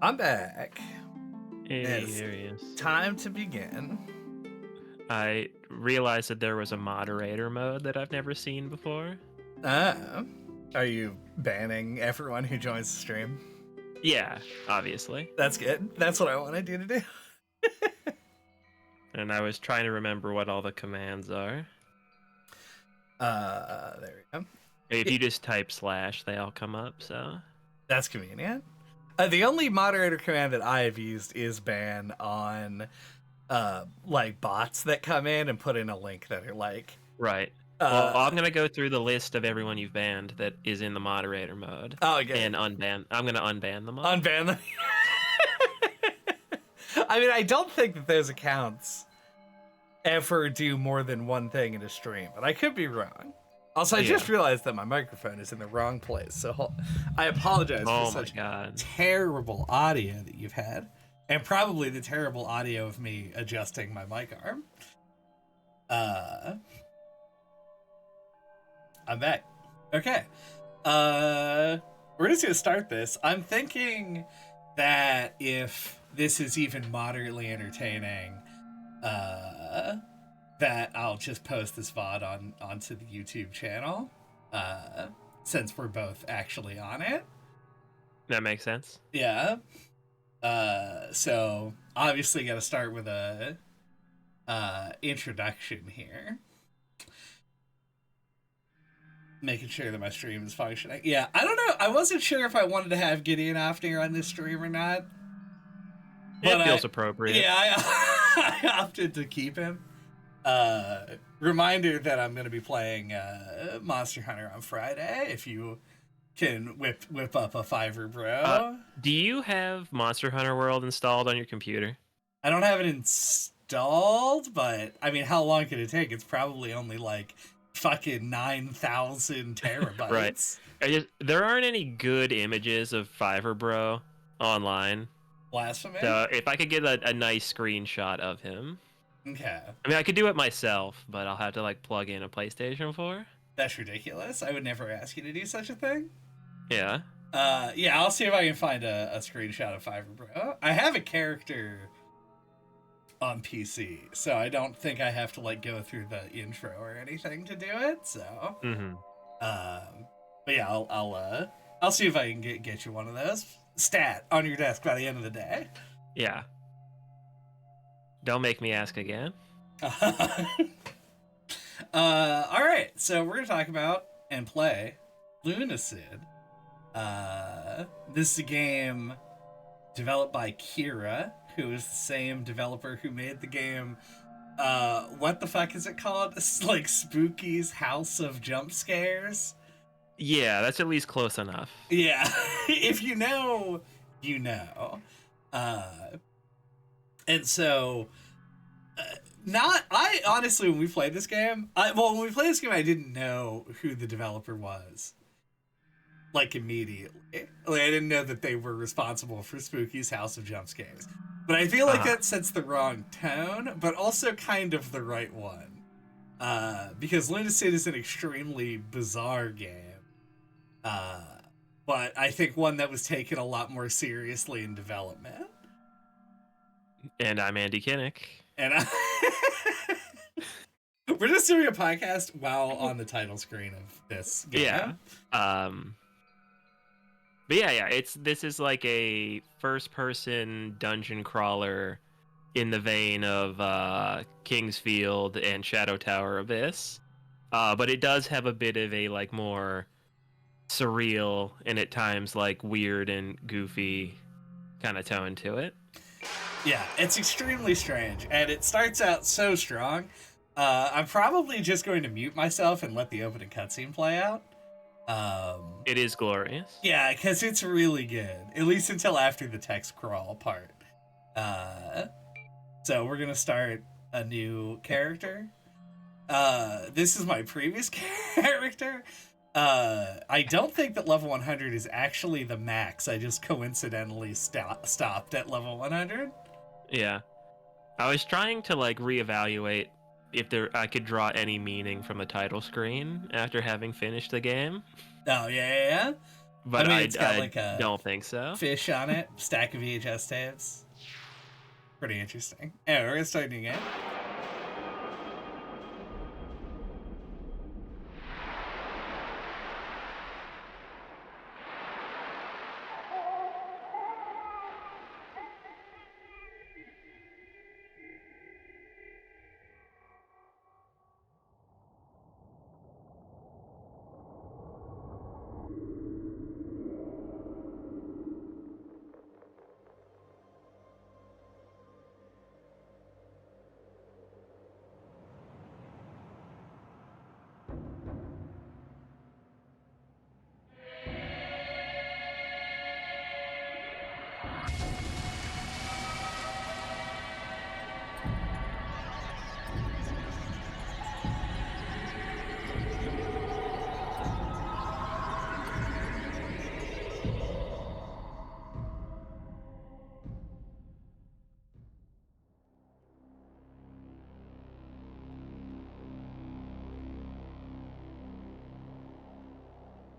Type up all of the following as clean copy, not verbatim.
I'm back. Hey, It's here he is. time to begin. I realized that there was a moderator mode that I've never seen before. Are you banning everyone who joins the stream? Yeah, obviously. That's good. That's what I wanted you to do. And I was trying to remember what all the commands are. There we go. If you just type / they all come up, so. That's convenient. The only moderator command that I have used is ban on, like, bots that come in and put in a link that are like... Right. Well, I'm going to go through the list of everyone you've banned that is in the moderator mode. Oh, okay. And unban. I'm going to unban them all. Unban them. I mean, I don't think that those accounts ever do more than one thing in a stream, but I could be wrong. Also, I just realized that my microphone is in the wrong place, so I apologize for such terrible audio that you've had, and probably the terrible audio of me adjusting my mic arm. I'm back. Okay. We're just gonna start this. I'm thinking that if this is even moderately entertaining, that I'll just post this VOD onto the YouTube channel, since we're both actually on it. That makes sense. Yeah. So obviously got to start with a introduction here. Making sure that my stream is functioning. Yeah, I don't know. I wasn't sure if I wanted to have Gideon Ofner on this stream or not. But it feels appropriate. Yeah, I opted to keep him. Reminder that I'm going to be playing Monster Hunter on Friday. If you can whip up a Fiverr, bro. Do you have Monster Hunter World installed on your computer? I don't have it installed, but I mean, how long could it take? It's probably only like fucking 9,000 terabytes. Right. There aren't any good images of Fiverr Bro online. Blasphemy. So if I could get a nice screenshot of him. Okay. I mean, I could do it myself, but I'll have to like plug in a PlayStation 4. That's ridiculous. I would never ask you to do such a thing. Yeah. Yeah, I'll see if I can find a screenshot of Fiverr Bro. I have a character on PC, so I don't think I have to like go through the intro or anything to do it. So, but yeah, I'll see if I can get you one of those stat on your desk by the end of the day. Yeah. Don't make me ask again. All right, so we're gonna talk about and play Lunacid. This is a game developed by Kira, who is the same developer who made the game. What the fuck is it called? It's like Spooky's House of Jump Scares. Yeah, that's at least close enough. Yeah, if you know, you know. And so, I honestly, when we played this game, I didn't know who the developer was. Like, immediately. Like, I didn't know that they were responsible for Spooky's House of Jump Scares. But I feel like that sets the wrong tone, but also kind of the right one. Because Lunacid is an extremely bizarre game. But I think one that was taken a lot more seriously in development. And I'm Andy Kinnick. And we're just doing a podcast while on the title screen of this game. Yeah. But yeah, this is like a first-person dungeon crawler in the vein of King's Field and Shadow Tower Abyss. But it does have a bit of a like more surreal and at times like weird and goofy kind of tone to it. Yeah, it's extremely strange, and it starts out so strong. I'm probably just going to mute myself and let the opening cutscene play out. It is glorious. Yeah, because it's really good, at least until after the text crawl part. So we're gonna start a new character. This is my previous character. I don't think that level 100 is actually the max. I just coincidentally stopped at level 100. Yeah. I was trying to like reevaluate if I could draw any meaning from the title screen after having finished the game. Oh, yeah. but it's got I like a don't think so. fish on it, stack of VHS tapes. Pretty interesting. Anyway, we're gonna start a new game.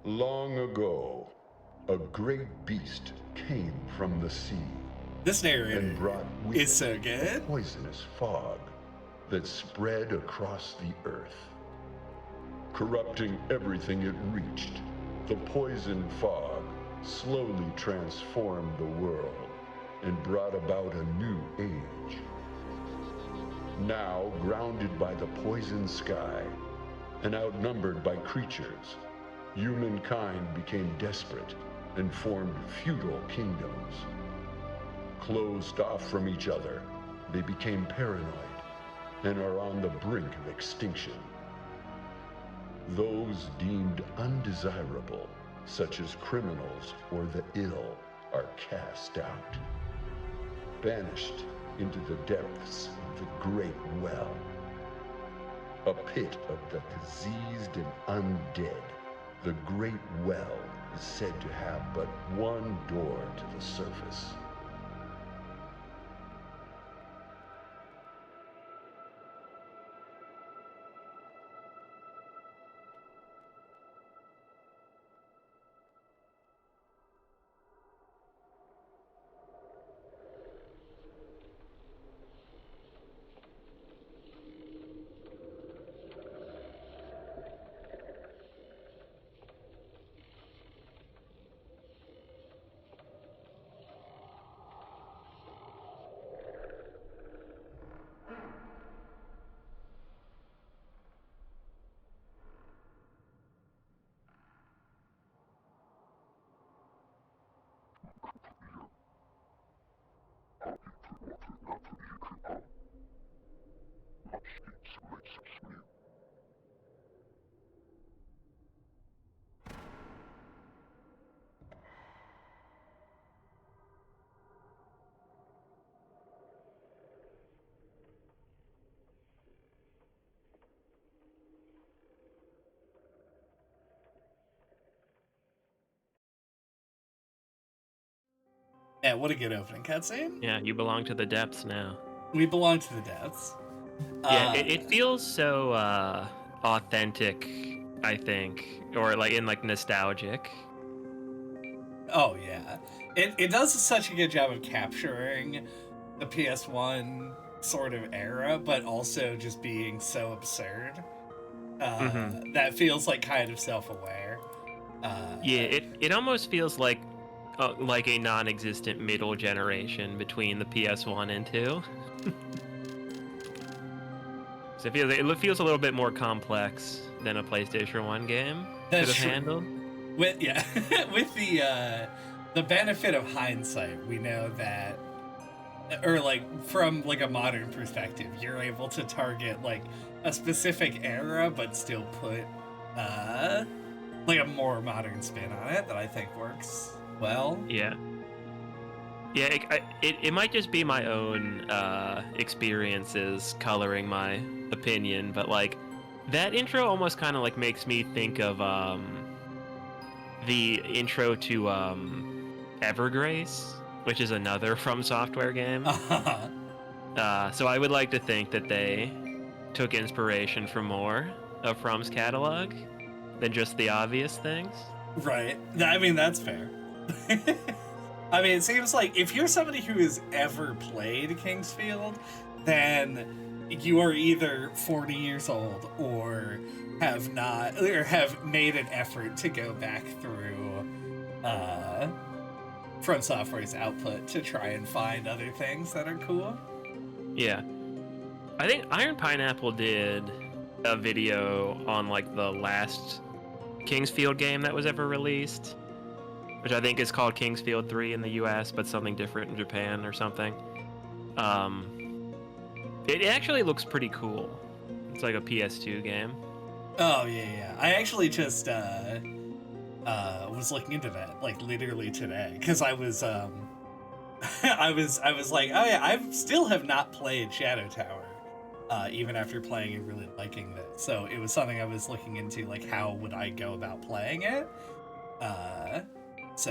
Long ago, a great beast came from the sea This narrator and brought with is it so a good. poisonous fog that spread across the earth. Corrupting everything it reached, the poison fog slowly transformed the world and brought about a new age. Now, grounded by the poison sky and outnumbered by creatures, humankind became desperate and formed feudal kingdoms. Closed off from each other, they became paranoid and are on the brink of extinction. Those deemed undesirable, such as criminals or the ill, are cast out, banished into the depths of the Great Well, a pit of the diseased and undead. The Great Well is said to have but one door to the surface. Yeah, what a good opening cutscene. Yeah, you belong to the depths now. We belong to the depths. Yeah, it feels so authentic, I think, or like nostalgic. Oh yeah, it does such a good job of capturing the PS1 sort of era, but also just being so absurd. That feels like kind of self-aware. Yeah, it almost feels like a non-existent middle generation between the PS1 and 2. So it feels a little bit more complex than a PlayStation 1 game could have handled. With with the benefit of hindsight, we know that, or like from like a modern perspective, you're able to target like a specific era, but still put like a more modern spin on it that I think works well. Yeah. Yeah, it might just be my own experiences coloring my opinion, but like that intro almost kind of like makes me think of the intro to Evergrace, which is another From Software game. So I would like to think that they took inspiration from more of From's catalog than just the obvious things. Right. I mean, that's fair. I mean, it seems like if you're somebody who has ever played Kingsfield, then you are either 40 years old or have made an effort to go back through From Software's output to try and find other things that are cool. Yeah. I think Iron Pineapple did a video on like the last Kingsfield game that was ever released, which I think is called Kingsfield 3 in the US, but something different in Japan or something. It actually looks pretty cool. It's like a PS2 game. Oh yeah. I actually just was looking into that like literally today because I was I was like, oh yeah, I still have not played Shadow Tower. Even after playing and really liking it. So it was something I was looking into, like how would I go about playing it? That's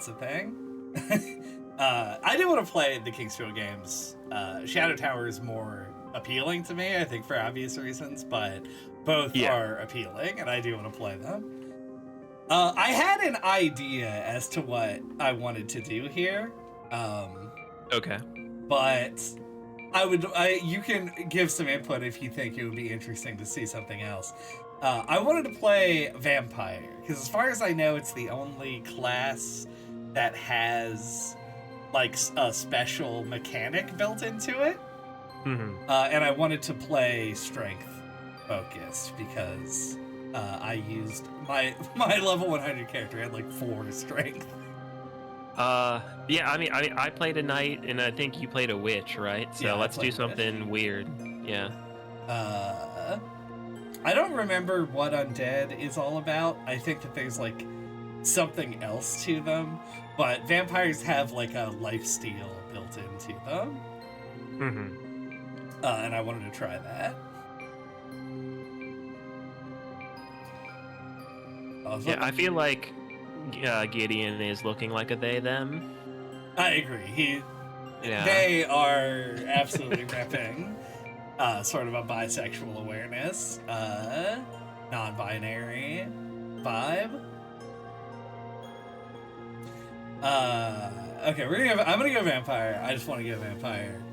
a thing. I do want to play the Kingsfield games. Shadow Tower is more appealing to me, I think for obvious reasons, but both are appealing and I do want to play them. I had an idea as to what I wanted to do here. Okay. But you can give some input if you think it would be interesting to see something else. I wanted to play Vampire, because as far as I know, it's the only class that has, like, a special mechanic built into it. Mm-hmm. And I wanted to play Strength Focused, because I used my level 100 character had, like, 4 Strength. Yeah, I mean, I played a knight, and I think you played a witch, right? So Yeah, let's do something weird. Yeah. I don't remember what Undead is all about. I think that there's, like, something else to them, but vampires have, like, a lifesteal built into them. Mm-hmm. And I wanted to try that. Yeah, I feel like Gideon is looking like a they/them. I agree. Yeah. They are absolutely repping sort of a bisexual awareness, non-binary vibe. Okay, I'm gonna go vampire. I just want to go vampire.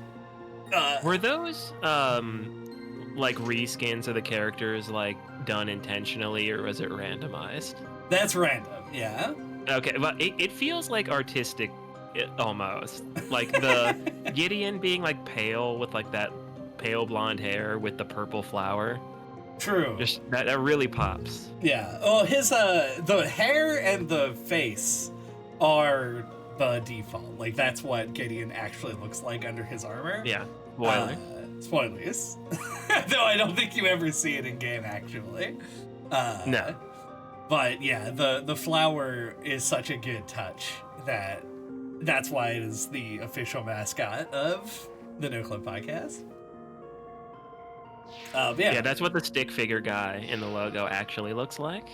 Were those like reskins of the characters like done intentionally, or was it randomized? That's random, yeah. Okay, but it feels like artistic, almost. Like the Gideon being like pale with like that pale blonde hair with the purple flower. True. Just that really pops. Yeah. Oh, his the hair and the face are the default. Like that's what Gideon actually looks like under his armor. Yeah. Spoiler. Spoilers. Though I don't think you ever see it in game actually. No. But yeah, the flower is such a good touch that's why it is the official mascot of the NOCLIP podcast. Yeah, that's what the stick figure guy in the logo actually looks like.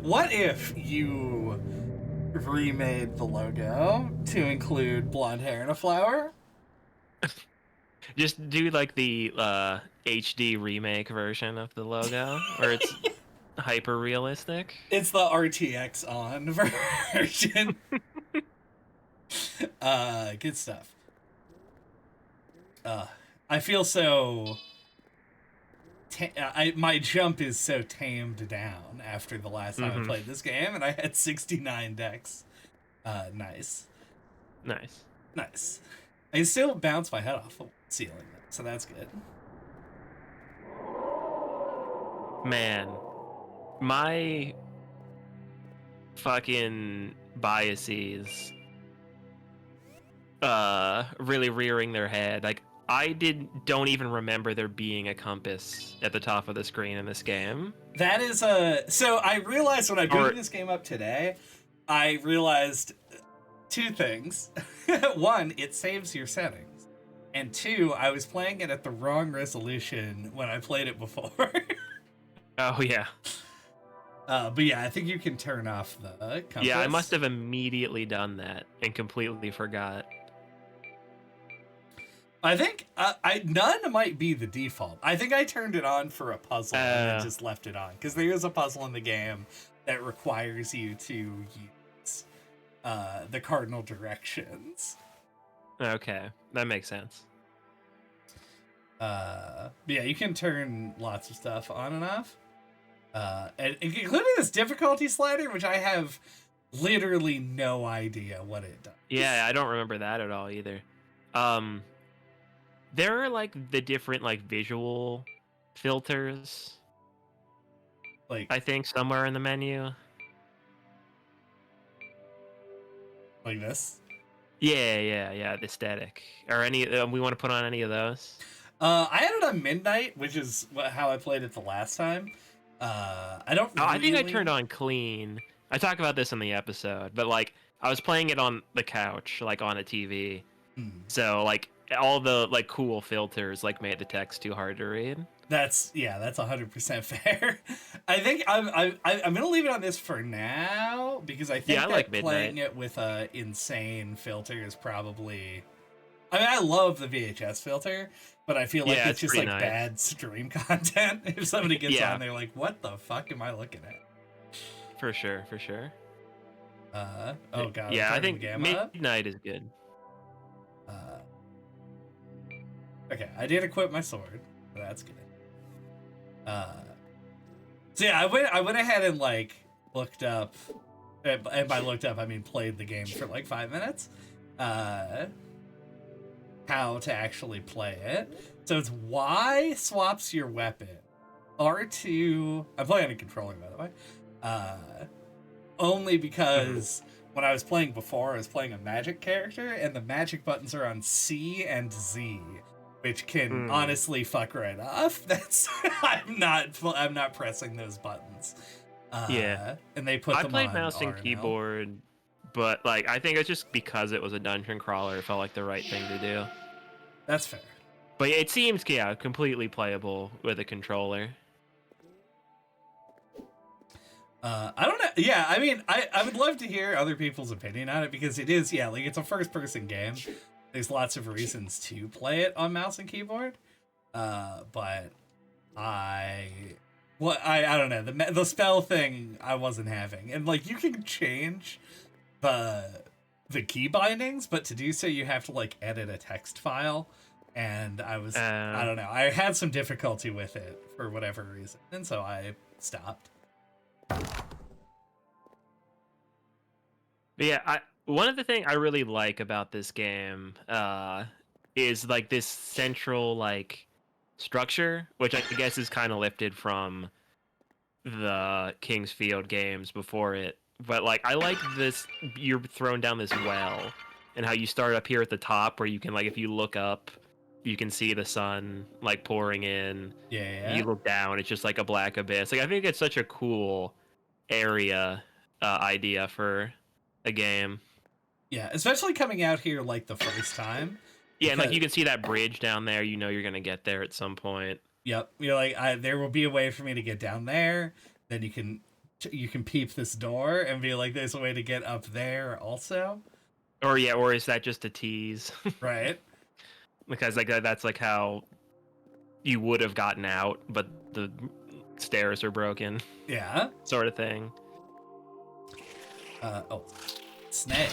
What if you remade the logo to include blonde hair and a flower? Just do like the HD remake version of the logo, where it's hyper realistic. It's the RTX on version. Good stuff. I feel so. My jump is so tamed down after the last time I played this game, and I had 69 decks. Nice. I can still bounce my head off the ceiling, so that's good. Man, my fucking biases really rearing their head. Like, I don't even remember there being a compass at the top of the screen in this game. That is so I realized when I booted this game up today, I realized 2 things. 1, it saves your settings. And 2, I was playing it at the wrong resolution when I played it before. Oh, yeah. But yeah, I think you can turn off the compass. Yeah, I must have immediately done that and completely forgot. I think none might be the default. I think I turned it on for a puzzle and then just left it on because there is a puzzle in the game that requires you to use the cardinal directions. Okay, that makes sense. Yeah, you can turn lots of stuff on and off, and including this difficulty slider, which I have literally no idea what it does. Yeah, I don't remember that at all either. There are like the different like visual filters, Like I think somewhere in the menu. like this. Yeah. The static. Or any we want to put on any of those? I had it on midnight, which is how I played it the last time. I don't. Oh, I think I really- turned on clean. I talk about this in the episode, but like I was playing it on the couch, like on a TV. So like all the like cool filters like made the text too hard to read. That's 100% fair. I think I'm gonna leave it on this for now because I think I that like playing midnight. it with a insane filter is probably. I mean, I love the VHS filter, but I feel like Yeah, it's just pretty like nice. bad stream content. If somebody gets Yeah. on, they're like, "What the fuck am I looking at?" For sure. Oh god. Yeah, I'm I turning think the gamma up. midnight is good. Okay, I did equip my sword. So that's good. So yeah, I went ahead and like looked up, and by looked up I mean played the game for like 5 minutes. How to actually play it. So it's Y swaps your weapon. R2. I'm playing on a controller, by the way. Only because when I was playing before, I was playing a magic character, and the magic buttons are on C and Z, which can honestly fuck right off. That's I'm not pressing those buttons. Yeah. And they put I them played on mouse and R and L. keyboard, but like I think it's just because it was a dungeon crawler, it felt like the right thing to do. That's fair. But it seems completely playable with a controller. I don't know. Yeah, I mean, I would love to hear other people's opinion on it because it is, yeah, like it's a first-person game. There's lots of reasons to play it on mouse and keyboard, but I don't know, the spell thing I wasn't having, and like you can change the key bindings, but to do so you have to like edit a text file, and I don't know, I had some difficulty with it for whatever reason, and so I stopped. But yeah, one of the things I really like about this game is like this central like structure, which I guess is kind of lifted from the King's Field games before it. But like I like this, you're thrown down this well, and how you start up here at the top where you can like if you look up, you can see the sun like pouring in. Yeah. You look down, it's just like a black abyss. Like I think it's such a cool area idea for a game. Yeah, especially coming out here like the first time. Yeah, and like you can see that bridge down there. You know you're gonna get there at some point. Yep, you're like, there will be a way for me to get down there. Then you can peep this door and be like, there's a way to get up there also. Or is that just a tease? Right. Because like that's like how you would have gotten out, but the stairs are broken. Yeah. Sort of thing. Snail.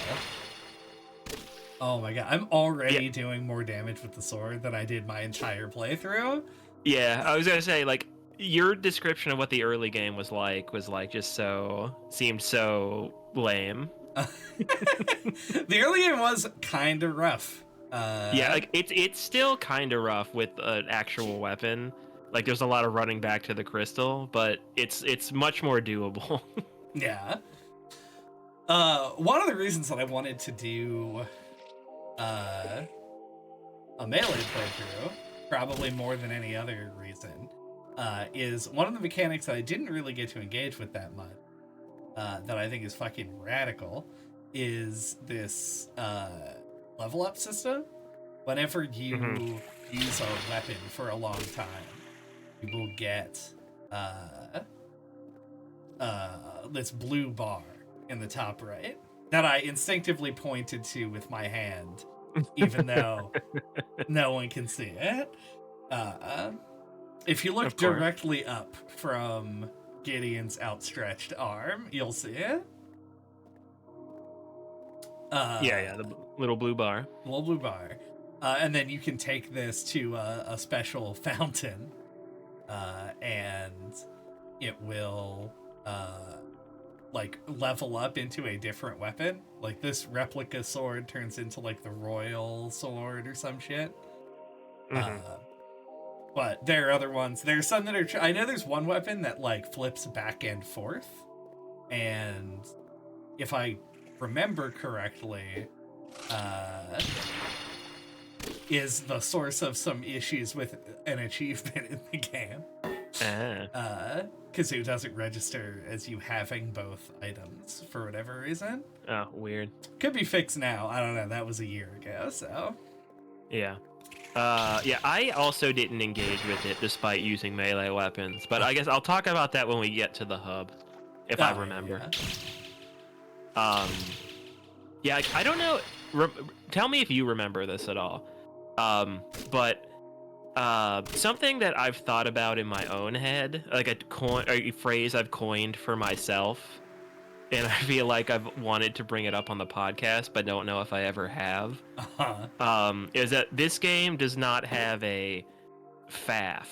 Oh my god, I'm already doing more damage with the sword than I did my entire playthrough. Yeah, I was gonna say like your description of what the early game was like just seemed so lame. The early game was kind of rough. Yeah, like it's still kind of rough with an actual weapon. Like there's a lot of running back to the crystal, but it's much more doable. Yeah. One of the reasons that I wanted to do a melee playthrough, probably more than any other reason, is one of the mechanics that I didn't really get to engage with that much, that I think is fucking radical, is this level up system. Whenever you use a weapon for a long time, you will get this blue bar in the top right that I instinctively pointed to with my hand even though no one can see it. If you look directly up from Gideon's outstretched arm, you'll see it. The little blue bar. Little blue bar. And then you can take this to a special fountain, and it will like level up into a different weapon. Like this replica sword turns into like the royal sword or some shit. But there are other ones. There's some that are. I know there's one weapon that like flips back and forth, and if I remember correctly, is the source of some issues with an achievement in the game. Because it doesn't register as you having both items for whatever reason. Oh, weird. Could be fixed now. I don't know. That was a year ago, so. Yeah. I also didn't engage with it despite using melee weapons, but I guess I'll talk about that when we get to the hub, if I remember. Yeah. I don't know. Tell me if you remember this at all. But something that I've thought about in my own head, like a phrase I've coined for myself, and I feel like I've wanted to bring it up on the podcast, but don't know if I ever have. Is that this game does not have a FAF,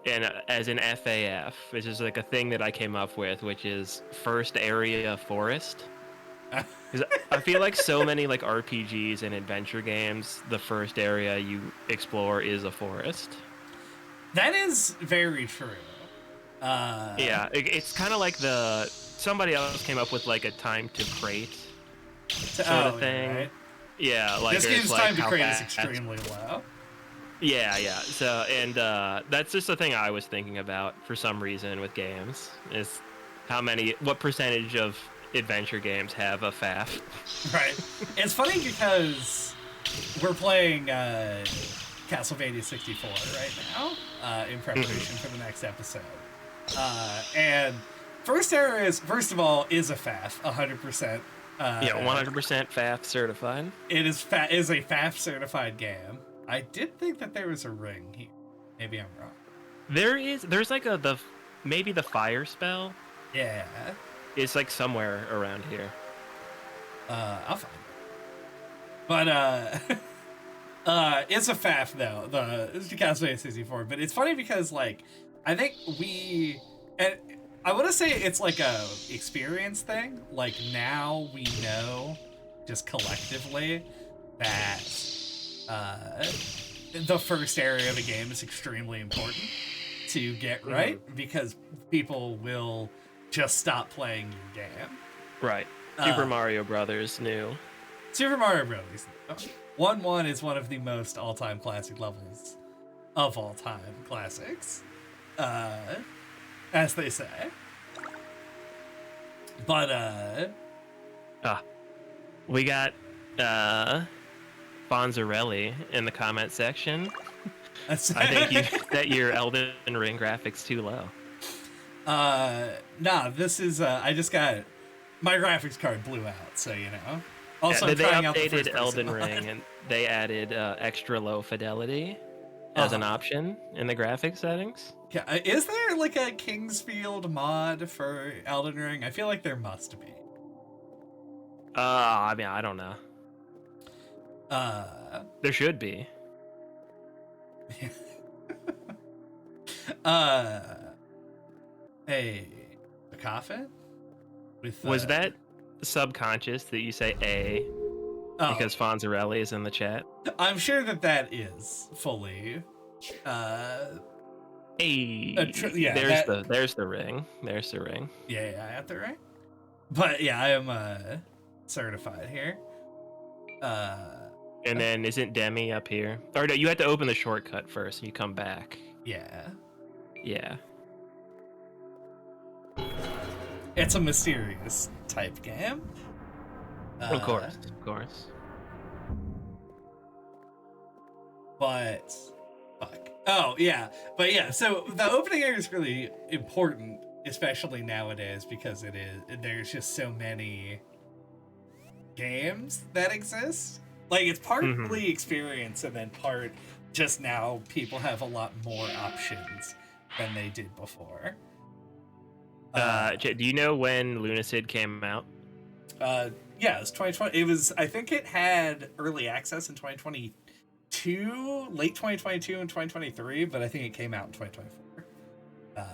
and as in FAF, which is like a thing that I came up with, which is first area forest. I feel like so many like RPGs and adventure games, the first area you explore is a forest. That is very true. It's kind of like somebody else came up with like a time to crate sort of thing. Right? Yeah, like this game's time to crate is extremely low. Yeah. So that's just the thing I was thinking about for some reason with games is what percentage of adventure games have a FAF. Right. It's funny because we're playing Castlevania 64 right now in preparation for the next episode. And first of all, is a FAF, 100%. 100% FAF certified. It is a FAF certified game. I did think that there was a ring here. Maybe I'm wrong. There's like maybe the fire spell. Yeah. It's like somewhere around here. I'll find it. But it's a FAF though, the Castlevania 64. But it's funny because like I think and I want to say it's like a experience thing. Like now we know just collectively that the first area of the game is extremely important to get right, because people will just stop playing your game. Right. Super Mario Brothers new. Super Mario Brothers. 1-1 is one of the most all-time classic levels of all time classics. As they say. But we got Fonzarelli in the comment section. I think that your Elden Ring graphics too low. Nah, this is I just got my graphics card blew out, so you know. Also, they updated Elden Ring and they added extra low fidelity as an option in the graphics settings. Yeah, is there like a Kingsfield mod for Elden Ring? I feel like there must be. I mean, I don't know. There should be. A coffin? Was that subconscious that you say A because Fonzarelli is in the chat? I'm sure that is fully. There's the ring. There's the ring. Yeah, I got the ring. But yeah, I am certified here. And then isn't Demi up here? Or no, you have to open the shortcut first and you come back. Yeah. Yeah. It's a mysterious type game. Of course. But fuck. Oh yeah. But yeah, so the opening area is really important, especially nowadays, because there's just so many games that exist Like, it's partly experience, and then part just now people have a lot more options than they did before. Do you know when Lunacid came out? Yeah, it was 2020. It was, I think it had early access in 2022, late 2022 and 2023, but I think it came out in 2024.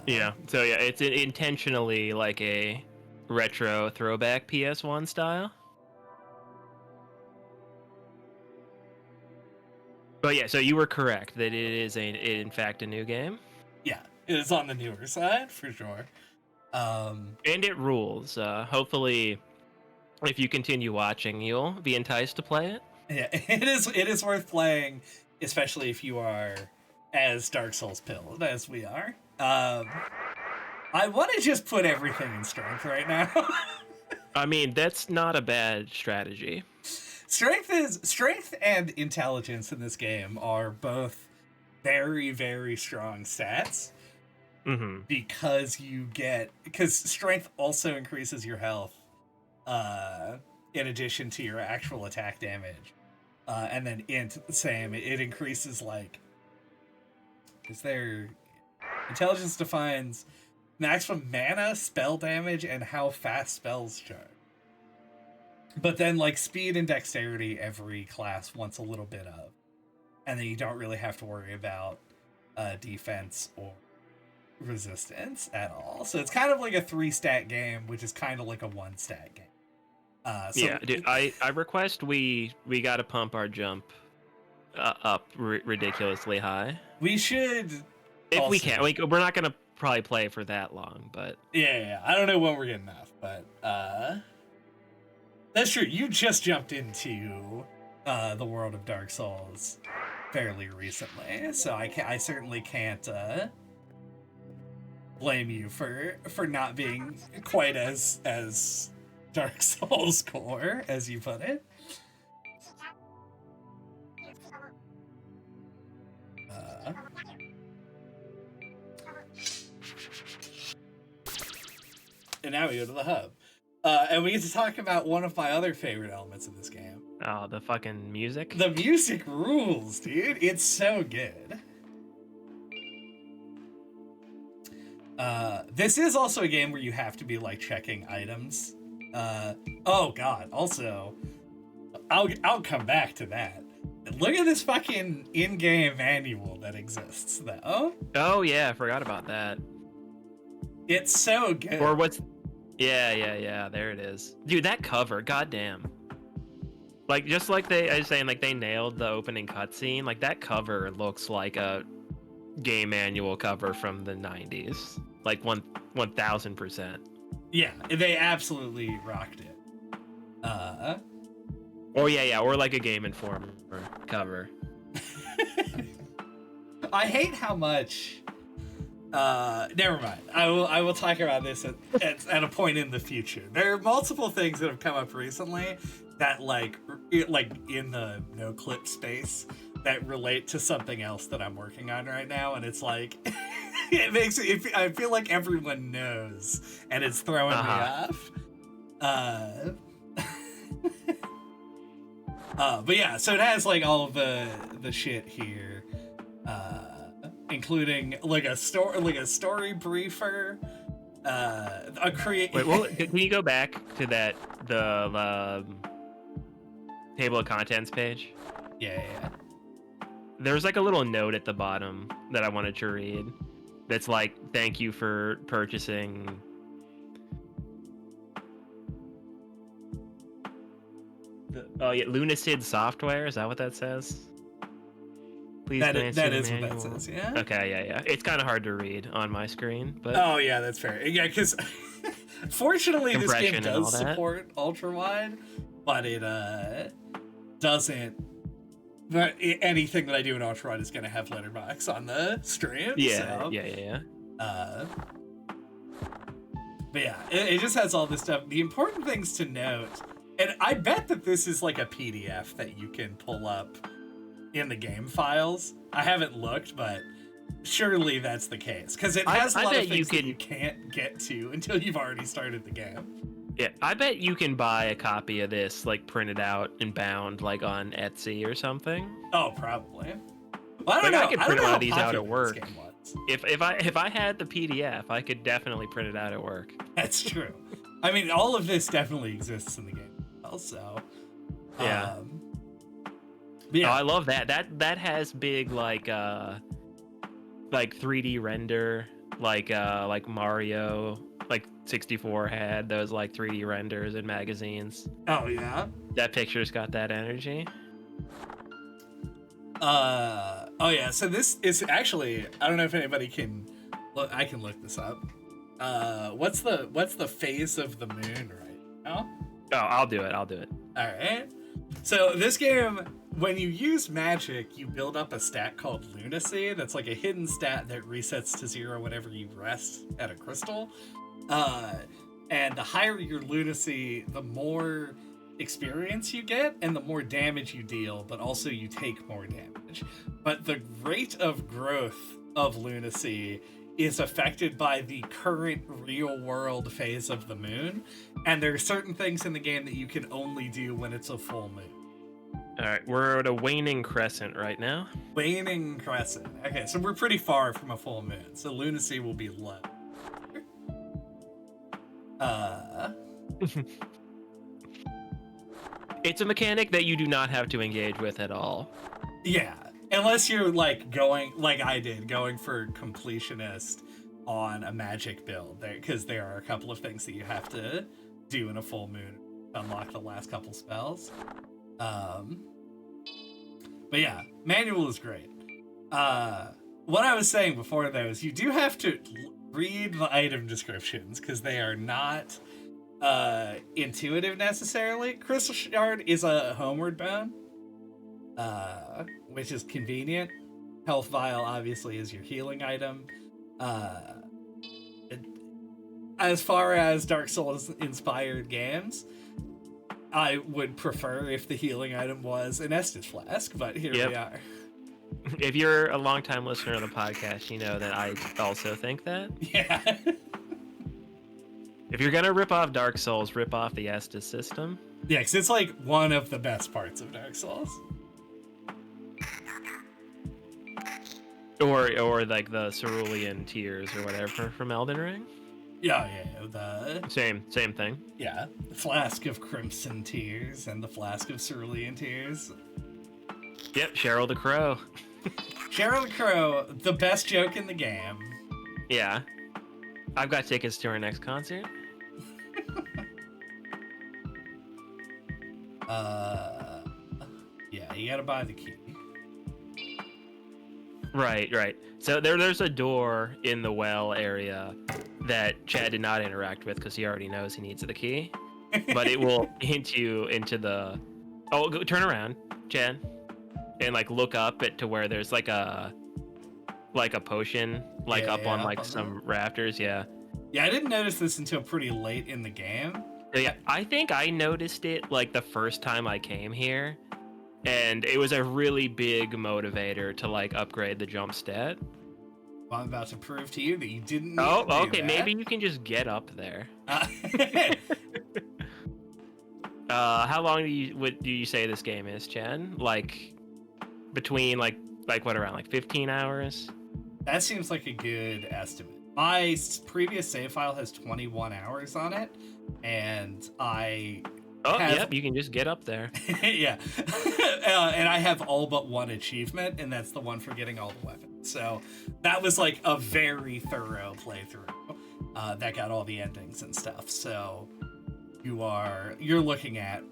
Yeah, so yeah, it's intentionally like a retro throwback PS1 style. But yeah, so you were correct that it is in fact a new game. Yeah, it is on the newer side for sure. And it rules. Hopefully, if you continue watching, you'll be enticed to play it. Yeah, it is worth playing, especially if you are as Dark Souls pilled as we are. I want to just put everything in strength right now. I mean, that's not a bad strategy. Strength and intelligence in this game are both very, very strong stats. Mm-hmm. Because strength also increases your health, in addition to your actual attack damage, and then same, it increases intelligence defines maximum mana, spell damage, and how fast spells charge. But then speed and dexterity, every class wants a little bit of, and then you don't really have to worry about defense or resistance at all. So it's kind of like a 3-stat game, which is kind of like a 1-stat game. Yeah, dude, I request we gotta pump our jump up ridiculously high. We should, if we can. We're not gonna probably play for that long, but yeah. I don't know when we're getting enough, but that's true. You just jumped into the world of Dark Souls fairly recently, so I certainly can't blame you for not being quite as Dark Souls core as you put it. And now we go to the hub, and we get to talk about one of my other favorite elements of this game. Oh, the fucking music. The music rules, dude. It's so good. This is also a game where you have to be checking items. Oh god, also, I'll come back to that. Look at this fucking in-game manual that exists, though. Oh yeah, I forgot about that. It's so good. Or what's... Yeah, there it is. Dude, that cover, goddamn. Just like I was saying, they nailed the opening cutscene. That cover looks like a game manual cover from the 90s. 1000%. Yeah, they absolutely rocked it. Or a Game Informer cover. I hate how much. Never mind. I will talk about this at a point in the future. There are multiple things that have come up recently that in the NOCLIP space that relate to something else that I'm working on right now, and it's it makes it. I feel like everyone knows, and it's throwing me off. But yeah, so it has all of the shit here, including a story briefer, a create. Wait, well, can you go back to the table of contents page? Yeah. There's a little note at the bottom that I wanted to read. That's thank you for purchasing. Lunacid software. Is that what that says? Please. That is what that says. Yeah. Okay. Yeah. It's kind of hard to read on my screen, but. Oh yeah, that's fair. Yeah, because fortunately this game does support ultra wide, but it doesn't. But anything that I do in ultra wide is going to have letterbox on the stream. Yeah. So, Yeah. But yeah, it just has all this stuff. The important things to note, and I bet that this is a PDF that you can pull up in the game files. I haven't looked, but surely that's the case, because it has a lot of things that you can't get to until you've already started the game. Yeah, I bet you can buy a copy of this, like printed out and bound, like on Etsy or something. Oh, probably. Well, I don't Like know. I could I don't print know one how of these out at popular this work. game was. If I had the PDF, I could definitely print it out at work. That's true. I mean, all of this definitely exists in the game. Also, Yeah. Yeah. Oh, I love that. That has big like 3D render, like Mario, like 64 had those like 3D renders in magazines. Oh yeah. That picture's got that energy. Oh yeah. So this is actually, I don't know if anybody can look. I can look this up. What's the phase of the moon right now? Oh, I'll do it. All right. So this game, when you use magic, you build up a stat called Lunacid. That's like a hidden stat that resets to 0 whenever you rest at a crystal. And the higher your lunacy, the more experience you get and the more damage you deal, but also you take more damage. But the rate of growth of lunacy is affected by the current real world phase of the moon, and there are certain things in the game that you can only do when it's a full moon. All right, we're at a waning crescent right now. Waning crescent. Okay, so we're pretty far from a full moon, so lunacy will be low. It's a mechanic that you do not have to engage with at all. Yeah, unless you're like going, like I did, going for completionist on a magic build, because there are a couple of things that you have to do in a full moon to unlock the last couple spells. But yeah, manual is great. What I was saying before though is you do have to read the item descriptions because they are not intuitive necessarily. Crystal Shard is a homeward bone, which is convenient. Health Vial obviously is your healing item. As far as Dark Souls inspired games, I would prefer if the healing item was an Estus Flask, but here we are. If you're a longtime listener of the podcast, you know that I also think that. Yeah. If you're gonna rip off Dark Souls, rip off the Estus system. Yeah, because it's like one of the best parts of Dark Souls. Or like the Cerulean Tears or whatever from Elden Ring. Yeah, the Same thing. yeah, the Flask of Crimson Tears and the Flask of Cerulean Tears. Yep, Cheryl the Crow. Cheryl the Crow, the best joke in the game. Yeah. I've got tickets to her next concert. Yeah, you gotta buy the key. Right. So there's a door in the well area that Chad did not interact with because he already knows he needs the key. But it will hint you into the... Oh, turn around, Chad. And like look up to where there's like a potion up on like some rafters. Yeah, I didn't notice this until pretty late in the game. Yeah, I think I noticed it like the first time I came here, and it was a really big motivator to like upgrade the jump stat. Well, I'm about to prove to you that you didn't need Oh, to do okay, that. maybe you can just get up there. How long do you say this game is, Chad? Like between like what, around like 15 hours? That seems like a good estimate. My previous save file has 21 hours on it, and I yep, you can just get up there. yeah. And I have all but one achievement, and that's the one for getting all the weapons. So that was like a very thorough playthrough that got all the endings and stuff. So you're looking at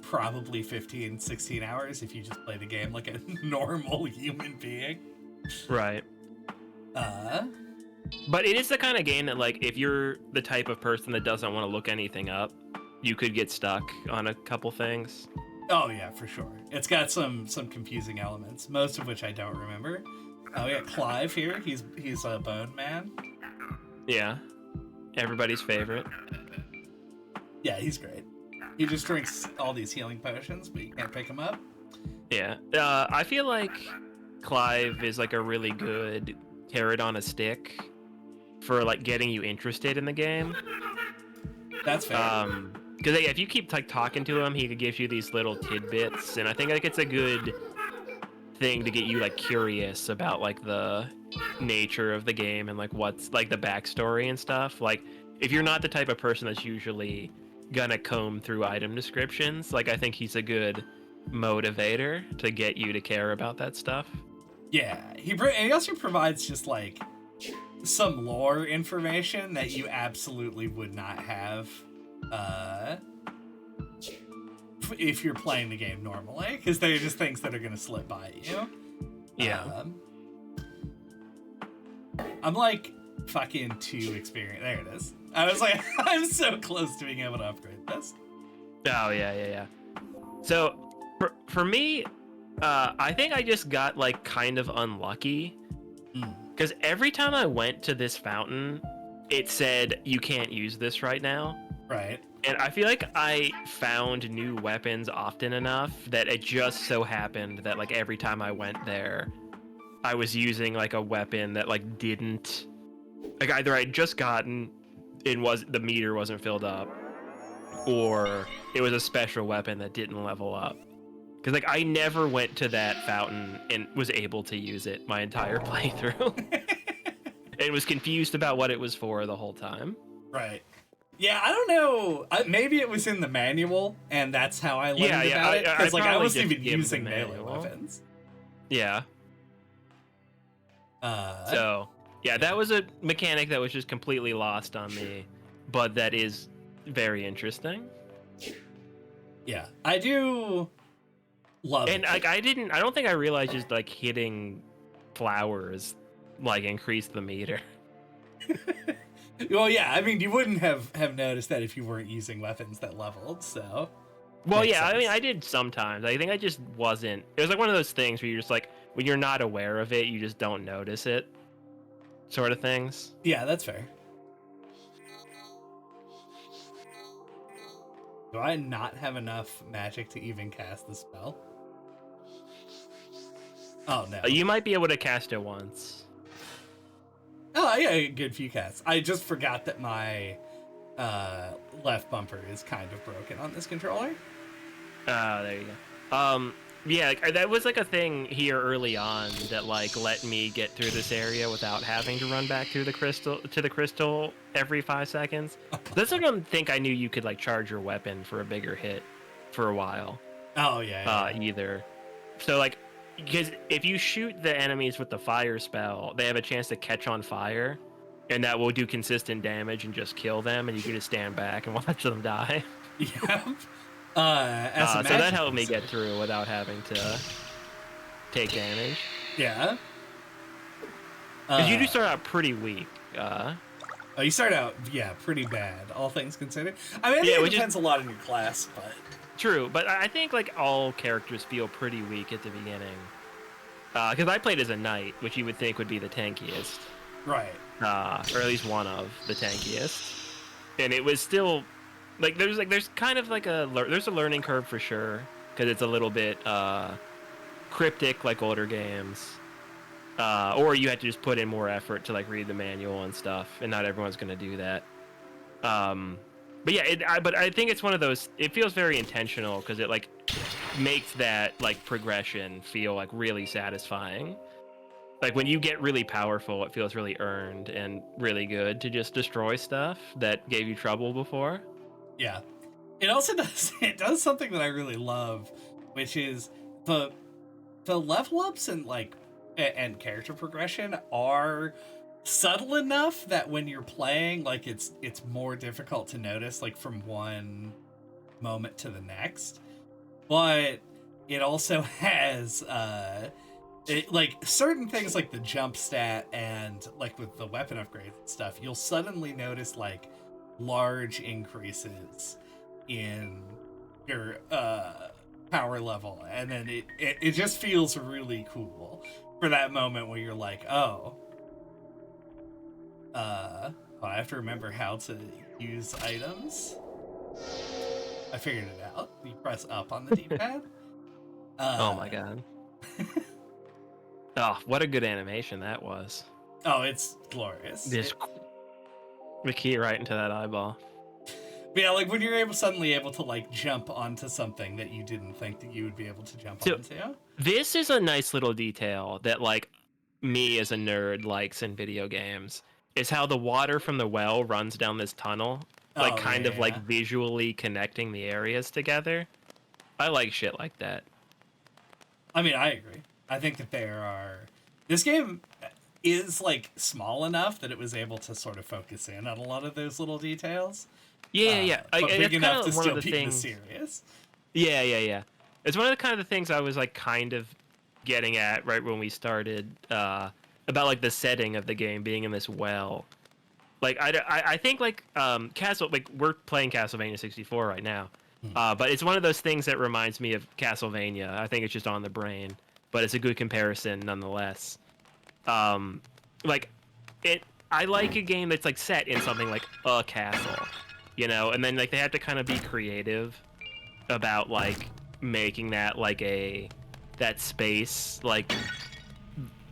probably 15, 16 hours if you just play the game like a normal human being. Right. But it is the kind of game that, like, if you're the type of person that doesn't want to look anything up, you could get stuck on a couple things. Oh yeah, for sure. It's got some confusing elements, most of which I don't remember. We got Clive here. He's a bone man. Yeah. Everybody's favorite. Yeah, he's great. He just drinks all these healing potions, but you can't pick them up. Yeah. I feel like Clive is like a really good carrot on a stick for like getting you interested in the game. That's fair. Because if you keep like talking to him, he gives you these little tidbits, and I think like it's a good thing to get you like curious about like the nature of the game and like what's like the backstory and stuff. Like if you're not the type of person that's usually gonna comb through item descriptions, like I think he's a good motivator to get you to care about that stuff. Yeah, he also provides just like some lore information that you absolutely would not have if you're playing the game normally, because they're just things that are going to slip by you. Yeah. I'm like fucking too experienced. There it is. I was like, I'm so close to being able to upgrade this. Oh, yeah. So, for me, I think I just got, like, kind of unlucky. Because every time I went to this fountain, it said, you can't use this right now. Right. And I feel like I found new weapons often enough that it just so happened that, like, every time I went there, I was using, like, a weapon that, like, didn't... Like, either I'd just gotten... the meter wasn't filled up, or it was a special weapon that didn't level up. Because like I never went to that fountain and was able to use it my entire playthrough, and was confused about what it was for the whole time. Right. Yeah, I don't know. Maybe it was in the manual, and that's how I learned about it. Because like I wasn't even using melee weapons. Yeah. So yeah, that was a mechanic that was just completely lost on me, but that is very interesting. Yeah, I do love and it. Like I don't think I realized just like hitting flowers like increased the meter. Well, yeah, I mean you wouldn't have noticed that if you weren't using weapons that leveled, so well yeah sense. I mean I did sometimes. I think I just wasn't, it was like one of those things where you're just like, when you're not aware of it, you just don't notice it sort of things. Yeah, that's fair. Do I not have enough magic to even cast the spell? Oh, no. You might be able to cast it once. Oh, yeah, a good few casts. I just forgot that my left bumper is kind of broken on this controller. There you go. Yeah, like, that was like a thing here early on that like let me get through this area without having to run back through the crystal every 5 seconds. That's what I don't think I knew you could like charge your weapon for a bigger hit for a while. Oh yeah. Either. So like, because if you shoot the enemies with the fire spell, they have a chance to catch on fire, and that will do consistent damage and just kill them, and you can just stand back and watch them die. Yeah. So that helped me get through without having to take damage. Yeah. Because you do start out pretty weak. Oh, you start out, pretty bad, all things considered. I mean, I think it depends a lot on your class, but... True, but I think like all characters feel pretty weak at the beginning. Because I played as a knight, which you would think would be the tankiest. Right. Or at least one of the tankiest. And it was still... Like there's kind of like there's a learning curve for sure, because it's a little bit cryptic like older games, or you have to just put in more effort to like read the manual and stuff, and not everyone's gonna do that. But yeah, but I think it's one of those. It feels very intentional because it like makes that like progression feel like really satisfying. Like when you get really powerful, it feels really earned and really good to just destroy stuff that gave you trouble before. Yeah. It also does something that I really love, which is the level ups and like and character progression are subtle enough that when you're playing, like it's more difficult to notice like from one moment to the next. But it also has like certain things like the jump stat and like with the weapon upgrades and stuff, you'll suddenly notice like large increases in your power level, and then it just feels really cool for that moment where you're like, oh, I have to remember how to use items. I figured it out. You press up on the D-pad. Oh my god. Oh, what a good animation that was. Oh, it's glorious. Just the key right into that eyeball. Yeah, like when you're suddenly able to like jump onto something that you didn't think that you would be able to jump onto. This is a nice little detail that like me as a nerd likes in video games, is how the water from the well runs down this tunnel, like kind of like visually connecting the areas together. I like shit like that. I mean, I agree. I think that this game is like small enough that it was able to sort of focus in on a lot of those little details. Yeah. But big enough to still be things... mysterious. Yeah. It's one of the kind of the things I was like kind of getting at right when we started about like the setting of the game being in this well. Like I think like we're playing Castlevania 64 right now. But it's one of those things that reminds me of Castlevania. I think it's just on the brain, but it's a good comparison nonetheless. I like a game that's like set in something like a castle, you know, and then like they have to kind of be creative about like making that like that space like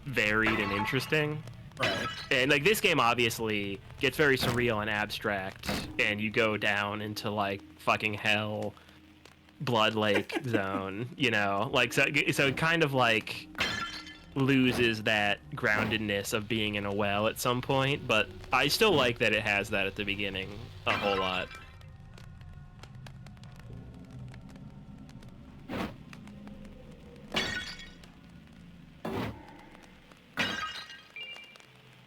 varied and interesting. Right. And like this game obviously gets very surreal and abstract, and you go down into like fucking hell, Blood Lake zone, you know, like so it kind of like loses that groundedness of being in a well at some point, but I still like that it has that at the beginning a whole lot.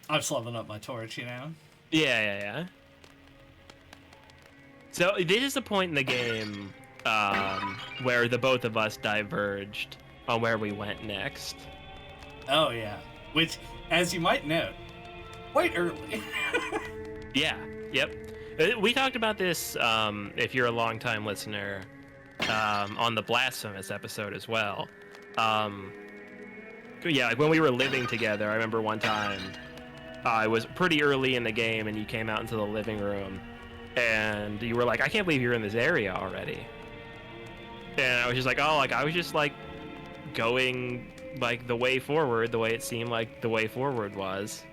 I'm just leveling up my torch, you know? Yeah. So this is the point in the game where the both of us diverged on where we went next. Oh, yeah. Which, as you might note, quite early. Yeah, yep. We talked about this, if you're a long-time listener, on the Blasphemous episode as well. Yeah, like when we were living together, I remember one time I was pretty early in the game and you came out into the living room and you were like, I can't believe you're in this area already. And I was just like, oh, like I was just like going like the way forward, the way it seemed like the way forward was,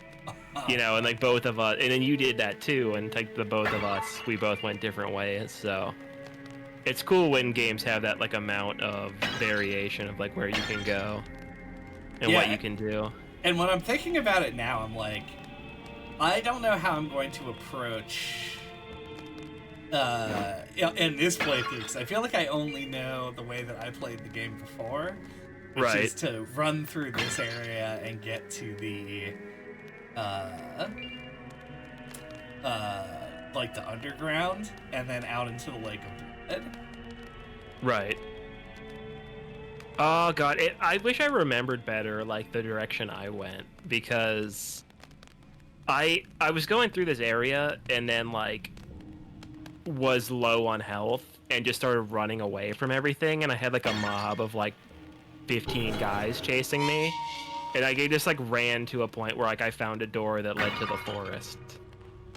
you know, and like both of us, and then you did that too, and like the both of us, we both went different ways. So it's cool when games have that like amount of variation of like where you can go and what you can do. And when I'm thinking about it now, I'm like, I don't know how I'm going to approach in this playthrough, because I feel like I only know the way that I played the game before, which is to run through this area and get to the like the underground and then out into the Lake of Blood. Right. Oh god, I wish I remembered better like the direction I went, because I was going through this area and then like was low on health and just started running away from everything, and I had like a mob of like 15 guys chasing me, and I just like ran to a point where like I found a door that led to the forest.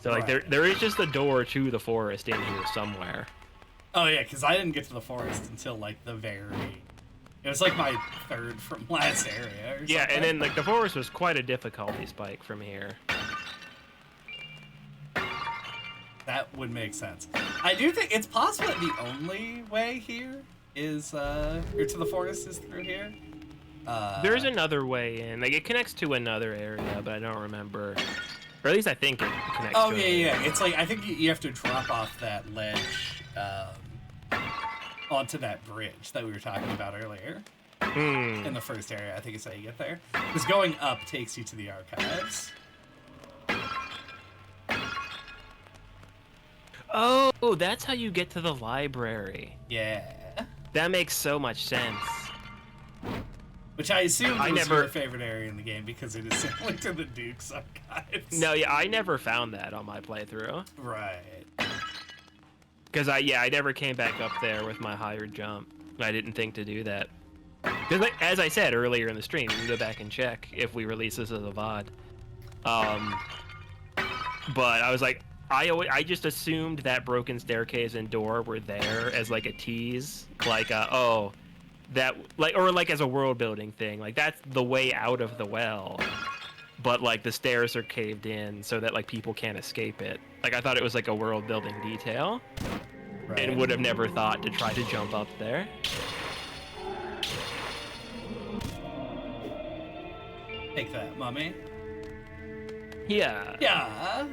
So like there is just a door to the forest in here somewhere. Oh yeah, because I didn't get to the forest until like the very... It was like my third from last area or something. Yeah, and then like the forest was quite a difficulty spike from here. That would make sense. I do think it's possible that the only way here is, or to the forest is through here. There's another way in. Like, it connects to another area, but I don't remember. Or at least I think it connects to it. Yeah. It's like, I think you have to drop off that ledge onto that bridge that we were talking about earlier. In the first area, I think is how you get there. Because going up takes you to the archives. Oh, that's how you get to the library. Yeah. That makes so much sense. Which I assume was your favorite area in the game because it is similar to the Duke's archives. No, yeah, I never found that on my playthrough. Right. Because I never came back up there with my higher jump. I didn't think to do that. Because like, as I said earlier in the stream, you can go back and check if we release this as a VOD. But I was like, I just assumed that broken staircase and door were there as like a tease, like that like, or like as a world building thing, like that's the way out of the well. but like the stairs are caved in so that like people can't escape it. Like I thought it was like a world building detail, and would have never thought to try to jump up there. Take that, mummy. Yeah. Yeah.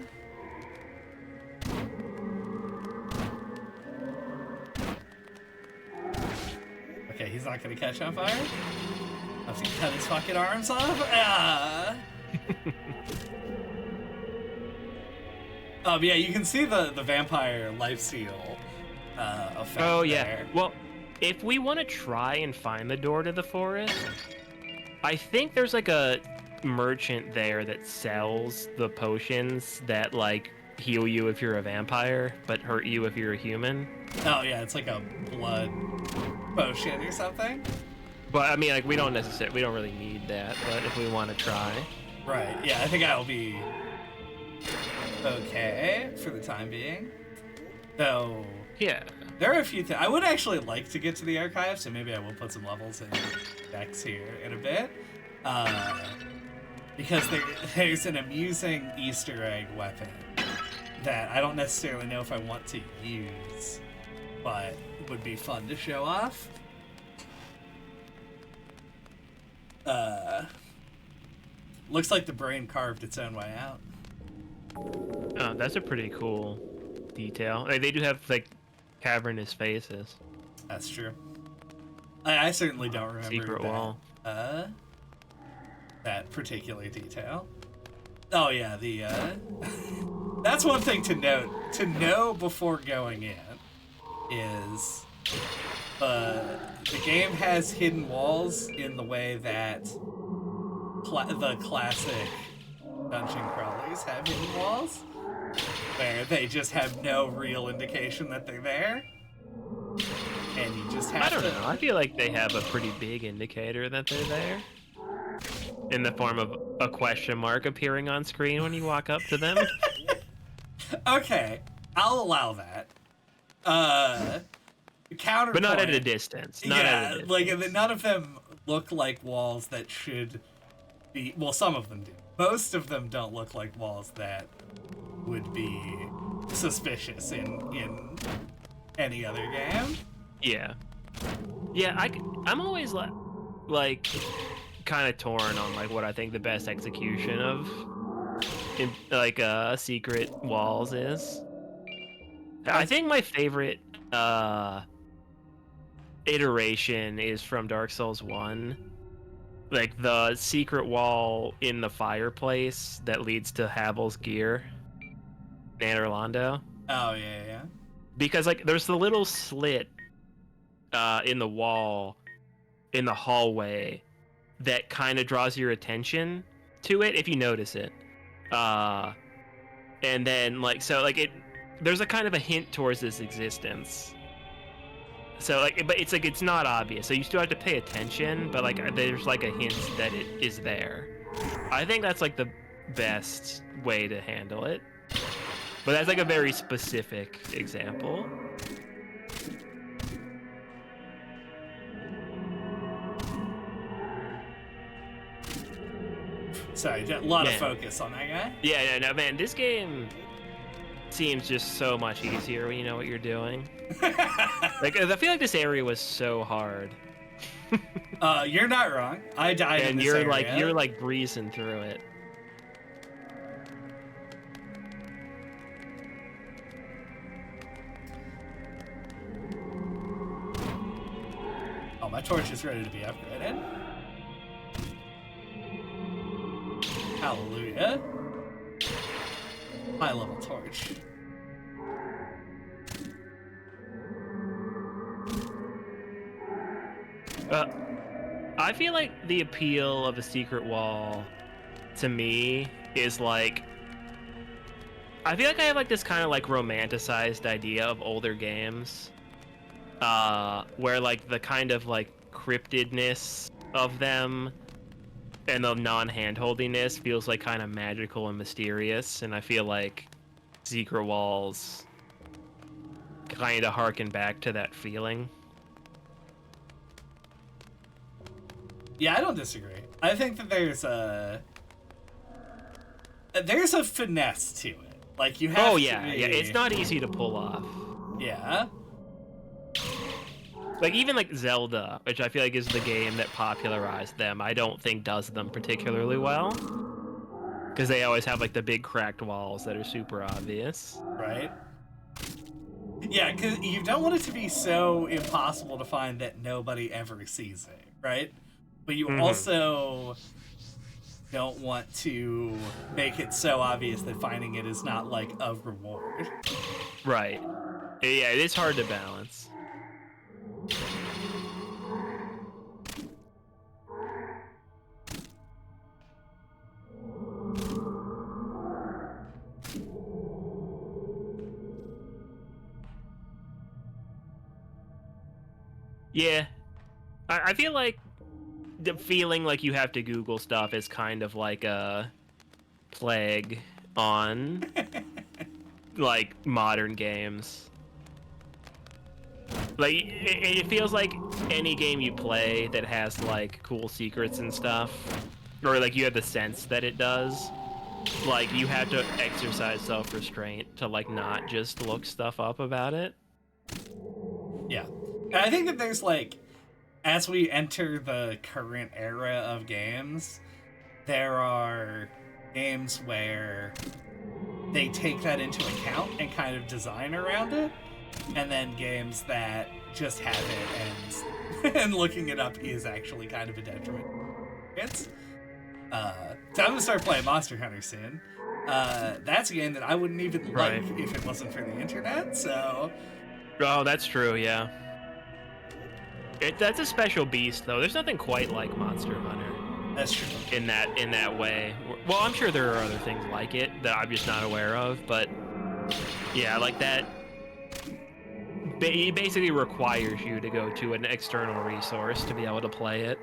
Okay, he's not gonna catch on fire. I have to cut his fucking arms off. Ah. Yeah, you can see the vampire lifesteal effect. Oh yeah. There. Well, if we want to try and find the door to the forest, I think there's like a merchant there that sells the potions that like heal you if you're a vampire, but hurt you if you're a human. Oh yeah, it's like a blood potion or something. But I mean, like we don't really need that. But if we want to try, right? Yeah, I think I'll be okay for the time being. Though. Yeah. There are a few things. I would actually like to get to the archive, so maybe I will put some levels in decks here in a bit. Because there's an amusing Easter egg weapon that I don't necessarily know if I want to use, but would be fun to show off. Looks like the brain carved its own way out. Oh, that's a pretty cool detail. Like, they do have like cavernous faces. That's true. I certainly don't remember Secret that, wall. That particular detail. Oh yeah, the that's one thing to note. To know before going in is the game has hidden walls in the way that the classic dungeon crawlers have hidden walls, where they just have no real indication that they're there, and you just have to... I don't know. I feel like they have a pretty big indicator that they're there, in the form of a question mark appearing on screen when you walk up to them. Okay, I'll allow that. Counterpoint, but not at a distance. Not at a distance. Like none of them look like walls that should be. Well, some of them do. Most of them don't look like walls that would be suspicious in any other game. Yeah. Yeah, I'm always like kind of torn on like what I think the best execution of secret walls is. I think my favorite iteration is from Dark Souls 1. Like the secret wall in the fireplace that leads to Havel's gear in Orlando. Oh yeah. Because like there's the little slit in the wall in the hallway that kind of draws your attention to it if you notice it. And then there's a kind of a hint towards its existence. So but it's not obvious. So you still have to pay attention, but like there's like a hint that it is there. I think that's like the best way to handle it. But that's like a very specific example. Sorry, a lot of focus on that guy. Yeah, no, man, this game seems just so much easier when you know what you're doing. Like, I feel like this area was so hard. You're not wrong. I died in this area. And you're like breezing through it. Oh, my torch is ready to be upgraded. Hallelujah. High level torch. I feel like the appeal of a secret wall to me is like, I feel like I have like this kind of like romanticized idea of older games, where like the kind of like cryptidness of them and the non-handholdiness feels like kind of magical and mysterious, and I feel like secret walls kind of harken back to that feeling. Yeah, I don't disagree. I think that there's there's a finesse to it. Like, you have Oh, to yeah, be... yeah. It's not easy to pull off. Yeah. Like, even, like, Zelda, which I feel like is the game that popularized them, I don't think does them particularly well. Because they always have, like, the big cracked walls that are super obvious. Right? Yeah, because you don't want it to be so impossible to find that nobody ever sees it, right? But you also don't want to make it so obvious that finding it is not, like, a reward. Right. Yeah, it is hard to balance. Yeah. I feel like the feeling like you have to Google stuff is kind of like a plague on like modern games. Like it feels like any game you play that has like cool secrets and stuff, or like you have the sense that it does, like you have to exercise self-restraint to like not just look stuff up about it. Yeah. And I think that there's, like, as we enter the current era of games, there are games where they take that into account and kind of design around it, and then games that just have it and looking it up is actually kind of a detriment. So I'm gonna start playing Monster Hunter soon. That's a game that I wouldn't even like if it wasn't for the internet, so... Oh, that's true, yeah. That's a special beast, though. There's nothing quite like Monster Hunter. That's true. In that way. Well, I'm sure there are other things like it that I'm just not aware of, but yeah, like that. It basically requires you to go to an external resource to be able to play it.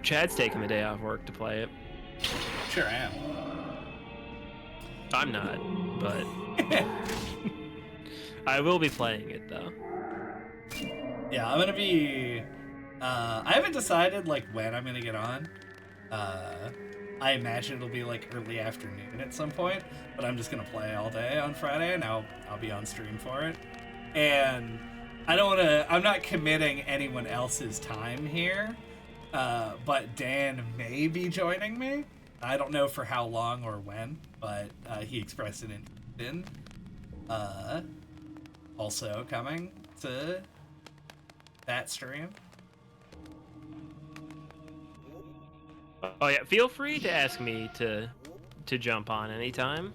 Chad's taking the day off work to play it. Sure am. I'm not, but I will be playing it though. Yeah, I'm gonna be... I haven't decided, like, when I'm gonna get on. I imagine it'll be, like, early afternoon at some point, but I'm just gonna play all day on Friday, and I'll be on stream for it. And I don't wanna... I'm not committing anyone else's time here, but Dan may be joining me. I don't know for how long or when, but he expressed an interest in also coming to that stream. Oh yeah, feel free to ask me to jump on anytime.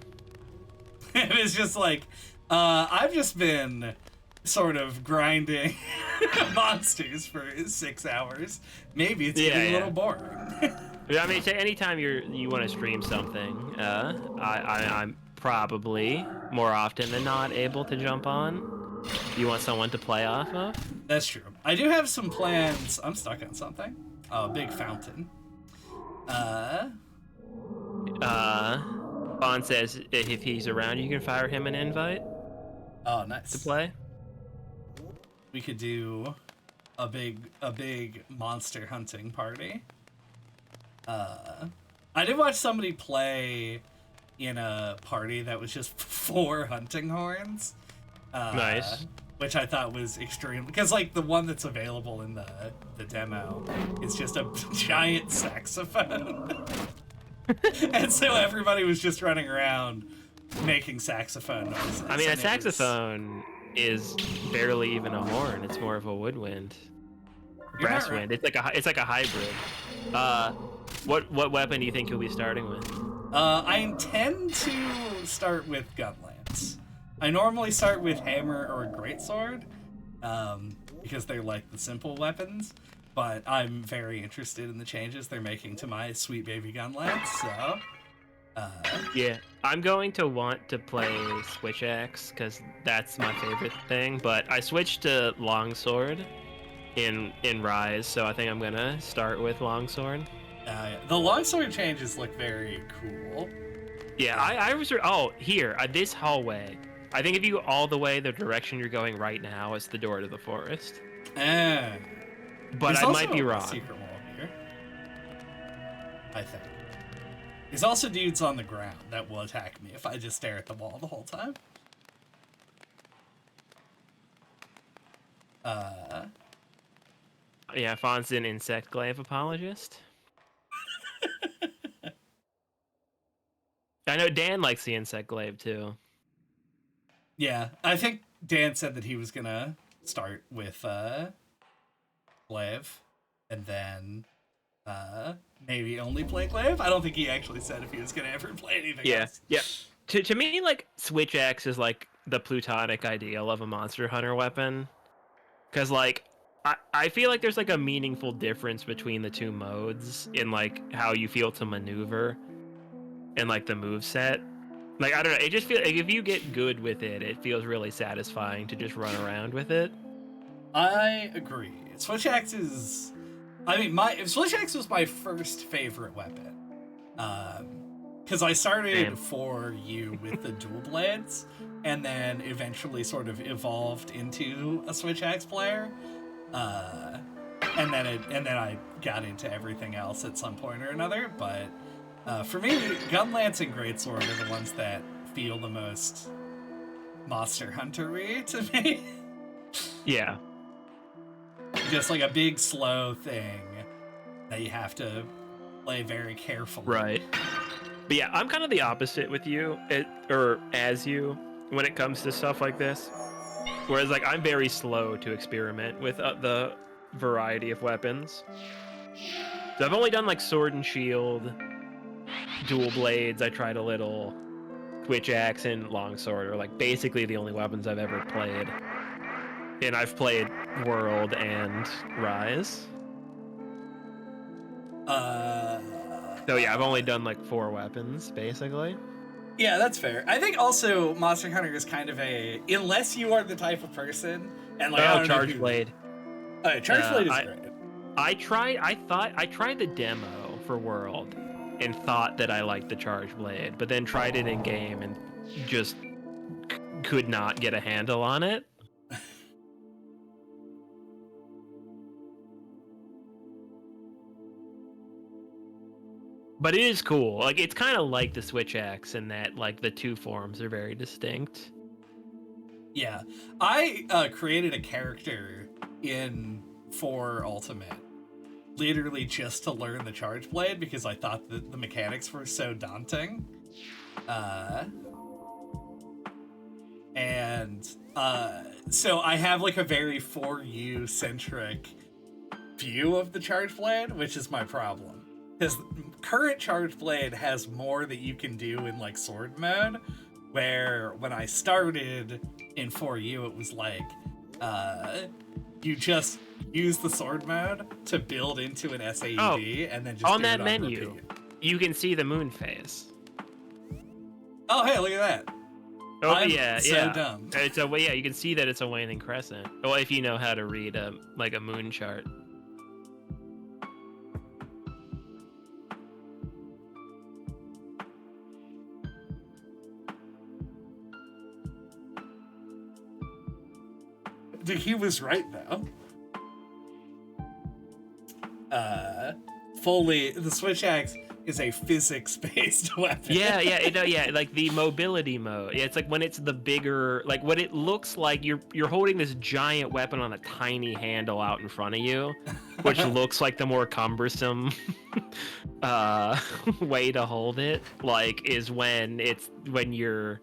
It was just like, I've just been sort of grinding monsters for 6 hours. Maybe it's getting a little boring. I mean, anytime you want to stream something, I'm probably more often than not able to jump on. You want someone to play off of? That's true. I do have some plans. I'm stuck on something. Oh, a big fountain. Bond says if he's around, you can fire him an invite. Oh, nice. To play. We could do a big monster hunting party. I did watch somebody play in a party that was just 4 hunting horns. Nice. Which I thought was extreme, because, like, the one that's available in the demo is just a giant saxophone. And so everybody was just running around making saxophone noises. I mean, a saxophone is barely even a horn. It's more of a woodwind. Brass wind. It's like a hybrid. What weapon do you think you'll be starting with? I intend to start with gunlance. I normally start with hammer or greatsword, because they're like the simple weapons. But I'm very interested in the changes they're making to my sweet baby gunlance. So, yeah, I'm going to want to play switch axe because that's my favorite thing. But I switched to longsword in Rise, so I think I'm gonna start with longsword. The longsword changes look very cool. Yeah, I was here this hallway. I think if you go all the way the direction you're going right now is the door to the forest. Eh. But There's I also might be a wrong. secret wall here, I think. There's also dudes on the ground that will attack me if I just stare at the wall the whole time. Yeah, Fawn's an insect glaive apologist. I know Dan likes the insect glaive too. Yeah, I think Dan said that he was gonna start with glaive, and then maybe only play glaive. I don't think he actually said if he was gonna ever play anything else. Yeah. To me, like Switch Axe is like the plutonic ideal of a Monster Hunter weapon, because like I feel like there's like a meaningful difference between the two modes in like how you feel to maneuver and like the move set. Like I don't know, it just feels like if you get good with it, it feels really satisfying to just run around with it. I agree. Switch Axe is, I mean, my Switch Axe was my first favorite weapon. Because I started Same. for you with the dual blades, and then eventually sort of evolved into a Switch Axe player. And then I got into everything else at some point or another. But for me, Gun Lance and Greatsword are the ones that feel the most Monster Hunter-y to me. Yeah. Just like a big slow thing that you have to play very carefully. Right. But yeah, I'm kind of the opposite with you, or as you, when it comes to stuff like this. Whereas, like, I'm very slow to experiment with the variety of weapons. So I've only done like sword and shield, dual blades. I tried a little, Switch Axe and longsword are like basically the only weapons I've ever played. And I've played World and Rise. So yeah, I've only done like 4 weapons, basically. Yeah, that's fair. I think also Monster Hunter is kind of a, unless you are the type of person, and like, I don't Charge know Blade. Charge Blade is great. I tried the demo for World and thought that I liked the Charge Blade, but then tried it in game and just could not get a handle on it. But it is cool. Like, it's kind of like the Switch Axe in that like the two forms are very distinct. Yeah, I created a character in 4 Ultimate literally just to learn the Charge Blade because I thought that the mechanics were so daunting. So I have like a very 4U centric view of the Charge Blade, which is my problem. Because current Charge Blade has more that you can do in like sword mode, where when I started in 4U, it was like you just use the sword mode to build into an SAED and then just on do that it menu, repeat. you can see the moon phase. Oh, hey, look at that. Oh, I'm yeah, so yeah. dumb. It's a yeah, you can see that it's a waning crescent. Well, if you know how to read a moon chart. He was right though. Fully, the Switch Axe is a physics-based weapon. Yeah, like the mobility mode. Yeah, it's like when it's the bigger, like what it looks like you're holding this giant weapon on a tiny handle out in front of you, which looks like the more cumbersome way to hold it. Like is when you're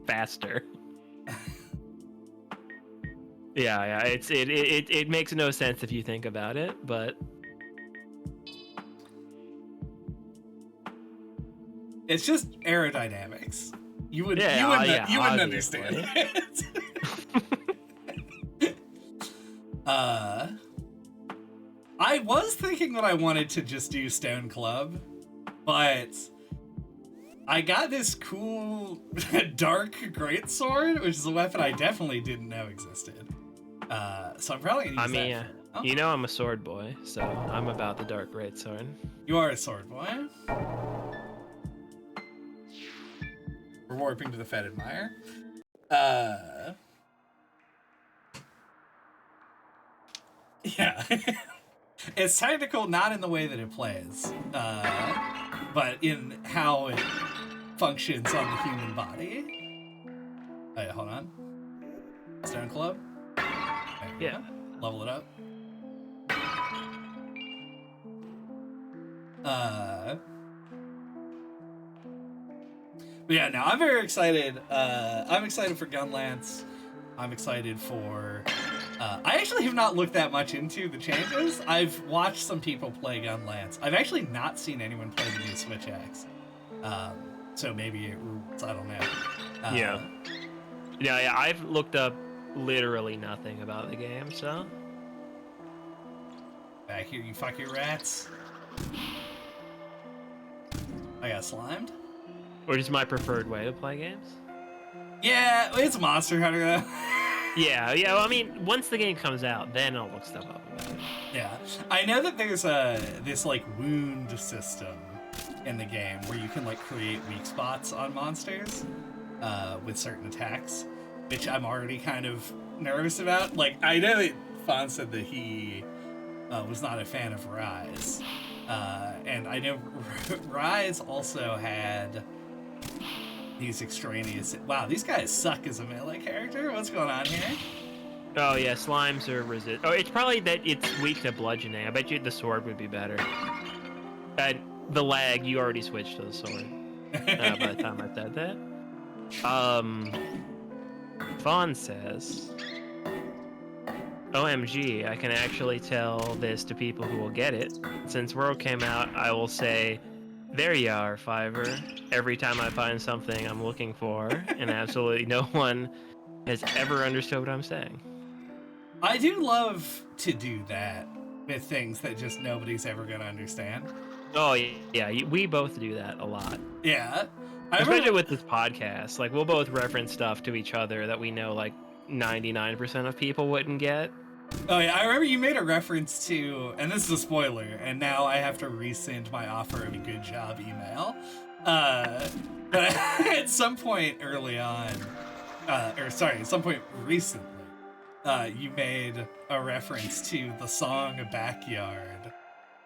faster. Yeah, it makes no sense if you think about it, but it's just aerodynamics. You wouldn't understand it. I was thinking that I wanted to just do Stone Club, but I got this cool dark greatsword, which is a weapon I definitely didn't know existed. So I'm probably gonna use that. You know I'm a sword boy, so I'm about the dark greatsword. You are a sword boy. We're warping to the fetid mire. It's technical not in the way that it plays, but in how it functions on the human body. Wait, hold on. Stone Club? Yeah. Level it up. But yeah, no, I'm very excited. I'm excited for Gunlance. I'm excited for... I actually have not looked that much into the changes. I've watched some people play Gunlance. I've actually not seen anyone play the new Switch X. So maybe it rules. I don't know. Yeah, I've looked up literally nothing about the game, so... Back here, you fucking rats. I got slimed. Which is my preferred way to play games. Yeah, it's Monster Hunter though. Yeah. Well, I mean, once the game comes out, then I'll look stuff up about it. Yeah, I know that there's this like wound system in the game where you can like create weak spots on monsters with certain attacks, which I'm already kind of nervous about. Like, I know that Fawn said that he was not a fan of Rise, and I know Rise also had these extraneous... Wow, these guys suck as a melee character. What's going on here? Oh yeah, slimes are resist. Oh, it's probably that it's weak to bludgeoning. I bet you the sword would be better. The lag, you already switched to the sword by the time I said that. Fawn says, OMG, I can actually tell this to people who will get it. Since World came out, I will say, there you are, Fiverr. Every time I find something I'm looking for, and absolutely no one has ever understood what I'm saying. I do love to do that with things that just nobody's ever going to understand. Oh, yeah, we both do that a lot. Yeah. Especially with this podcast. Like, we'll both reference stuff to each other that we know, like, 99% of people wouldn't get. Oh, yeah, I remember you made a reference to, and this is a spoiler, and now I have to resend my offer of a good job email. But at some point early on, at some point recently, you made a reference to the song Backyard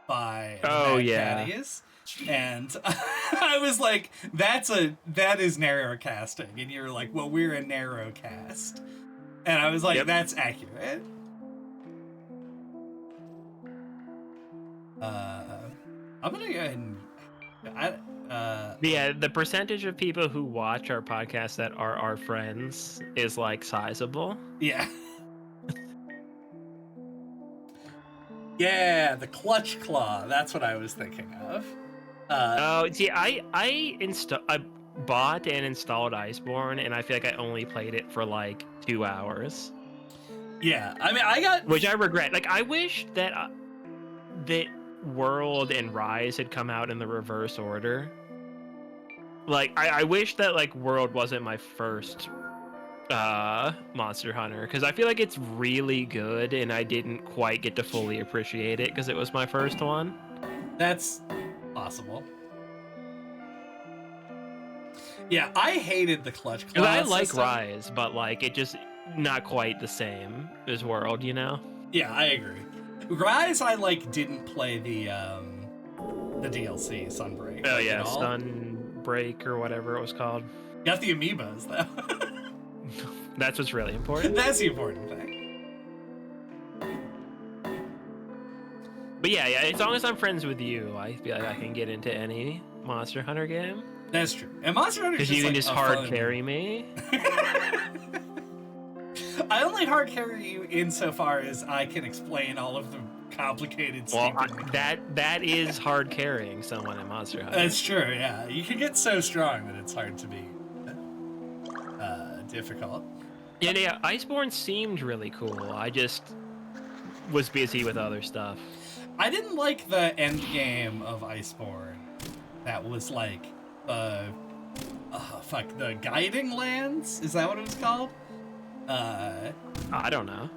by Caddies. And I was like, that is narrowcasting. And you're like, well, we're a narrowcast. And I was like, that's accurate. I'm gonna go ahead and yeah, the percentage of people who watch our podcast that are our friends is like sizable. Yeah. Yeah, the Clutch Claw. That's what I was thinking of. See, I bought and installed Iceborne, and I feel like I only played it for like 2 hours. Yeah, I mean, which I regret. Like, I wish that that World and Rise had come out in the reverse order. Like, I wish that like World wasn't my first Monster Hunter, because I feel like it's really good, and I didn't quite get to fully appreciate it because it was my first one. That's possible. Yeah, I hated the Clutch Claw. I like Rise, but like it just not quite the same as World, you know? Yeah, I agree. Rise, I like didn't play the DLC Sunbreak. Oh yeah, Sunbreak or whatever it was called. Got the amiibos though. That's what's really important. That's the important thing. But yeah, as long as I'm friends with you, I feel like I can get into any Monster Hunter game. That's true. And Monster Hunter is because you can like just hard carry me. I only hard carry you insofar as I can explain all of the complicated stuff. Well, that is hard carrying someone in Monster Hunter. That's true. Yeah, you can get so strong that it's hard to be difficult. Yeah, Iceborne seemed really cool. I just was busy with other stuff. I didn't like the end game of Iceborne. That was like, the Guiding Lands? Is that what it was called? I don't know.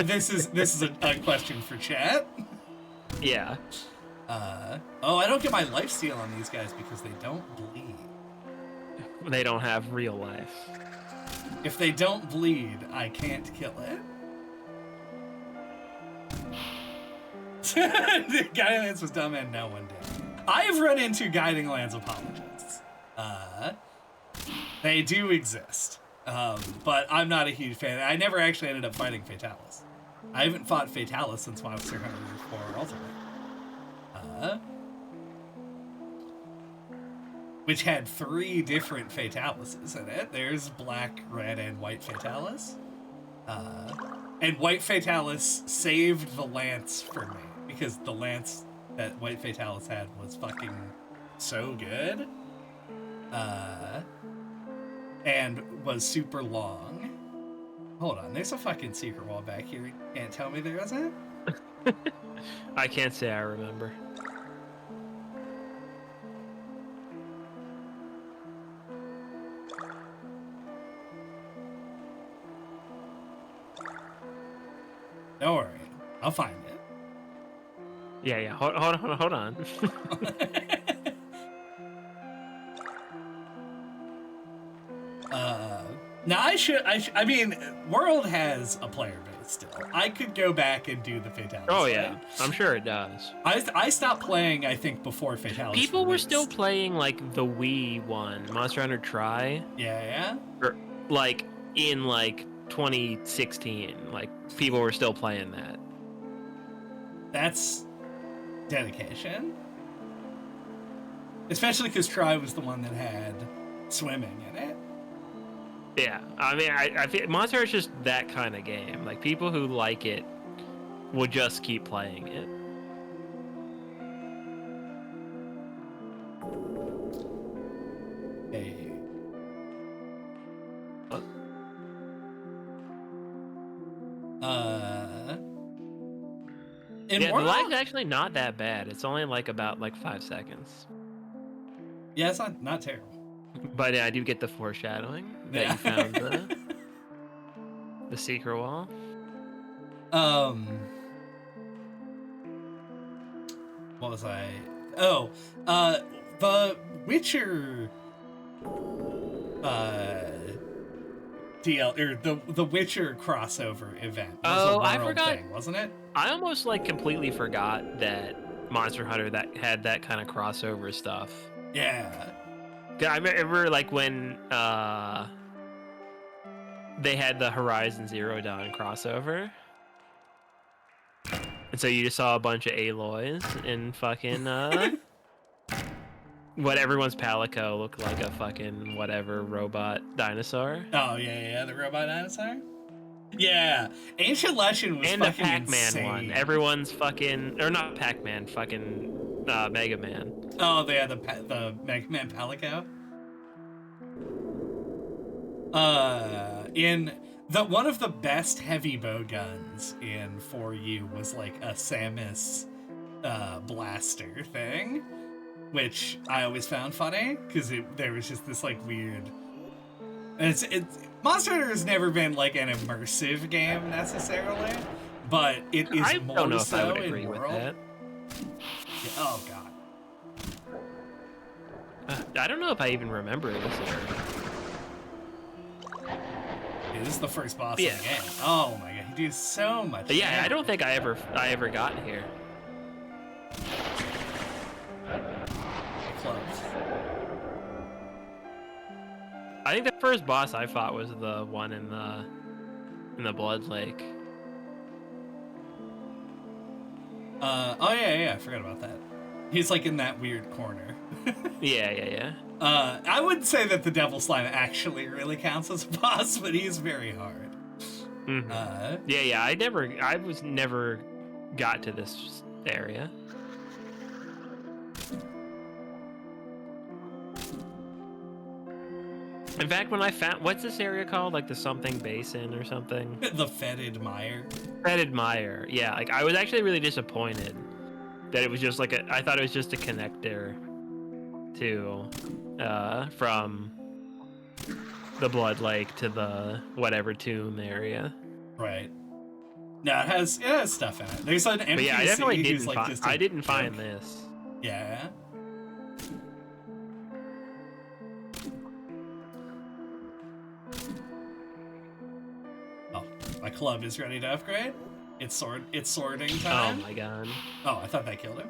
This is a question for chat. Yeah. I don't get my lifesteal on these guys because they don't bleed. They don't have real life. If they don't bleed, I can't kill it. Lance. Guiding Lance was dumb and no one did. I have run into Guiding Lance apologists. They do exist. But I'm not a huge fan. I never actually ended up fighting Fatalis. I haven't fought Fatalis since Monster Hunter 4 Ultimate. Which had 3 different Fatalises in it. There's black, red, and white Fatalis. And white Fatalis saved the Lance for me. Because the Lance that white Fatalis had was fucking so good. And was super long. Hold on, there's a fucking secret wall back here. You can't tell me there isn't? I can't say I remember. Don't worry, I'll find it. Yeah. Hold on. Now I mean, World has a player base still. I could go back and do the Fatalis. Oh yeah, I'm sure it does. I stopped playing, I think, before Fatalis. People were still playing like the Wii one, Monster Hunter Tri. Yeah. Or, like in like 2016, like people were still playing that. That's dedication. Especially because Tri was the one that had swimming in it. Yeah, I mean, I feel Monster Hunter is just that kind of game. Like, people who like it will just keep playing it. Hey. Yeah, the lag's actually not that bad. It's only like about like 5 seconds. Yeah, it's not terrible. But I do get the foreshadowing that you found the secret wall. What was I? Oh, the Witcher DL or the Witcher crossover event was a I world forgot. thing, wasn't it? I almost like completely forgot that Monster Hunter that had that kind of crossover stuff. Yeah. I remember like when they had the Horizon Zero Dawn crossover. And so you just saw a bunch of Aloys and fucking what everyone's Palico looked like a fucking whatever robot dinosaur. Oh yeah, the robot dinosaur. Yeah, Ancient Legend was and the fucking Pac-Man insane. one. Everyone's fucking or not Pac-Man, fucking Mega Man. Oh, they had the Mega Man Palico. In the one of the best heavy bow guns in 4U was like a Samus blaster thing, which I always found funny because there was just this like weird. And it's Monster Hunter has never been like an immersive game necessarily, but it is I more don't know if so I would agree in with World. that. Yeah, oh god. I don't know if I even remember this area. Yeah, this is the first boss Yeah. of the game. Oh my god, he does so much. But yeah, damage. I don't think I ever got here. Close. I think the first boss I fought was the one in the Blood Lake. Oh yeah, I forgot about that. He's like in that weird corner. Yeah. I wouldn't say that the Devil Slime actually really counts as a boss, but he's very hard. Mm-hmm. Yeah. I was never got to this area. In fact, when I found what's this area called, like the something basin or something? The Fetid Mire. Fetid Mire. Yeah, like I was actually really disappointed that it was just like I thought it was just a connector to from the Blood Lake to the whatever tomb area. Right. No, it has stuff in it. There's an NPC But yeah, I definitely who's didn't like find. just a I didn't find joke. this. Yeah. Oh, my club is ready to upgrade. It's sorting Oh time. my god. Oh, I thought that killed him.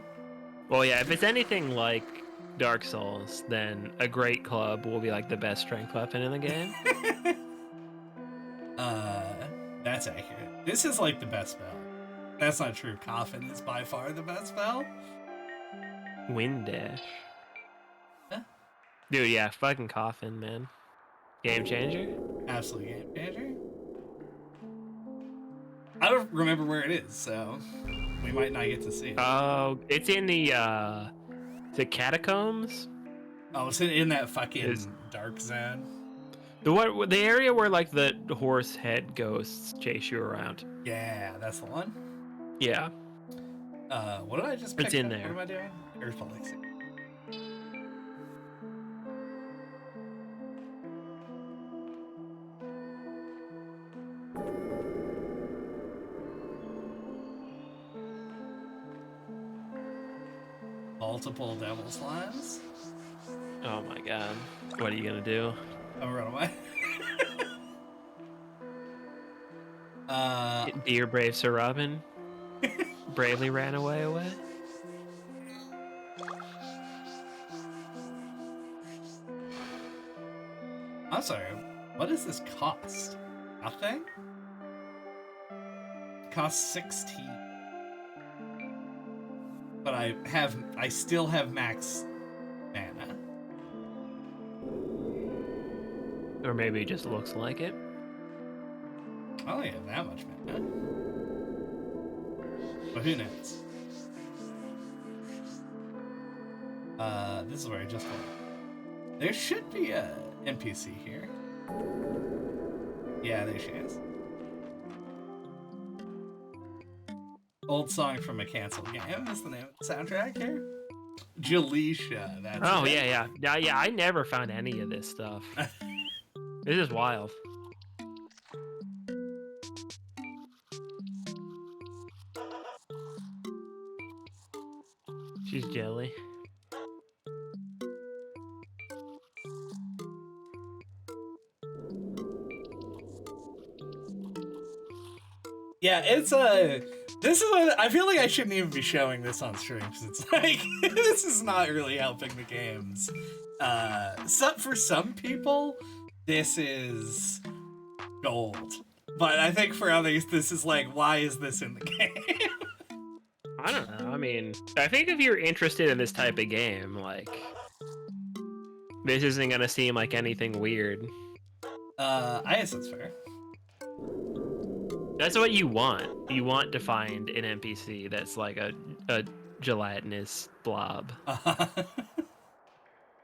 Well, yeah, if it's anything like Dark Souls, then a great club will be like the best strength weapon in the game. That's accurate. This is like the best spell. That's not true. Coffin is by far the best spell. Wind dash. Huh? Dude, yeah, fucking Coffin, man. Game changer? Absolute game changer. I don't remember where it is, so we might not get to see it. Oh, it's in the catacombs? Oh, it's in that fucking dark zone. The area where like the horse head ghosts chase you around. Yeah, that's the one. Yeah. What did I just pick It's in up? there. What am I doing? Earth Elixir. Multiple devil slimes. Oh my god. What are you gonna do? I'm run away. Dear brave Sir Robin bravely ran away. I'm sorry. What does this cost? Nothing? Costs 16. But I still have max mana. Or maybe it just looks like it. I don't have that much mana. But who knows? This is where I just went. There should be a NPC here. Yeah, there she is. Old song from a canceled game is the name of the soundtrack here. Jaleisha, that's Oh it. yeah. I never found any of this stuff. This is wild. She's jelly. Yeah, it's this is what I feel like I shouldn't even be showing this on stream because it's like this is not really helping the games. For some people, this is gold, but I think for others, this is like, why is this in the game? I don't know. I mean, I think if you're interested in this type of game, like, this isn't gonna seem like anything weird. I guess that's fair. That's what you want. You want to find an NPC that's like a gelatinous blob.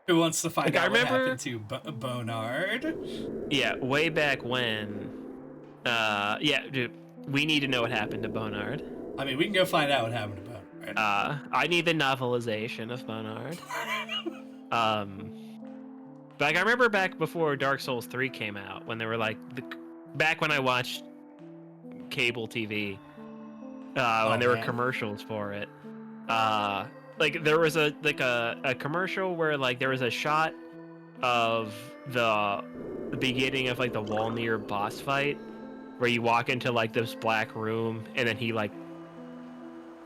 Who wants to find Like, out I what remember- happened to Bonard? Yeah, way back when. Yeah, dude, we need to know what happened to Bonard. I mean, we can go find out what happened to Bonard. I need the novelization of Bonard. Like I remember back before Dark Souls 3 came out, when they were like, back when I watched cable TV, when there were commercials for it. Like there was a commercial where like there was a shot of the beginning of like the Walmir boss fight, where you walk into like this black room and then he like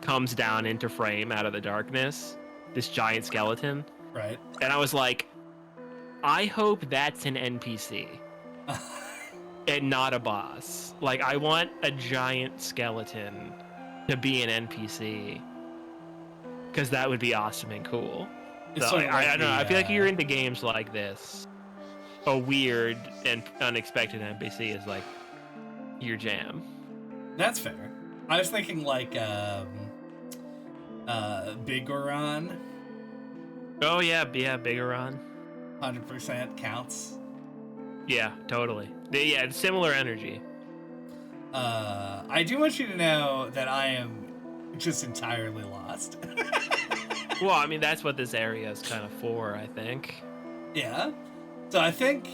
comes down into frame out of the darkness, this giant skeleton. Right. And I was like, I hope that's an NPC and not a boss. Like, I want a giant skeleton to be an NPC, because that would be awesome and cool. It's So sort of like I don't know. I feel like the, you're into games like this. A weird and unexpected NPC is like your jam. That's fair. I was thinking like Big Goron. Oh yeah, Bigoron. 100% counts. Yeah, totally. Yeah, it's similar energy. I do want you to know that I am just entirely lost. Well, I mean, that's what this area is kind of for, I think. Yeah. So I think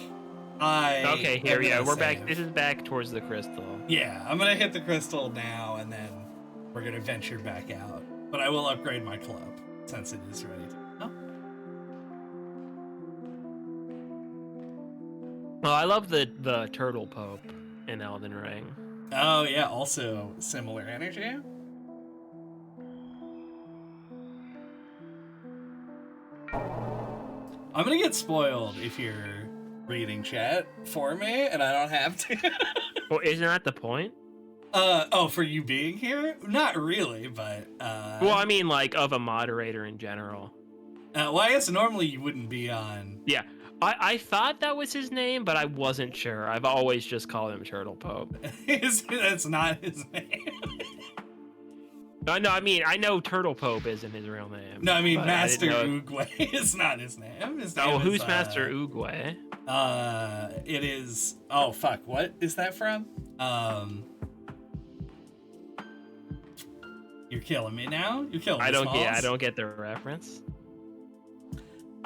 Okay, here, yeah, we're back. save. This is back towards the crystal. Yeah, I'm gonna hit the crystal now, and then we're gonna venture back out. But I will upgrade my club since it is ready to. Oh. Well, I love the turtle pope in Elden Ring. Oh yeah, also similar energy. I'm gonna get spoiled if you're reading chat for me and I don't have to. Well, isn't that the point? Oh, for you being here? Not really, but Well, I mean, like, of a moderator in general. well, I guess normally you wouldn't be on. Yeah, I thought that was his name, but I wasn't sure. I've always just called him Turtle Pope. That's not his name. No, I mean, I know Turtle Pope isn't his real name. No, I mean but Master I didn't Oogway is not his name. His name Oh, is, who's Master Oogway? It is. Oh fuck! What is that from? You're killing me now. You're killing me. I don't get the reference.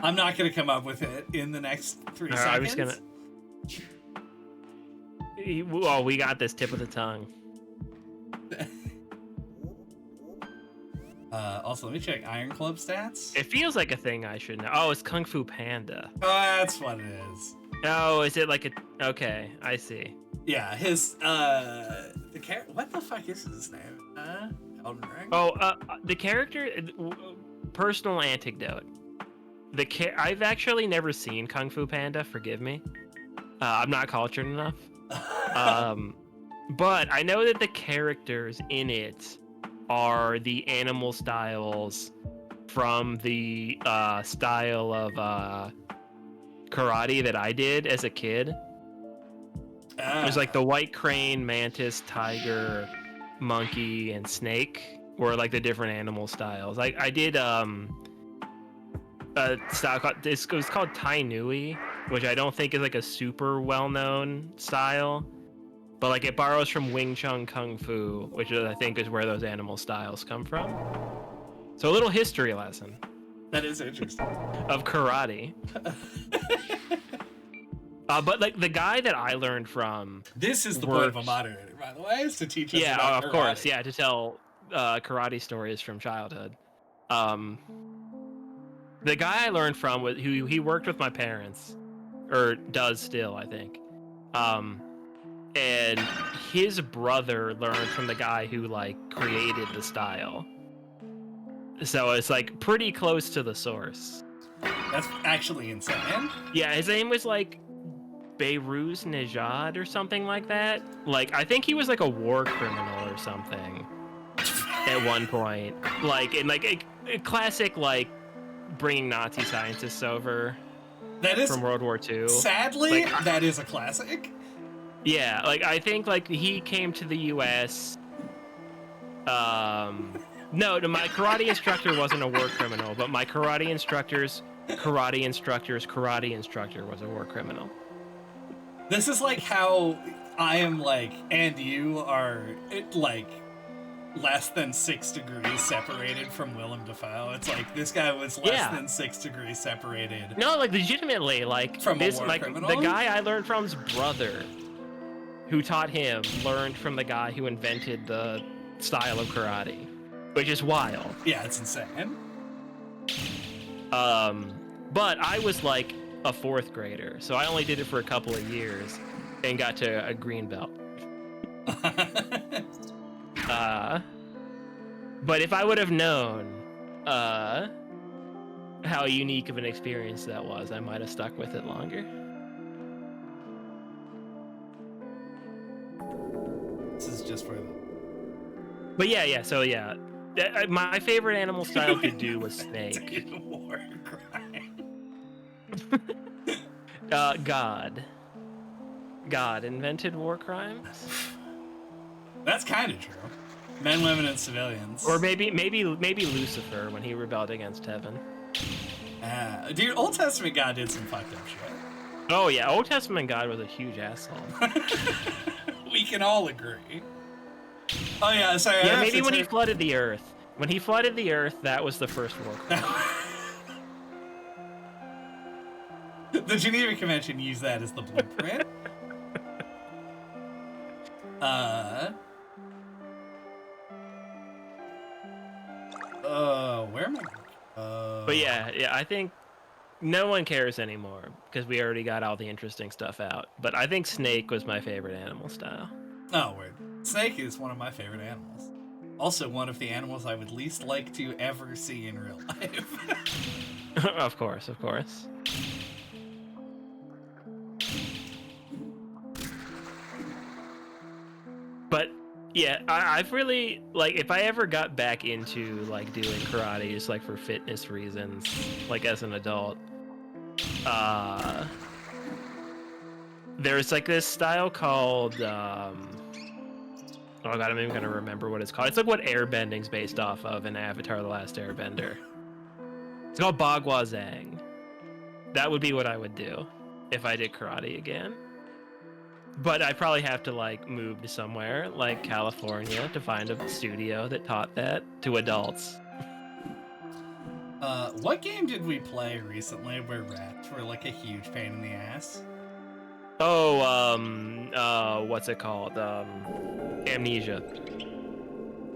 I'm not gonna come up with it in the next 3 seconds. I'm just gonna. Well, we got this tip of the tongue. Also, let me check Iron Club stats. It feels like a thing I should know. Oh, it's Kung Fu Panda. Oh, that's what it is. Oh, is it like a? Okay, I see. Yeah, his what the fuck is his name? Elden Ring. Oh, the character. Personal anecdote. I've actually never seen Kung Fu Panda. Forgive me. I'm not cultured enough. But I know that the characters in it are the animal styles from the style of karate that I did as a kid. There's like the white crane, mantis, tiger, monkey, and snake were like the different animal styles. I did a style called, it was called Tai Nui, which I don't think is like a super well-known style. But like it borrows from Wing Chun Kung Fu, which I think is where those animal styles come from. So a little history lesson. That is interesting. Of karate. But like the guy that I learned from. This is the point of a moderator, by the way, is to teach us. Yeah, about of karate. course. Yeah, to tell karate stories from childhood. The guy I learned from was who he worked with my parents, or does still, I think. And his brother learned from the guy who like created the style. So it's like pretty close to the source. That's actually insane. Yeah, his name was like Beiruz Nejad or something like that. Like I think he was like a war criminal or something at one point. Like in like a classic like bringing Nazi scientists over. That is from World War II. Sadly, like, that is a classic. Yeah, like I think like he came to the U.S. No, my karate instructor wasn't a war criminal, but my karate instructor's karate instructor was a war criminal. This is like how I am like, and you are like less than 6 degrees separated from Willem Dafoe. It's like this guy was less than 6 degrees separated. No, like legitimately, like from this, a war like criminal? the guy I learned from's brother, who taught him, learned from the guy who invented the style of karate, which is wild. Yeah, it's insane. But I was like a 4th grader, so I only did it for a couple of years and got to a green belt. But if I would have known how unique of an experience that was, I might have stuck with it longer. This is just for the... But yeah, so yeah. My favorite animal style to do was snake. War crime. God invented war crimes? That's kind of true. Men, women, and civilians. Or maybe Lucifer when he rebelled against heaven. Dude, Old Testament God did some fucked up shit. Oh yeah, Old Testament God was a huge asshole. We can all agree. Oh yeah, sorry. Yeah, maybe when he flooded the earth. When he flooded the earth, that was the first war crime. The Geneva Convention used that as the blueprint. Where am I? But yeah, I think no one cares anymore because we already got all the interesting stuff out. But I think snake was my favorite animal style. Oh, weird. Snake is one of my favorite animals. Also, one of the animals I would least like to ever see in real life. Of course, of course. But yeah, I've really like if I ever got back into like doing karate just like for fitness reasons, like as an adult, there's like this style called oh god, I'm even gonna remember what it's called. It's like what airbending's based off of in Avatar: The Last Airbender. It's called Bagua Zhang. That would be what I would do if I did karate again. But I'd probably have to like move to somewhere like California to find a studio that taught that to adults. What game did we play recently where rats were like a huge pain in the ass? Oh, what's it called? Amnesia.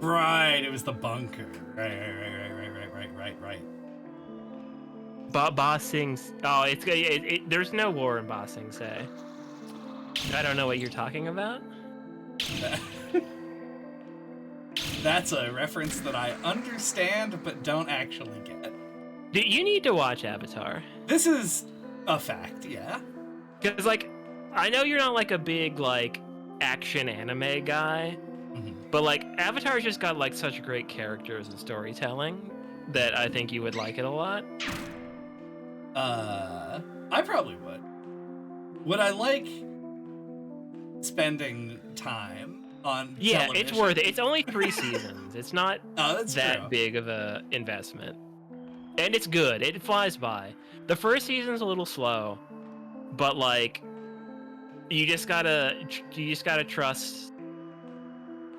Right, it was the bunker. Right. Ba Sing's. Oh, there's no war in Ba Sing Se. I don't know what you're talking about. That's a reference that I understand but don't actually get. You need to watch Avatar. This is a fact, yeah. Because, like, I know you're not, like, a big, like, action anime guy, but, like, Avatar's just got, like, such great characters and storytelling that I think you would like it a lot. I probably would. Would I like spending time on television? It's worth it. It's only 3 seasons. It's not that true. big of a investment. And it's good. It flies by. The first season's a little slow, but like you just gotta trust.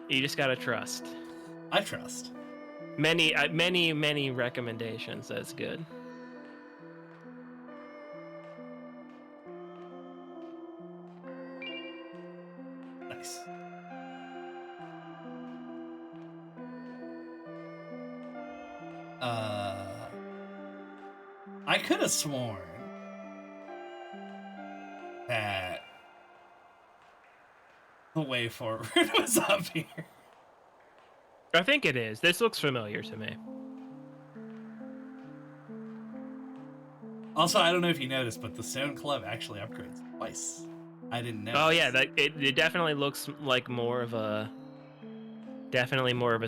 You just gotta trust. I trust. Many recommendations. That's good. Nice. I could have sworn that the way forward was up here. I think it is. This looks familiar to me. Also, I don't know if you noticed, but the Stone Club actually upgrades twice. I didn't know. Oh yeah, it definitely looks like more of a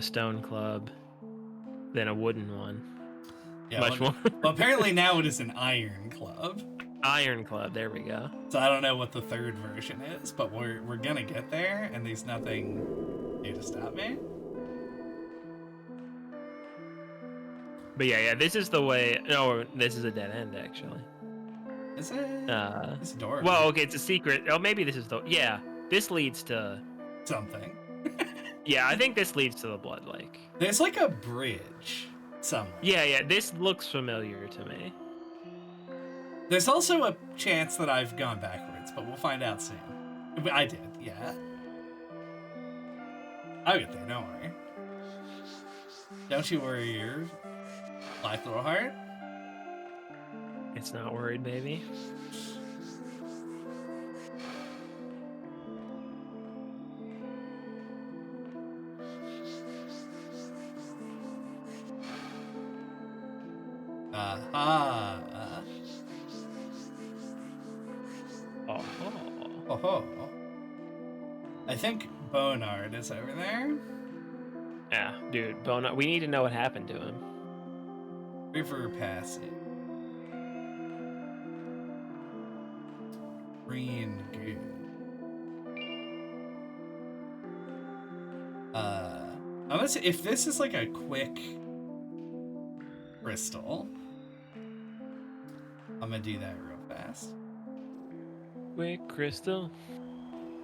stone club than a wooden one. Yeah, Much more. Well, apparently now it is an Iron Club. Iron Club, there we go. So I don't know what the third version is, but we're gonna get there, and there's nothing here to stop me. But yeah, this is the way. No, this is a dead end actually. Is it? It's door. Well, okay, it's a secret. Oh, maybe this is the. Yeah, this leads to something. Yeah, I think this leads to the Blood Lake. There's like a bridge somewhere. Yeah, this looks familiar to me. There's also a chance that I've gone backwards, but we'll find out soon. I did, yeah. I'll get there, don't worry. Don't you worry your black little heart. It's not worried, baby. Oh. I think Bonard is over there. Yeah, dude, Bonard. We need to know what happened to him. River Passage. Green goo. I'm gonna say if this is like a quick crystal, I'm gonna do that real fast. Quick crystal.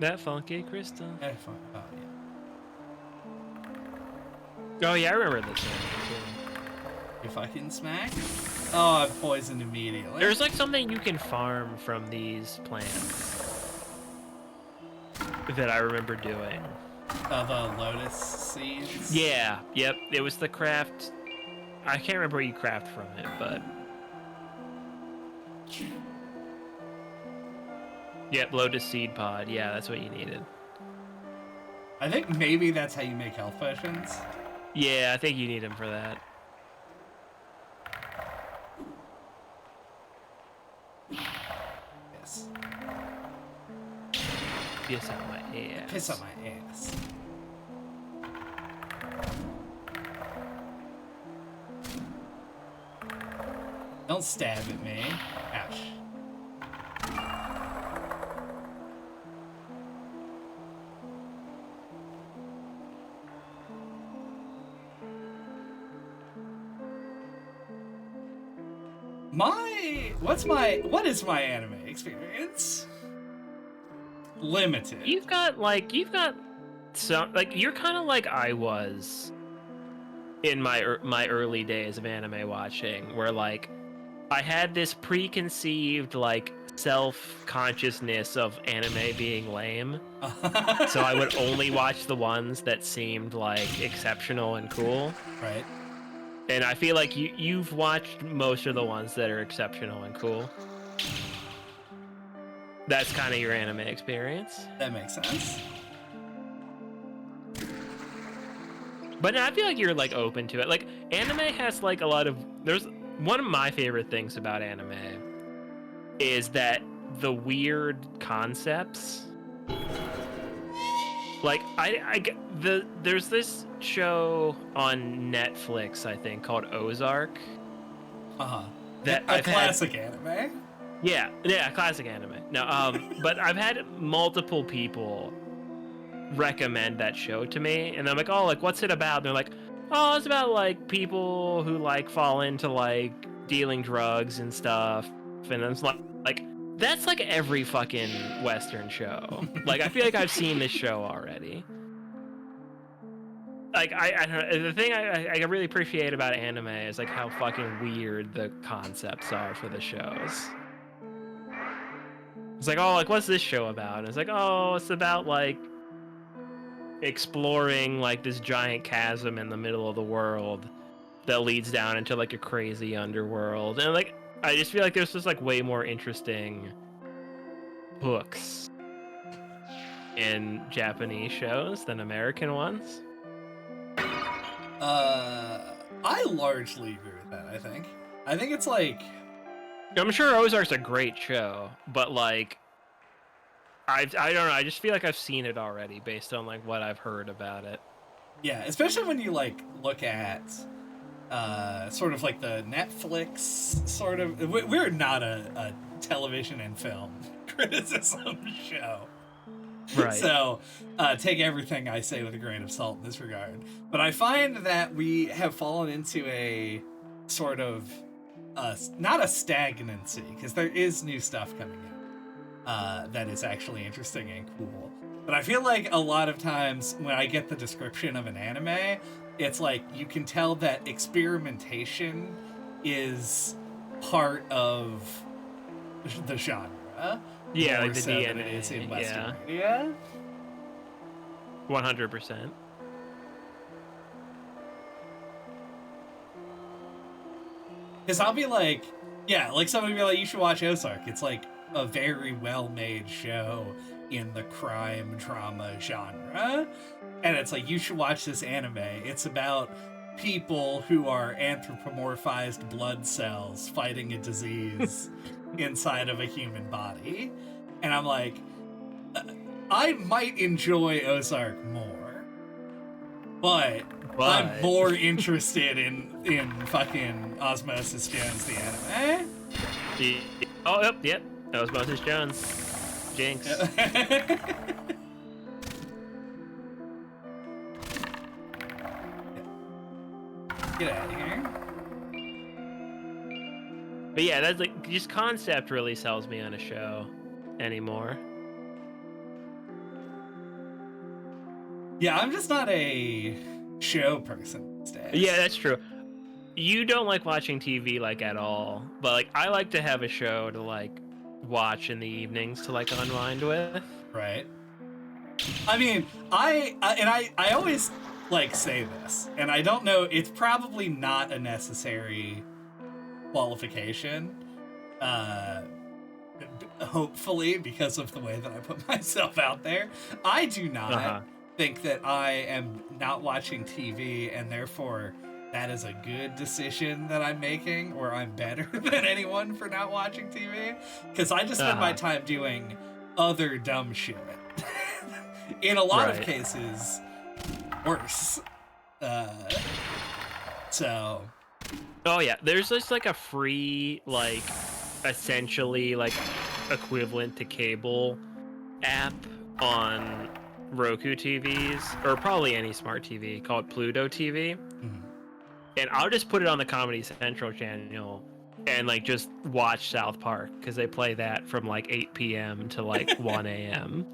That funky crystal. Oh yeah. Oh yeah, I remember this one. You fucking smack. Oh, I'm poisoned immediately. There's like something you can farm from these plants that I remember doing. The lotus seeds? Yeah, yep. It was the craft. I can't remember what you craft from it, but. Yep, lotus seed pod. Yeah, that's what you needed. I think maybe that's how you make health potions. Yeah, I think you need him for that. Yes. Piss out my ass. Piss on my ass. Don't stab at me. Ouch. What is my anime experience? Limited. You've got some, like, you're kind of like I was in my early days of anime watching, where like I had this preconceived like self-consciousness of anime being lame. So I would only watch the ones that seemed like exceptional and cool. Right. And I feel like you've watched most of the ones that are exceptional and cool. That's kind of your anime experience. That makes sense. But no, I feel like you're like open to it. Like anime has like a lot of, there's one of my favorite things about anime is that the weird concepts. Like there's this show on Netflix, I think, called Ozark. That a classic anime. Yeah, classic anime. No, but I've had multiple people recommend that show to me, and I'm like, oh, like, what's it about? And they're like, oh, it's about like people who like fall into like dealing drugs and stuff, and I'm like, that's like every fucking Western show. Like, I feel like I've seen this show already. Like, I don't know, the thing I really appreciate about anime is like how fucking weird the concepts are for the shows. It's like, oh, like, what's this show about? And it's like, oh, it's about like exploring like this giant chasm in the middle of the world that leads down into like a crazy underworld. And like, I just feel like there's just like way more interesting hooks in Japanese shows than American ones. I largely agree with that. I think it's like, I'm sure Ozark's a great show, but like, I don't know. I just feel like I've seen it already based on like what I've heard about it. yeah, especially when you like look at sort of like the Netflix sort of. We're not a television and film criticism show. Right. So take everything I say with a grain of salt in this regard. But I find that we have fallen into a sort of not a stagnancy, because there is new stuff coming in that is actually interesting and cool. But I feel like a lot of times when I get the description of an anime, it's like you can tell that experimentation is part of the genre. Yeah, more like the so DNA. than it is in Western Yeah. media. 100%. Because I'll be like, yeah, like somebody will be like, you should watch Ozark. It's like a very well-made show in the crime drama genre. And it's like, you should watch this anime. It's about people who are anthropomorphized blood cells fighting a disease inside of a human body. And I'm like, I might enjoy Ozark more, but I'm more interested in fucking Osmosis Jones, the anime. Oh, yep. Osmosis Jones. Jinx. Get out of here. But yeah, that's like, just concept really sells me on a show anymore. Yeah, I'm just not a show person these days. Yeah, that's true. You don't like watching TV like at all, but like I like to have a show to like watch in the evenings to like unwind with. Right. I mean, I always like say this, and I don't know, it's probably not a necessary qualification. Hopefully, because of the way that I put myself out there, I do not think that I am not watching TV, and therefore that is a good decision that I'm making, or I'm better than anyone for not watching TV. Because I just spend my time doing other dumb shit. In a lot of cases, worse. So. Oh yeah, there's just like a free, like, essentially like equivalent to cable app on Roku TVs, or probably any smart TV, called Pluto TV. And I'll just put it on the Comedy Central channel and like just watch South Park, because they play that from like 8 p.m. to like 1 a.m.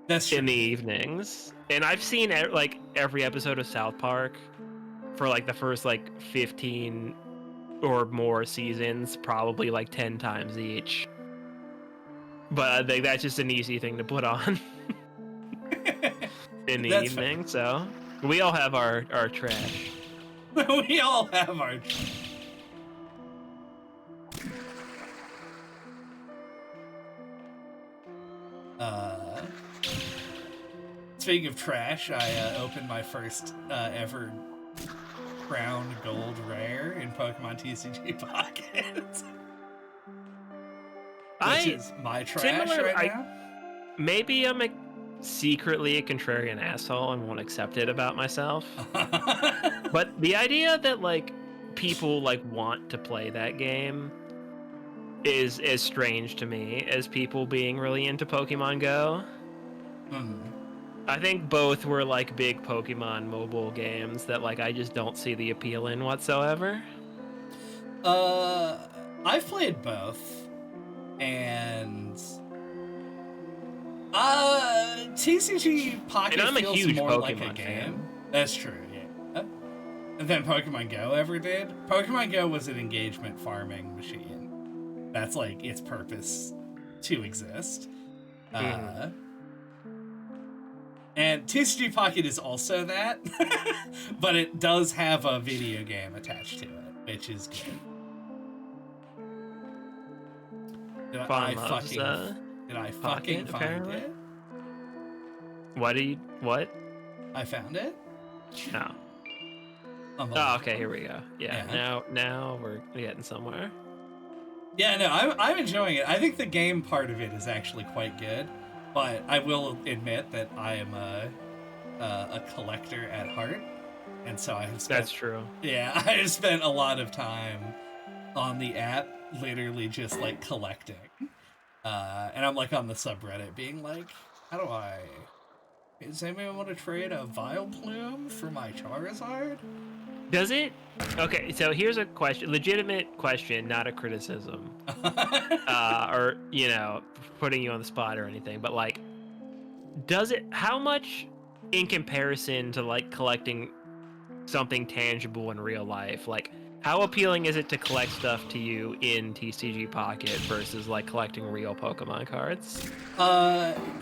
That's true. in the evenings. And I've seen like every episode of South Park for like the first like 15 or more seasons, probably like 10 times each. But I think that's just an easy thing to put on in the evening. Fair. So we all have our trash. We all have our Speaking of trash, I opened my first ever crown gold rare in Pokemon TCG Pocket. Which is my trash right now. Maybe I'm secretly a contrarian asshole and won't accept it about myself. But the idea that like people like want to play that game is as strange to me as people being really into Pokemon Go. I think both were like big Pokemon mobile games that like I just don't see the appeal in whatsoever. I've played both, and TCG Pocket feels more Pokemon like a game. fan. That's true, yeah. Than Pokemon Go ever did. Pokemon Go was an engagement farming machine. That's like its purpose to exist. And TCG Pocket is also that, but it does have a video game attached to it, which is good. Did I fucking find it? What? I found it? No. Oh, okay, here we go. Yeah. Now we're getting somewhere. Yeah, no, I'm enjoying it. I think the game part of it is actually quite good, but I will admit that I am a collector at heart, and so I have spent... That's true. Yeah, I have spent a lot of time on the app literally just like collecting. And I'm like on the subreddit being like, how do I... Does anybody want to trade a Vileplume for my Charizard? Does it? Okay, so here's a question, legitimate question, not a criticism. Or, putting you on the spot or anything, but like, does it, how much in comparison to like collecting something tangible in real life, like, how appealing is it to collect stuff to you in TCG Pocket versus like collecting real Pokemon cards?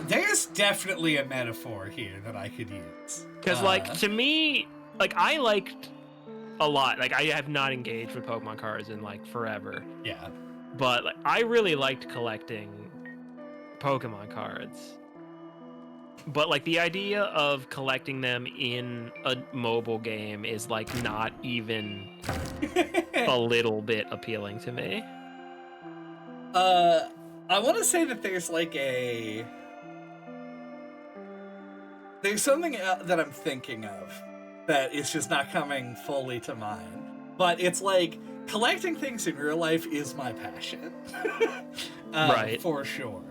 There's definitely a metaphor here that I could use. Because like, to me, like, I liked a lot. Like, I have not engaged with Pokemon cards in like forever. Yeah. But like, I really liked collecting Pokemon cards. But like the idea of collecting them in a mobile game is like not even a little bit appealing to me. I want to say that there's something that I'm thinking of that is just not coming fully to mind. But it's like collecting things in real life is my passion. Right. For sure.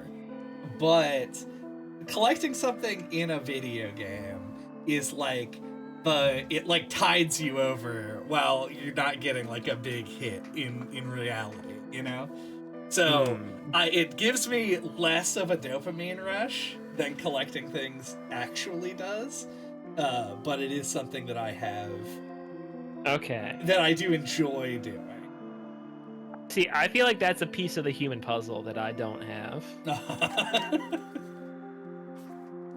But collecting something in a video game is like it like tides you over while you're not getting like a big hit in reality, So it gives me less of a dopamine rush than collecting things actually does. But it is something that I have. Okay. That I do enjoy doing. See, I feel like that's a piece of the human puzzle that I don't have.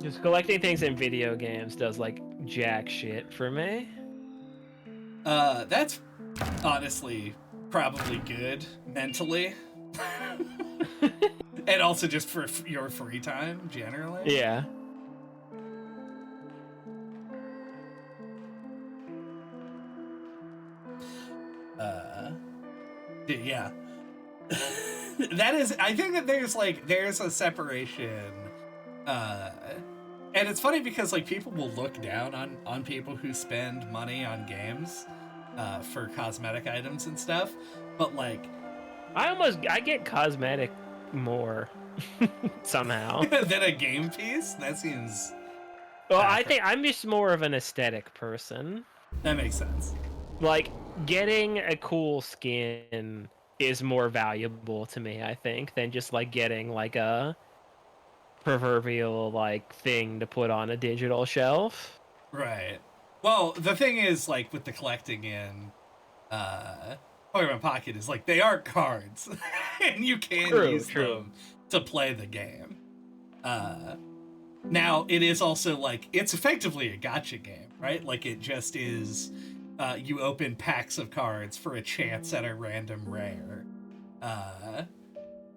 Just collecting things in video games does like jack shit for me. That's honestly probably good mentally. And also just for your free time generally. Yeah. Yeah. That is, I think that there's a separation, and it's funny because like people will look down on people who spend money on games for cosmetic items and stuff, but like I get cosmetic more somehow. than a game piece. That seems Well, I think I'm just more of an aesthetic person. that makes sense. Like getting a cool skin is more valuable to me, I think, than just like getting like a proverbial like thing to put on a digital shelf. Right. Well, the thing is, like with the collecting in Pokemon Pocket, is like they are cards, and you can use them to play the game. Now it is also like it's effectively a gacha game, right? Like it just is. You open packs of cards for a chance at a random rare.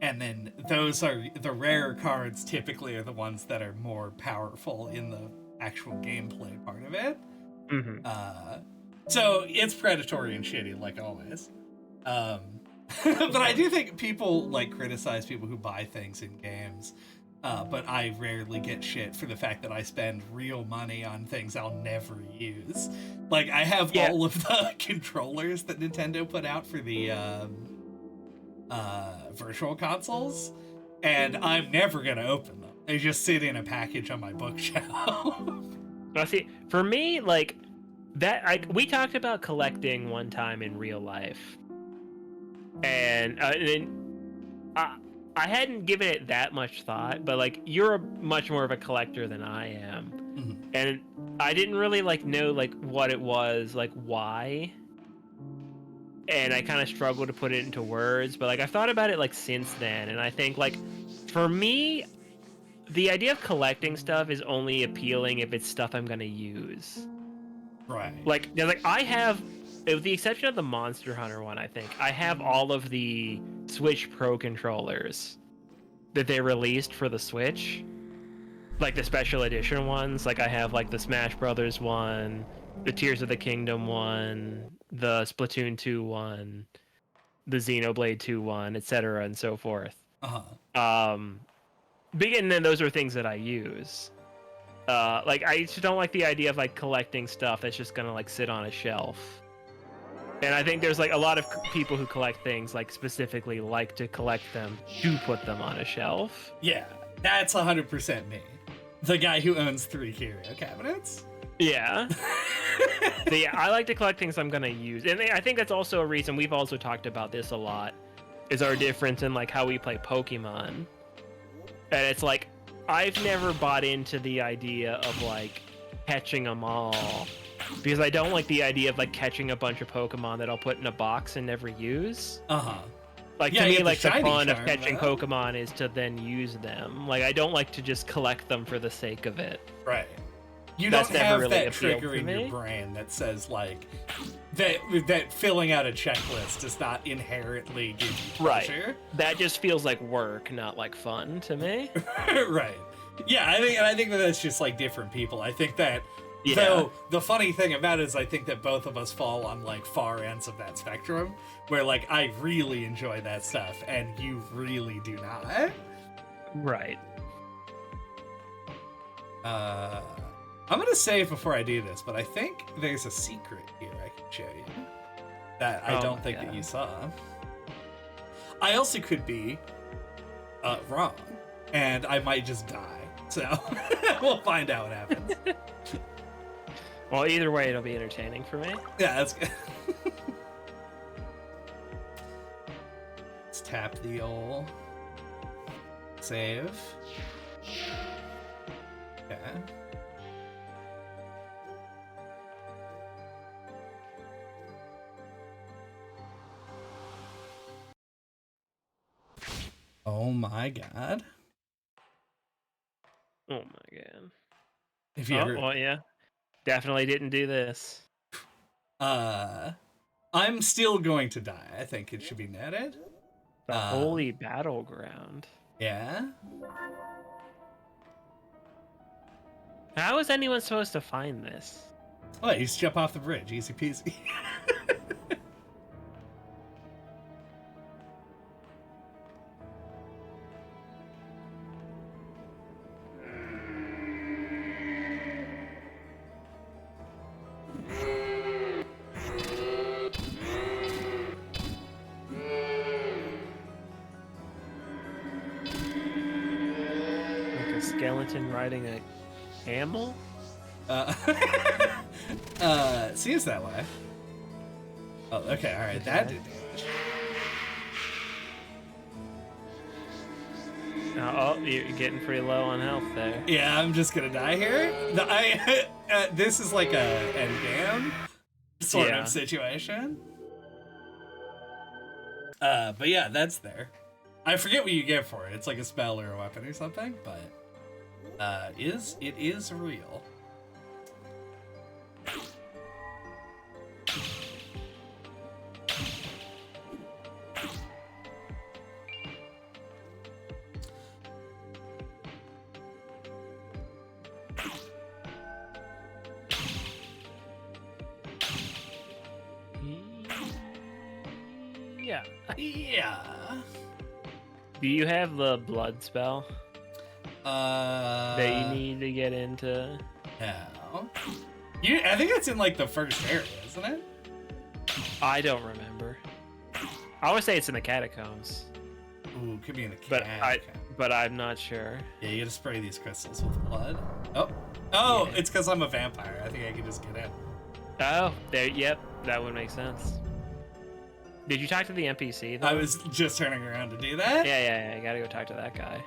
And then those are the rare cards typically are the ones that are more powerful in the actual gameplay part of it. Mm-hmm. So it's predatory and shitty like always. But I do think people like criticize people who buy things in games. But I rarely get shit for the fact that I spend real money on things I'll never use. Like, I have all of the controllers that Nintendo put out for the virtual consoles, and I'm never gonna open them. They just sit in a package on my bookshelf. Now, see, for me, like that, we talked about collecting one time in real life, and I hadn't given it that much thought, but like you're much more of a collector than I am, and I didn't really like know like what it was, like why, and I kind of struggled to put it into words. But like I've thought about it like since then, and I think like for me, the idea of collecting stuff is only appealing if it's stuff I'm gonna use. Right. Like I have, with the exception of the Monster Hunter one, I think I have all of the Switch Pro controllers that they released for the Switch, like the special edition ones. Like I have like the Smash Brothers one, the Tears of the Kingdom one, the Splatoon 2 one, the Xenoblade 2 one, etc. and so forth. And then those are things that I use. Like I just don't like the idea of like collecting stuff that's just gonna like sit on a shelf. And I think there's like a lot of people who collect things like specifically like to collect them to put them on a shelf. Yeah, that's 100% me. The guy who owns 3 curio cabinets. Yeah. So yeah, I like to collect things I'm gonna use, and I think that's also a reason we've also talked about this a lot. Is our difference in like how we play Pokemon, and it's like I've never bought into the idea of like catching them all. Because I don't like the idea of like catching a bunch of Pokemon that I'll put in a box and never use. Like to me, like the fun of catching Pokemon is to then use them. Like I don't like to just collect them for the sake of it. Right. You don't have that trigger in your brain that says like that filling out a checklist does not inherently give you pleasure. Right. That just feels like work, not like fun to me. Right. Yeah, I think that that's just like different people. I think that. Yeah. Though the funny thing about it is I think that both of us fall on like far ends of that spectrum where like I really enjoy that stuff and you really do not. Right. I'm gonna save before I do this, but I think there's a secret here I can show you that I don't think that you saw. I also could be wrong, and I might just die. So we'll find out what happens. Well, either way, it'll be entertaining for me. Yeah, that's good. Let's tap the old save. Okay. Oh my god. Oh my god. If you ever... well, yeah. Definitely didn't do this. I'm still going to die. I think it should be netted. The Holy Battleground. Yeah? How is anyone supposed to find this? Oh, you just jump off the bridge. Easy peasy. skeleton riding a camel? Seems that way. Oh, okay, alright, Okay. that did damage. Oh, you're getting pretty low on health there. Yeah, I'm just gonna die here. This is like a endgame sort Yeah. of situation. But yeah, that's there. I forget what you get for it. It's like a spell or a weapon or something, but it is real. Yeah. Yeah. Do you have the blood spell that you need to get into? No. I think it's in like the first area, isn't it? I don't remember. I would say it's in the catacombs, Ooh, could be in the but cat. but I'm not sure. Yeah, you gotta spray these crystals with blood. Oh, Yeah. it's because I'm a vampire. I think I can just get in. Oh, there. Yep, that would make sense. Did you talk to the NPC though? I was just turning around to do that. Yeah. You gotta go talk to that guy.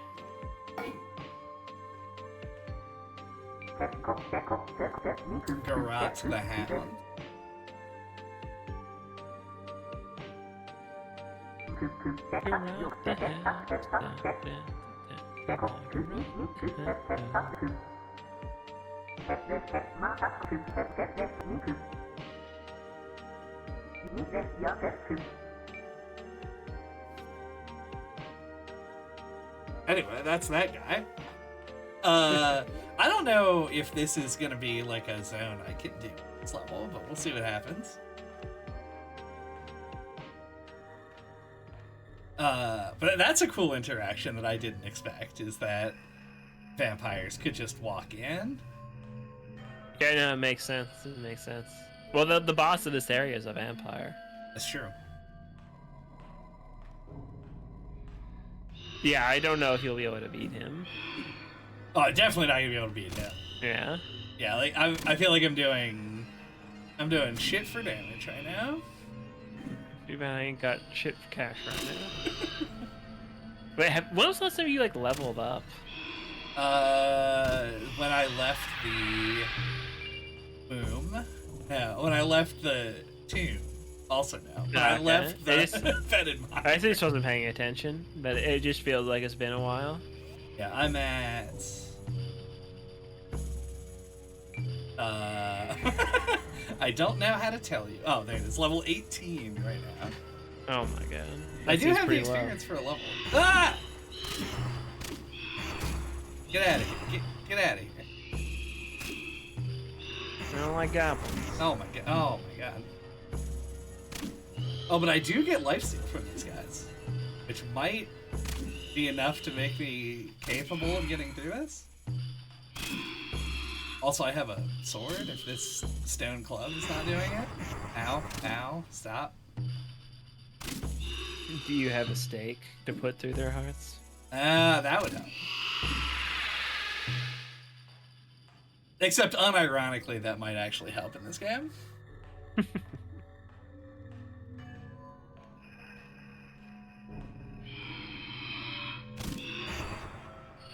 Garrot the Hound. Anyway, that's that guy. I don't know if this is gonna be like a zone I can do this level, but we'll see what happens. But that's a cool interaction that I didn't expect, is that vampires could just walk in. Yeah, no, it makes sense. It makes sense. Well, the boss of this area is a vampire. That's true. Yeah, I don't know if you'll be able to beat him. Oh, definitely not gonna be able to beat him. Yeah. Yeah, like I feel like I'm doing shit for damage right now. Too bad I ain't got shit for cash right now. Wait, when was the last time you like leveled up? When I left the boom. No, when I left the tomb. Also no. When I Okay. left the fetid mine. I just wasn't paying attention, but it just feels like it's been a while. Yeah, I'm at I don't know how to tell you. Oh, there it is. Level 18 right now. Oh my god. I That do seems have the pretty low. experience for a level. Ah! Get out of here. Get out of here. I don't like goblins. Oh my god. Oh my god. Oh, but I do get lifesteal from these guys, which might be enough to make me capable of getting through this. Also, I have a sword if this stone club is not doing it. Ow, ow, stop. Do you have a stake to put through their hearts? That would help. Except, unironically, that might actually help in this game.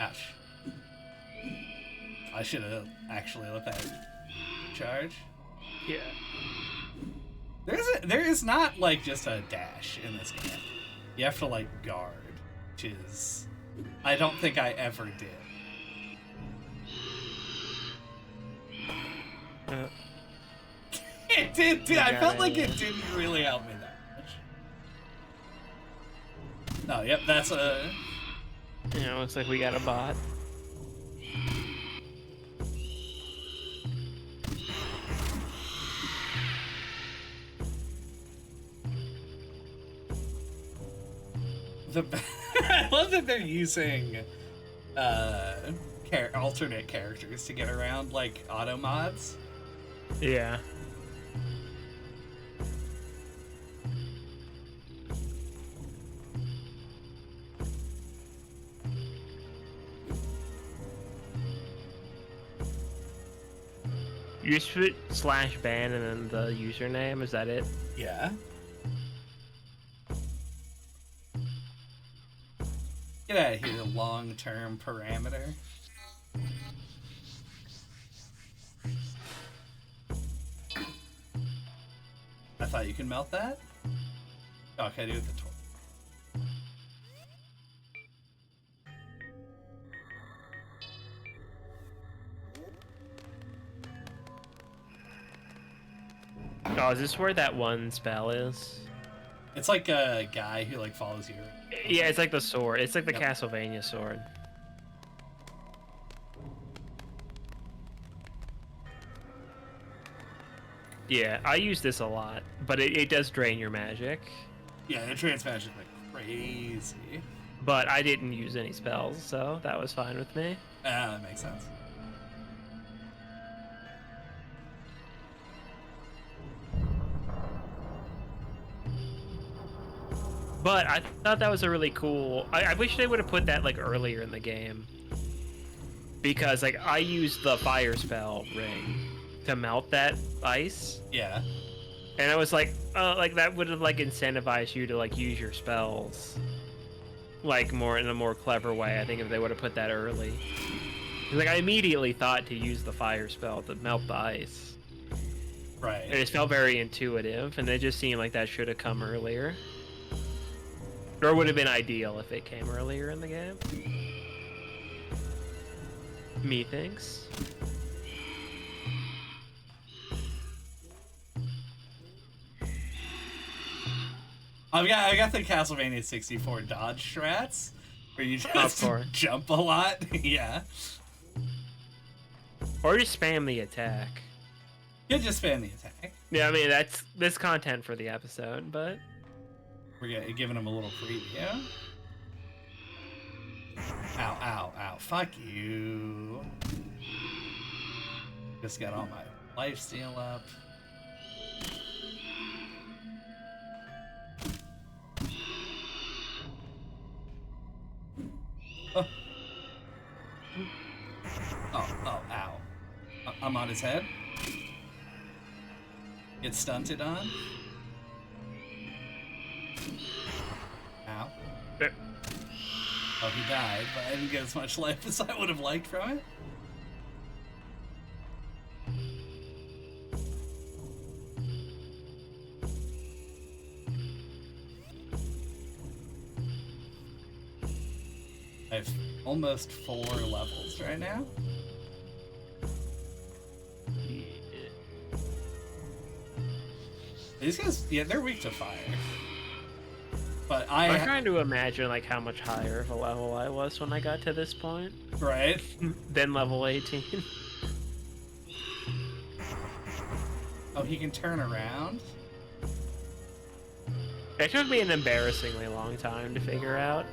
Ouch. I should have actually let that charge. Yeah. There is not like just a dash in this game. You have to like guard, which is I don't think I ever did. It did. I felt like it didn't really help me that much. Oh, yep, that's a. Yeah, looks like we got a bot. I love that they're using alternate characters to get around like auto mods. Yeah. You just put /ban and then the username. Is that it? Yeah. Get out of here, long-term parameter. I thought you could melt that? Oh, can I do it with the torch? Oh, is this where that one spell is? It's like a guy who like follows you. Yeah, it's like the sword. It's like the Yep. Castlevania sword. Yeah, I use this a lot, but it does drain your magic. Yeah, it drains magic like crazy. But I didn't use any spells, so that was fine with me. Ah, that makes sense. But I thought that was a really cool... I wish they would have put that like earlier in the game. Because like I used the fire spell ring to melt that ice. Yeah. And I was like that would have like incentivized you to like use your spells like more in a more clever way. I think if they would have put that early. 'Cause, like I immediately thought to use the fire spell to melt the ice. Right. It just felt very intuitive, and it just seemed like that should have come earlier. Or would have been ideal if it came earlier in the game. Me thinks. I got the Castlevania 64 dodge strats, where you just course. jump a lot. Yeah. Or just spam the attack. You just spam the attack. Yeah, I mean that's this content for the episode, but We're giving him a little preview. Ow, ow, ow. Fuck you. Just got all my lifesteal up. Oh. Oh, ow. I'm on his head. Get stunted on. Ow. there. Oh, he died, but I didn't get as much life as I would have liked from it. I have almost 4 levels right now. These guys, yeah, they're weak to fire. But I'm trying to imagine like how much higher of a level I was when I got to this point right? than level 18. Oh, he can turn around? It took me an embarrassingly long time to figure out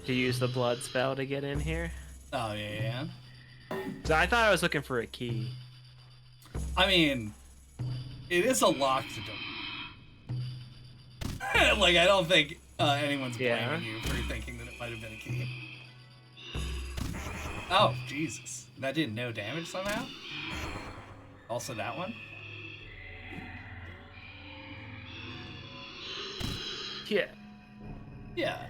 to use the blood spell to get in here. Oh, yeah. So I thought I was looking for a key. I mean, it is a locked door. Like, I don't think anyone's blaming Yeah. you for thinking that it might have been a key. Oh, Jesus. That did no damage somehow? Also that one? Yeah. Yeah.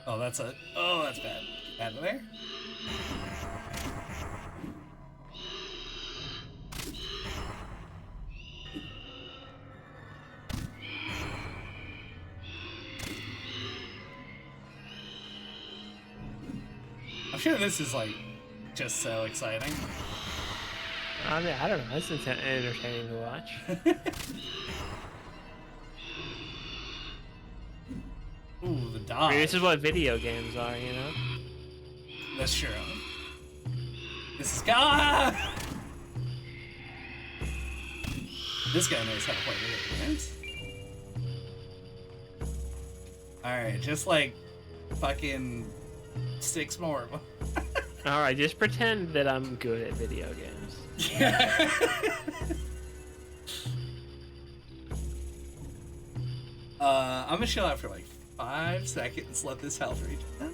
Oh, that's bad. Get out of there. I'm sure this is like just so exciting. I mean, I don't know. It's entertaining to watch. Ooh, the I dodge. mean, this is what video games are, you know? That's true. This is God. This guy knows how to play video games. Alright, just like fucking 6 more of them. Alright, just pretend that I'm good at video games. Yeah. I'm gonna chill out for like 5 seconds, let this health regen.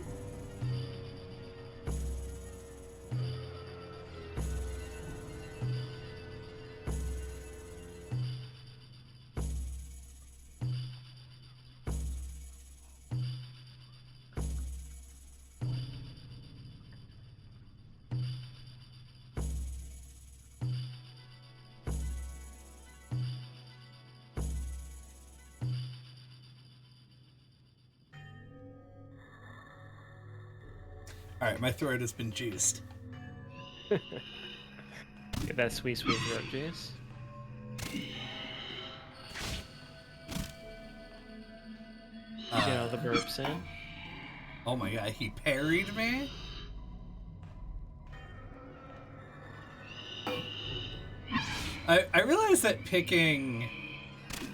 All right, my throat has been juiced. Get that sweet, sweet throat juice. Get all the burps in. Oh my god, he parried me? I realize that picking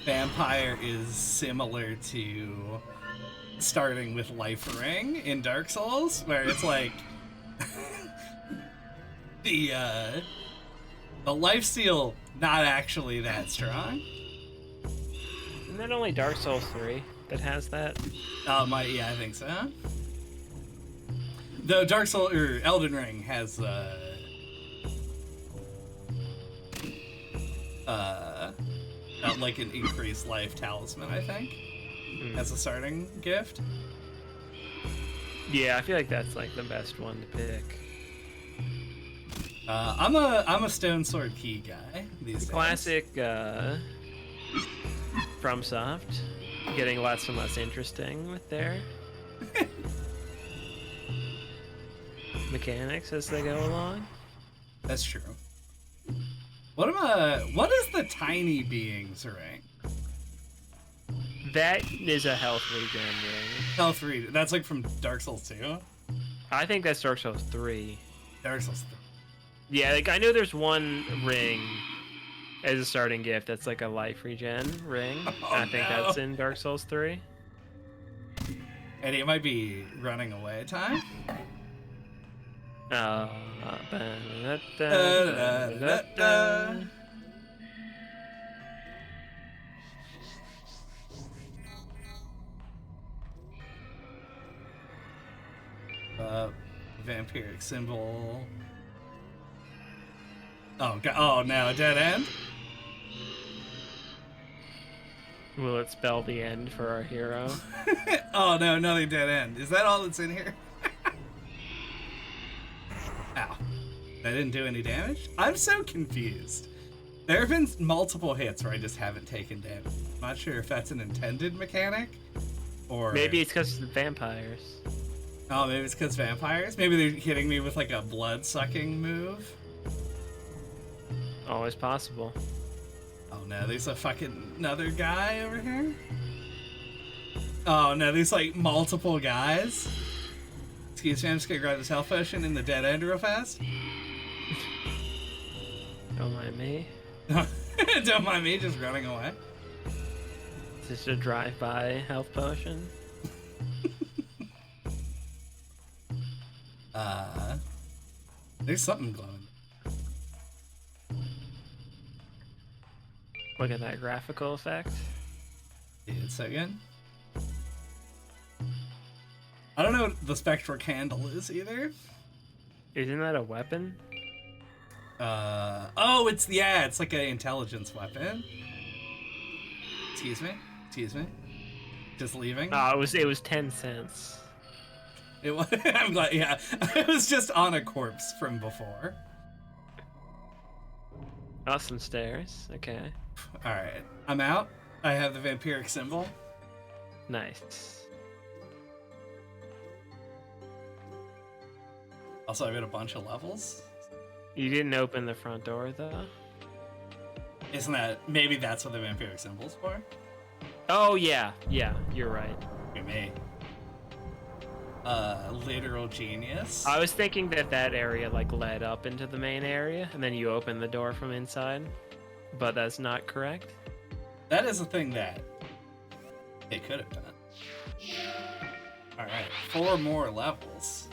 vampire is similar to starting with life ring in Dark Souls, where it's like the lifesteal not actually that strong. Isn't that only Dark Souls 3 that has that? Yeah, I think so. Though Dark Souls or Elden Ring has like an increased life talisman, I think, as a starting gift. Yeah, I feel like that's like the best one to pick. I'm a stone sword key guy these days. Classic FromSoft, getting less and less interesting with their mechanics as they go along. That's true. What is the tiny beings ring? That is a health regen ring. Health regen. That's like from Dark Souls 2? I think that's Dark Souls 3. Dark Souls 3. Yeah, like I know there's one ring as a starting gift that's like a life regen ring. Oh, I think no. that's in Dark Souls 3. Eddie, it might be running away time. Vampiric symbol. Oh god! Oh no! Dead end. Will it spell the end for our hero? Oh no! Another dead end. Is that all that's in here? Ow! That didn't do any damage. I'm so confused. There have been multiple hits where I just haven't taken damage. I'm not sure if that's an intended mechanic, or Maybe it's because of the vampires. Oh, maybe it's because vampires. Maybe they're hitting me with like a blood-sucking move. Always possible. Oh no, there's a fucking another guy over here. Oh no, there's like multiple guys. Excuse me, I'm just gonna grab this health potion in the dead end real fast. Don't mind me. Don't mind me just running away. Is this a drive-by health potion? There's something glowing. Look at that graphical effect. Dude, it's so good. I don't know what the spectral candle is either. Isn't that a weapon? Oh, it's like an intelligence weapon. Excuse me. Just leaving. Oh, it was 10 cents. It was, I'm glad. Yeah, I was just on a corpse from before. Awesome stairs. Okay. All right, I'm out. I have the vampiric symbol. Nice. Also, I've got a bunch of levels. You didn't open the front door though. Isn't that maybe that's what the vampiric symbol's for? Oh yeah, you're right. Look at me. Literal genius. I was thinking that area like led up into the main area, and then you open the door from inside, but that's not correct. That is a thing that it could have done. All right, 4 more levels.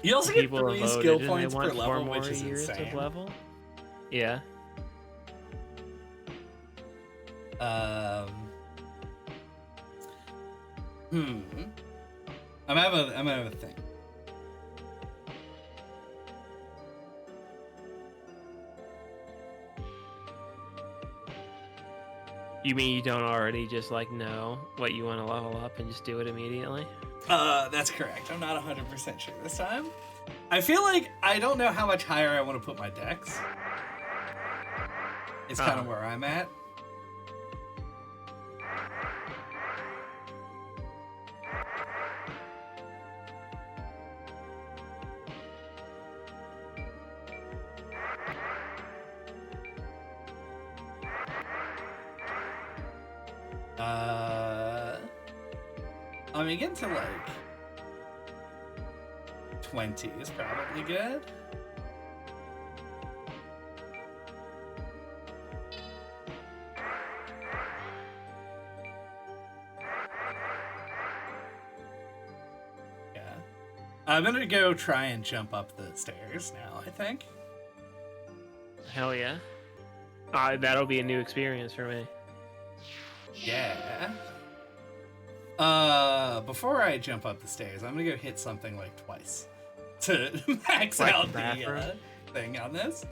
You also get People 3 voted, skill and they points want per 4 level, more which is years insane. of level. Yeah. I'm gonna have a thing. You mean you don't already just like know what you want to level up and just do it immediately? That's correct. I'm not 100% sure this time. I feel like I don't know how much higher I want to put my dex. It's kind of where I'm at. I mean, getting to like 20 is probably good. Yeah. I'm gonna go try and jump up the stairs now, I think. Hell yeah. That'll be a new experience for me. Yeah. Before I jump up the stairs, I'm gonna go hit something like twice to max Like out the bathroom? the thing on this.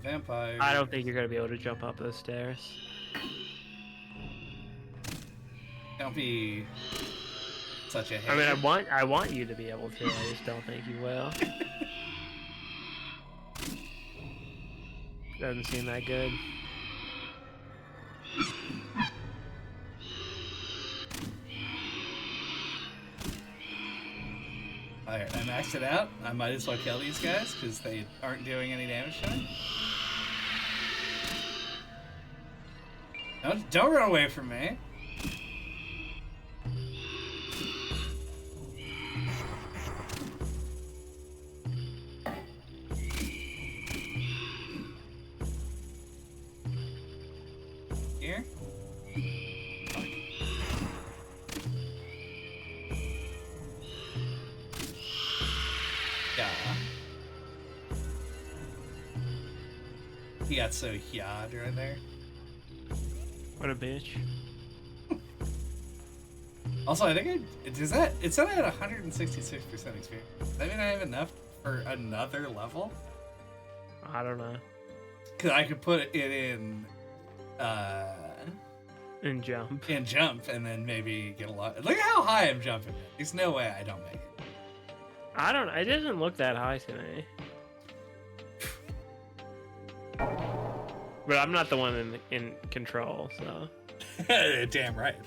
Vampire. I don't think you're gonna be able to jump up those stairs. Don't be such a hater. I mean, I want you to be able to. I just don't think you will. Doesn't seem that good. Alright, I maxed it out. I might as well kill these guys because they aren't doing any damage to me. Don't run away from me. Here. Yeah. He got so yad right there. What a bitch. Also, I think it said I had 166% experience. Does that mean I have enough for another level? I don't know. Because I could put it in And jump. and then maybe get a lot. Look at how high I'm jumping. There's no way I don't make it. I don't. It doesn't look that high to me. But I'm not the one in control, so. Damn right.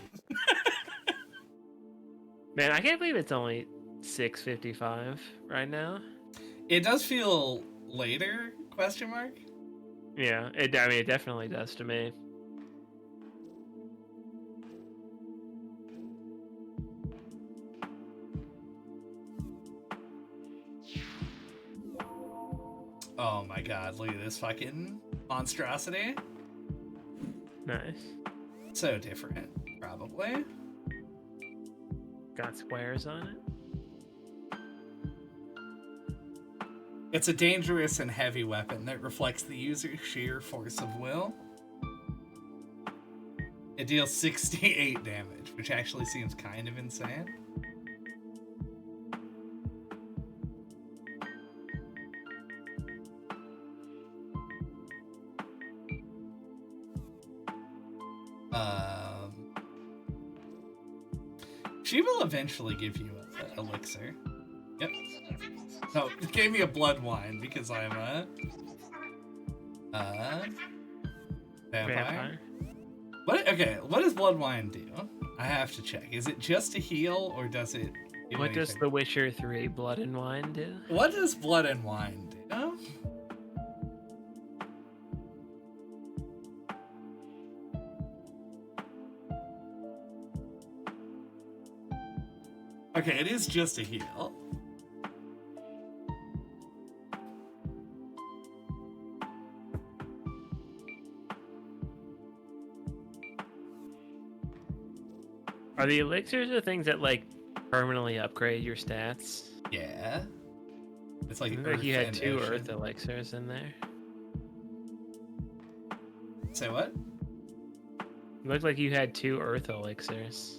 Man, I can't believe it's only 6:55 right now. It does feel later? Question mark. Yeah, I mean, it definitely does to me. Oh my god! Look at this fucking monstrosity. Nice. So different, probably. Got squares on it. It's a dangerous and heavy weapon that reflects the user's sheer force of will. It deals 68 damage, which actually seems kind of insane. She will eventually give you an elixir. Yep. No, it gave me a blood wine because I'm a vampire. What does blood wine do? I have to check. Is it just to heal or does it do What does anything? The Witcher 3 Blood and Wine do? What does blood and wine do? Okay, it is just a heal. Are the elixirs the things that like permanently upgrade your stats? Yeah. It's like, I think earth you had and 2 ocean. earth elixirs in there. Say what? It looked like you had 2 earth elixirs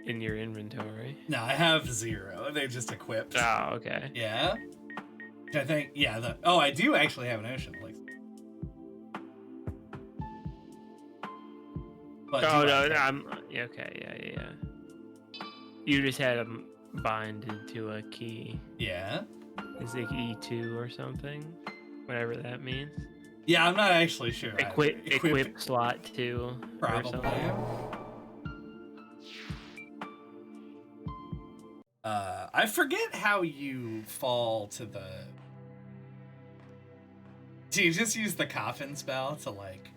in your inventory. No, I have 0. They're just equipped. Oh, okay. Yeah. Which I think, yeah, I do actually have an ocean elixir. But Oh do no, I- no, I'm okay. Yeah. You just had them binded to a key. Yeah. Is it E2 or something? Whatever that means. Yeah, I'm not actually sure. Equip slot 2. Probably. I forget how you fall to the... Do you just use the coffin spell to, like,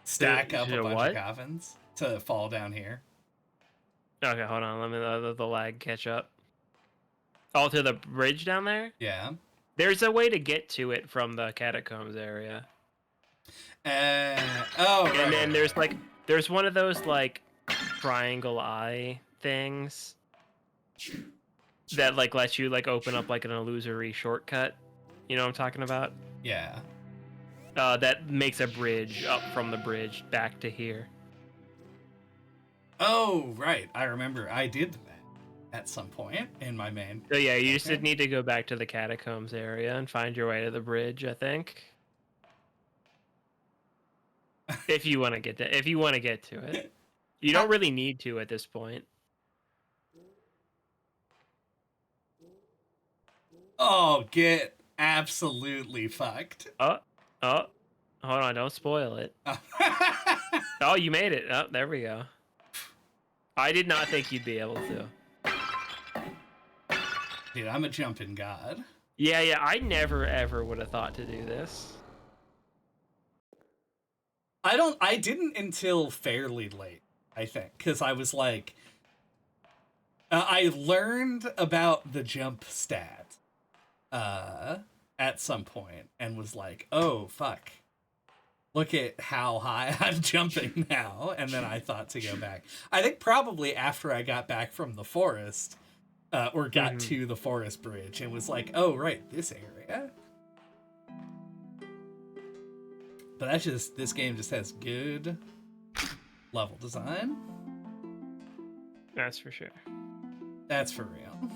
stack up a bunch of coffins to fall down here? Okay, hold on. Let me let the lag catch up. Oh, to the bridge down there? Yeah. There's a way to get to it from the catacombs area. And then there's one of those, like, triangle eye things that, like, lets you, like, open up, like, an illusory shortcut. You know what I'm talking about? Yeah. That makes a bridge up from the bridge back to here. Oh, right. I remember I did that at some point in my main. So yeah, you just need to go back to the catacombs area and find your way to the bridge, I think. If you want to get to it. You don't really need to at this point. Oh, get absolutely fucked. Oh, hold on, don't spoil it. Oh, you made it. Oh, there we go. I did not think you'd be able to. Dude, I'm a jumping god. Yeah, I never ever would have thought to do this. I didn't until fairly late, I think, because I was like, I learned about the jump stat at some point and was like, oh, fuck. Look at how high I'm jumping now. And then I thought to go back. I think probably after I got back from the forest, or got to the forest bridge and was like, oh, right, this area. But this game just has good level design. That's for sure. That's for real.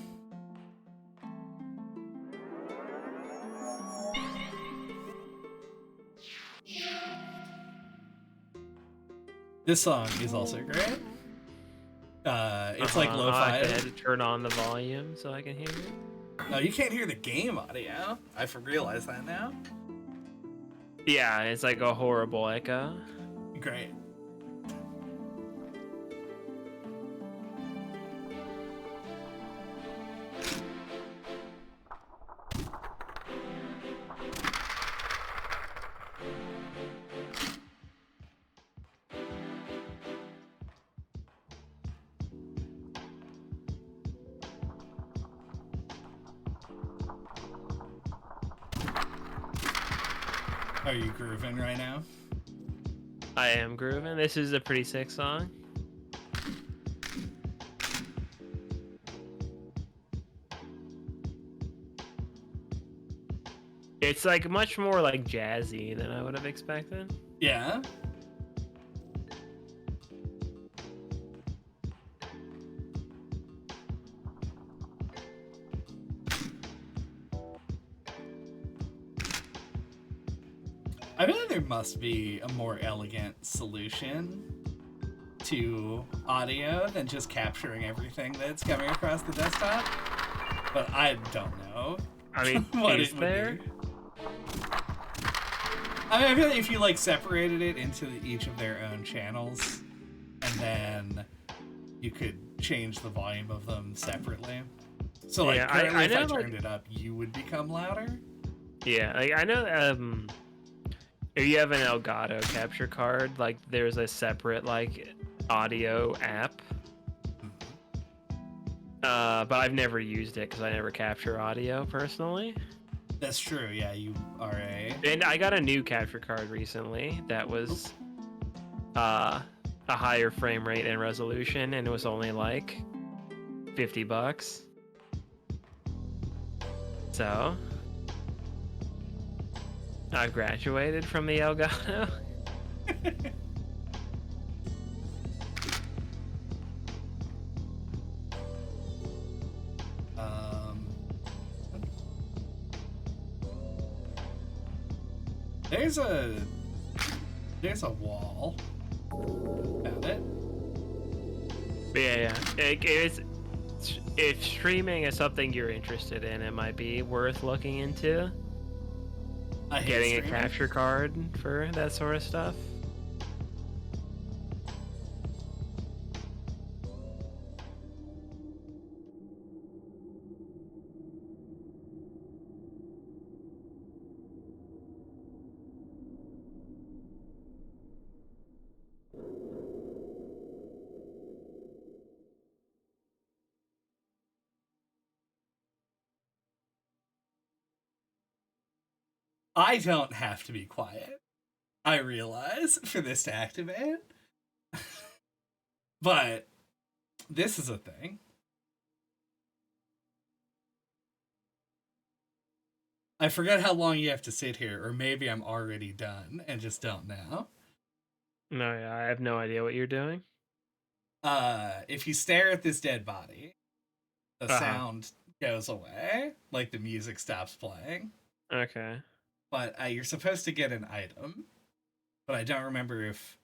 This song is also great. It's like lo-fi. I had to turn on the volume so I can hear it. No, you can't hear the game audio. I realize that now. Yeah, it's like a horrible echo. Great. Are you grooving right now? I am grooving. This is a pretty sick song. It's like much more like jazzy than I would have expected. Yeah. I feel like there must be a more elegant solution to audio than just capturing everything that's coming across the desktop. But I don't know. I mean, what is there? I mean, I feel like if you like separated it into each of their own channels, and then you could change the volume of them separately. So like, currently, if I turned it up, you would become louder. Yeah, like I know. If you have an Elgato capture card, like there's a separate like audio app. But I've never used it because I never capture audio personally. That's true. Yeah, you are a. And I got a new capture card recently that was a higher frame rate and resolution, and it was only like $50. So I graduated from the Elgato. There's a wall. Found it. Yeah. If streaming is something you're interested in, it might be worth looking into. I hate getting a streaming. capture card for that sort of stuff. I don't have to be quiet, I realize, for this to activate. But this is a thing. I forget how long you have to sit here, or maybe I'm already done and just don't know. No, yeah, I have no idea what you're doing. If you stare at this dead body, the Uh-huh. sound goes away, like the music stops playing. Okay. But you're supposed to get an item, but I don't remember if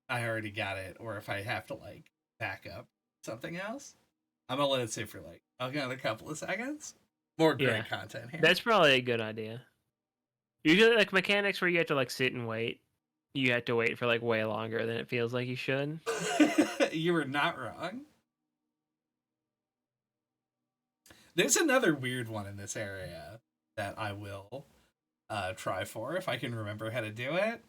I already got it or if I have to like back up something else. I'm gonna let it sit for like another couple of seconds. More great content here. That's probably a good idea. Usually, like mechanics where you have to like sit and wait, you have to wait for like way longer than it feels like you should. You were not wrong. There's another weird one in this area that I will try for if I can remember how to do it.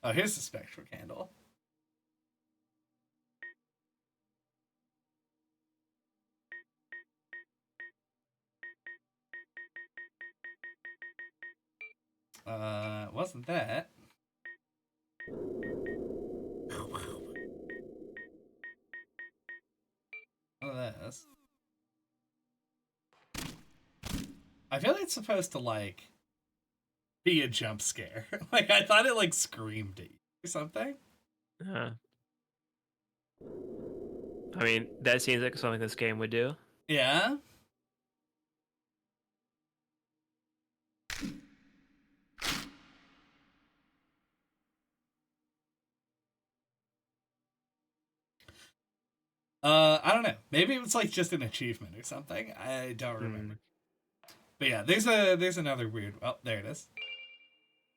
Oh, here's the spectral candle. It wasn't that. What is this? I feel like it's supposed to like be a jump scare. Like I thought it like screamed at you or something. I mean, that seems like something this game would do. Yeah. I don't know. Maybe it was like just an achievement or something. I don't remember. But yeah, there's another weird. Oh, there it is.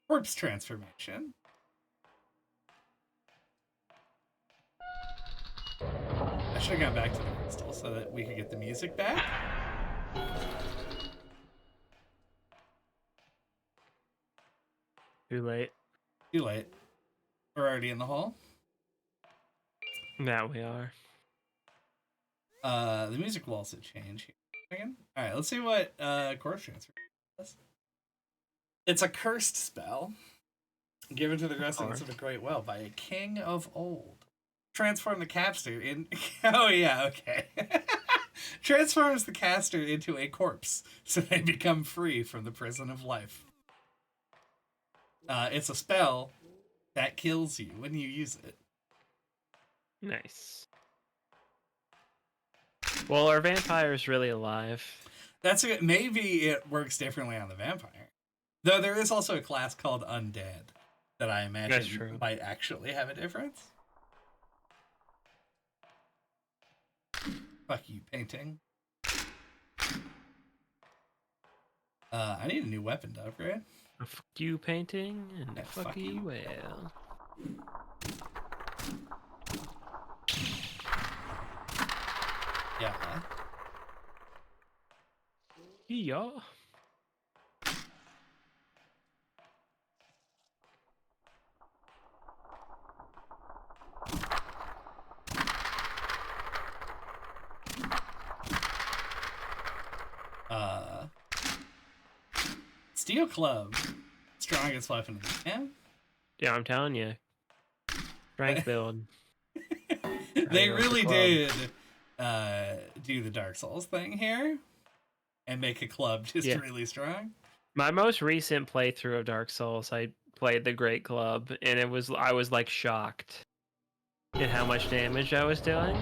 Corpse transformation. I should have gone back to the crystal so that we could get the music back. Too late. Too late. We're already in the hall. Now we are. The music will also change here. All right, let's see what corpse transfer does. It's a cursed spell given to the residents of a great well by a king of old. Transform the caster in. Oh yeah, okay. Transforms the caster into a corpse so they become free from the prison of life. It's a spell that kills you when you use it. Nice. Well, are vampires really alive? That's a, maybe it works differently on the vampire. Though there is also a class called undead that I imagine might actually have a difference. Fuck you, painting. I need a new weapon to upgrade. Fuck you, painting, and Yeah, fuck you, well. Yeah. Yeah. Steel Club. Strongest weapon in the game. Yeah, I'm telling you. Strength build. They really did do the Dark Souls thing here and make a club just really strong. My most recent playthrough of Dark Souls, I played the Great Club, and I was like shocked at how much damage I was doing.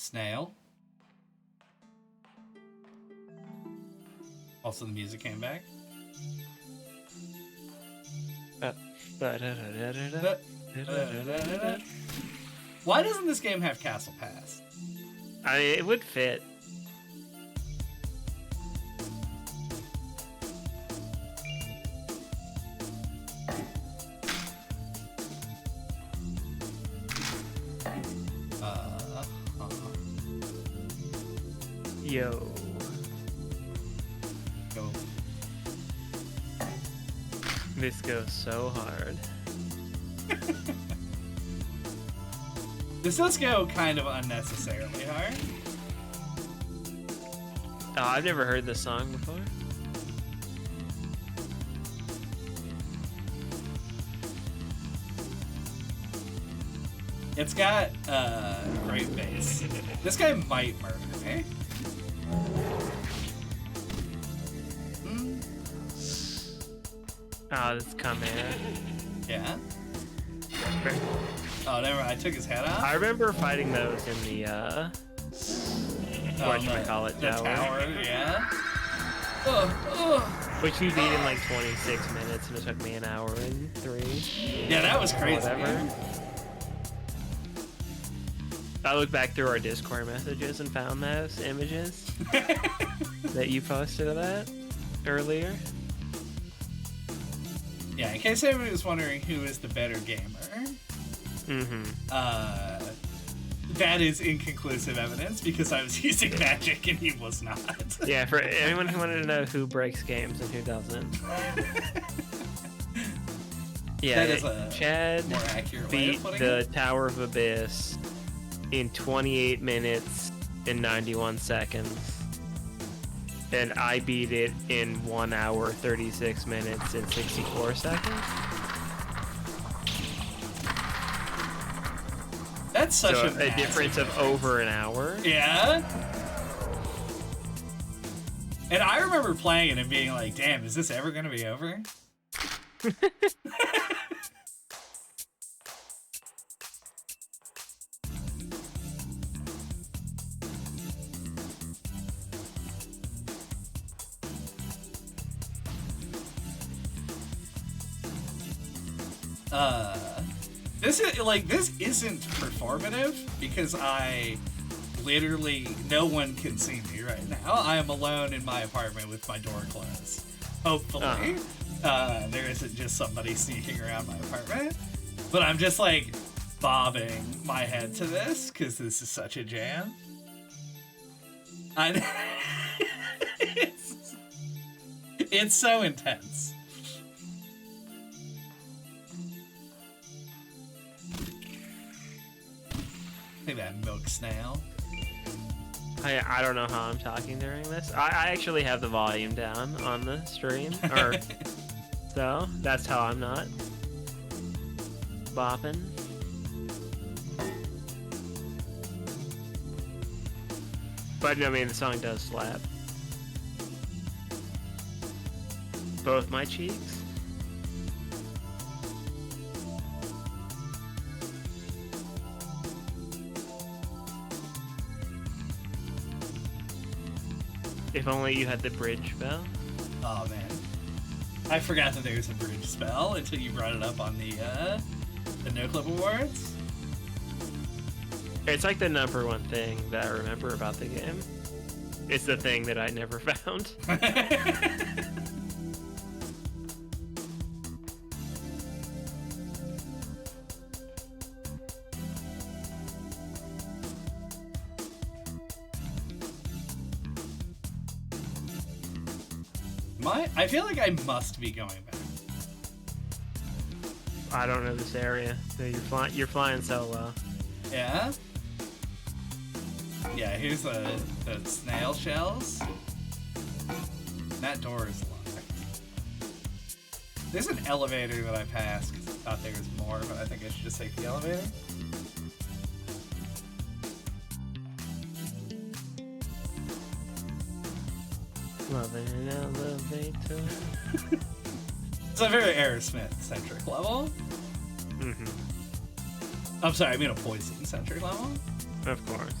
Snail. Also, the music came back. Why doesn't this game have Castle Pass? It would fit. Yo. Go. This goes so hard. This does go kind of unnecessarily hard. Oh, I've never heard this song before. It's got great bass. This guy might murder me. Oh, this coming. Yeah. Oh, never mind. I took his head off. I remember fighting those in the whatchamacallit the tower. Yeah. Which we beat in like 26 minutes, and it took me an hour and 3. Yeah, that was crazy. Whatever. I looked back through our Discord messages and found those images that you posted of that earlier. Yeah, in case anybody was wondering who is the better gamer, that is inconclusive evidence because I was using magic and he was not. Yeah, for anyone who wanted to know who breaks games and who doesn't. Yeah, that is a Chad more accurate way beat of putting the it. Tower of Abyss in 28 minutes and 91 seconds. And I beat it in 1 hour, 36 minutes, and 64 seconds. That's such So a a difference of over an hour. Yeah. And I remember playing it and being like, damn, is this ever going to be over? This isn't performative because I literally, no one can see me right now. I am alone in my apartment with my door closed. Hopefully, there isn't just somebody sneaking around my apartment. But I'm just like bobbing my head to this because this is such a jam. It's so intense. Look at that milk snail. I don't know how I'm talking during this. I actually have the volume down on the stream, so that's how I'm not bopping. But I mean, the song does slap. Both my cheeks. If only you had the bridge spell. Oh man, I forgot that there was a bridge spell until you brought it up on the NOCLIP Awards. It's like the #1 thing that I remember about the game. It's the thing that I never found. I feel like I must be going back. I don't know this area. So you're flying solo. Yeah? Yeah, here's the snail shells. That door is locked. There's an elevator that I passed because I thought there was more, but I think I should just take the elevator. Loving an elevator. It's a very Aerosmith-centric level. Mm-hmm. I'm sorry, I mean a Poison-centric level. Of course.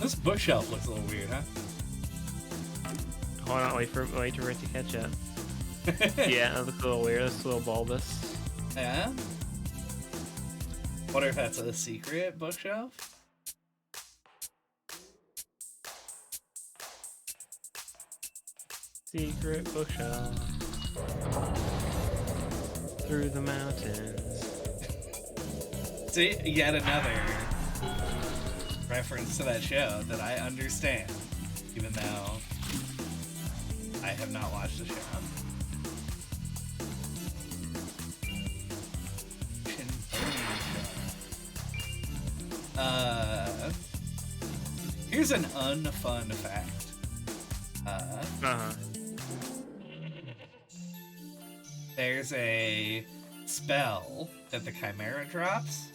This bookshelf looks a little weird, huh? Hold on, wait for it to catch up. Yeah, that looks a little weird. That's a little bulbous. Yeah? Wonder if that's a secret bookshelf? Secret bookshelf. Through the mountains. See, yet another reference to that show that I understand, even though I have not watched the show. Here's an unfun fact. There's a spell that the Chimera drops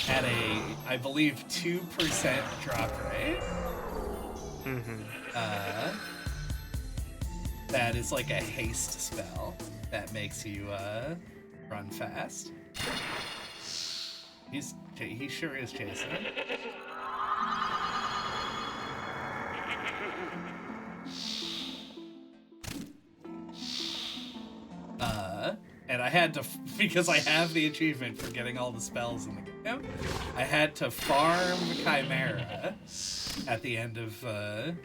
at a, I believe, 2% drop rate. That is like a haste spell that makes you run fast. He sure is chasing him. And I had to, because I have the achievement for getting all the spells in the game, I had to farm Chimera at the end of the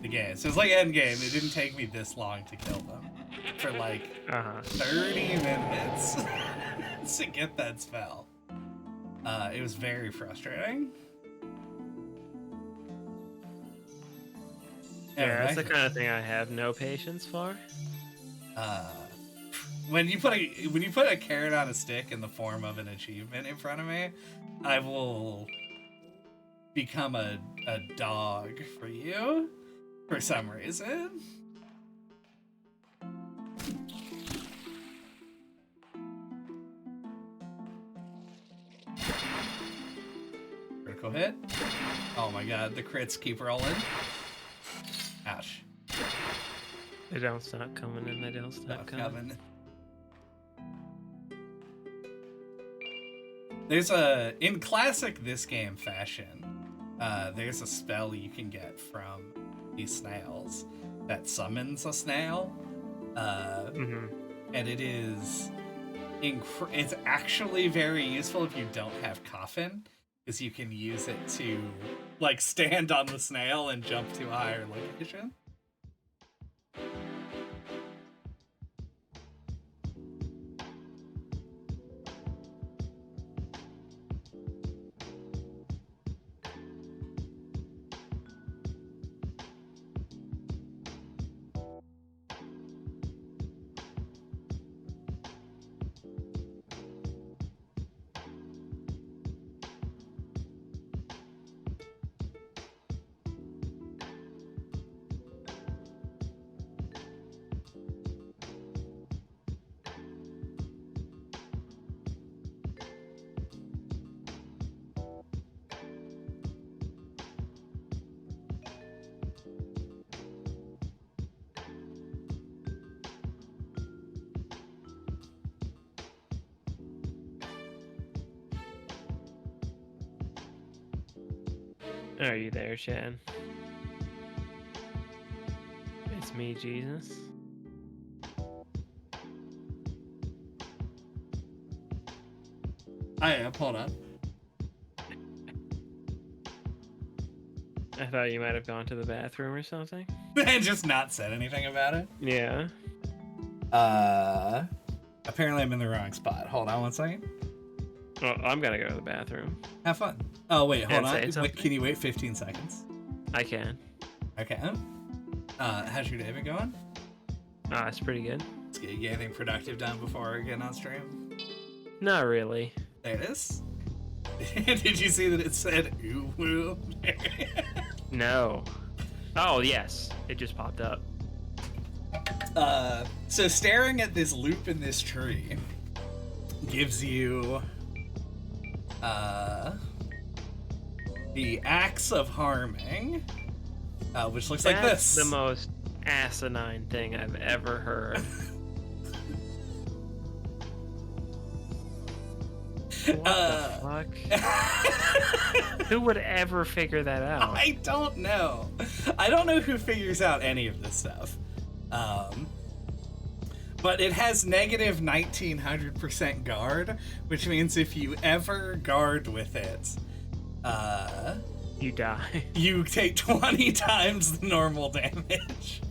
game. So it's like end game. It didn't take me this long to kill them for like 30 minutes to get that spell. It was very frustrating. Yeah, that's the kind of thing I have no patience for. When you put a carrot on a stick in the form of an achievement in front of me, I will become a dog for you for some reason. Critical hit. Oh my god, the crits keep rolling. Ouch. They don't stop coming and they don't stop coming. There's in classic this game fashion, there's a spell you can get from these snails that summons a snail. And it is, it's actually very useful if you don't have Coffin, because you can use it to like stand on the snail and jump to a higher location. Are you there, Chad? It's me, Jesus. I am, hold on. I thought you might have gone to the bathroom or something. And just not said anything about it? Yeah. Apparently I'm in the wrong spot. Hold on one second. Well, I'm gonna go to the bathroom. Have fun. Oh, wait, hold on. Wait, can you wait 15 seconds? I can. Okay. How's your day been going? It's pretty good. You get anything productive done before getting on stream? Not really. There it is. Did you see that it said ooh woo? No. Oh, yes. It just popped up. So staring at this loop in this tree gives you the Axe of Harming, which looks like this. That's the most asinine thing I've ever heard. What the fuck? Who would ever figure that out? I don't know. I don't know who figures out any of this stuff. But it has negative 1900% guard, which means if you ever guard with it, you die. You take 20 times the normal damage.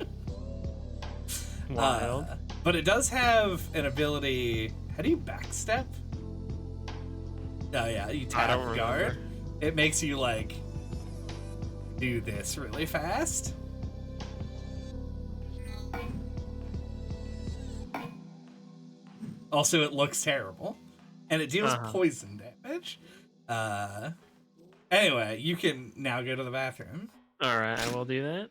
Wild. But it does have an ability. How do you backstep? Oh yeah, you tap guard. Remember. It makes you like do this really fast. Also, it looks terrible, and it deals poison damage. Anyway, you can now go to the bathroom. All right, I will do that.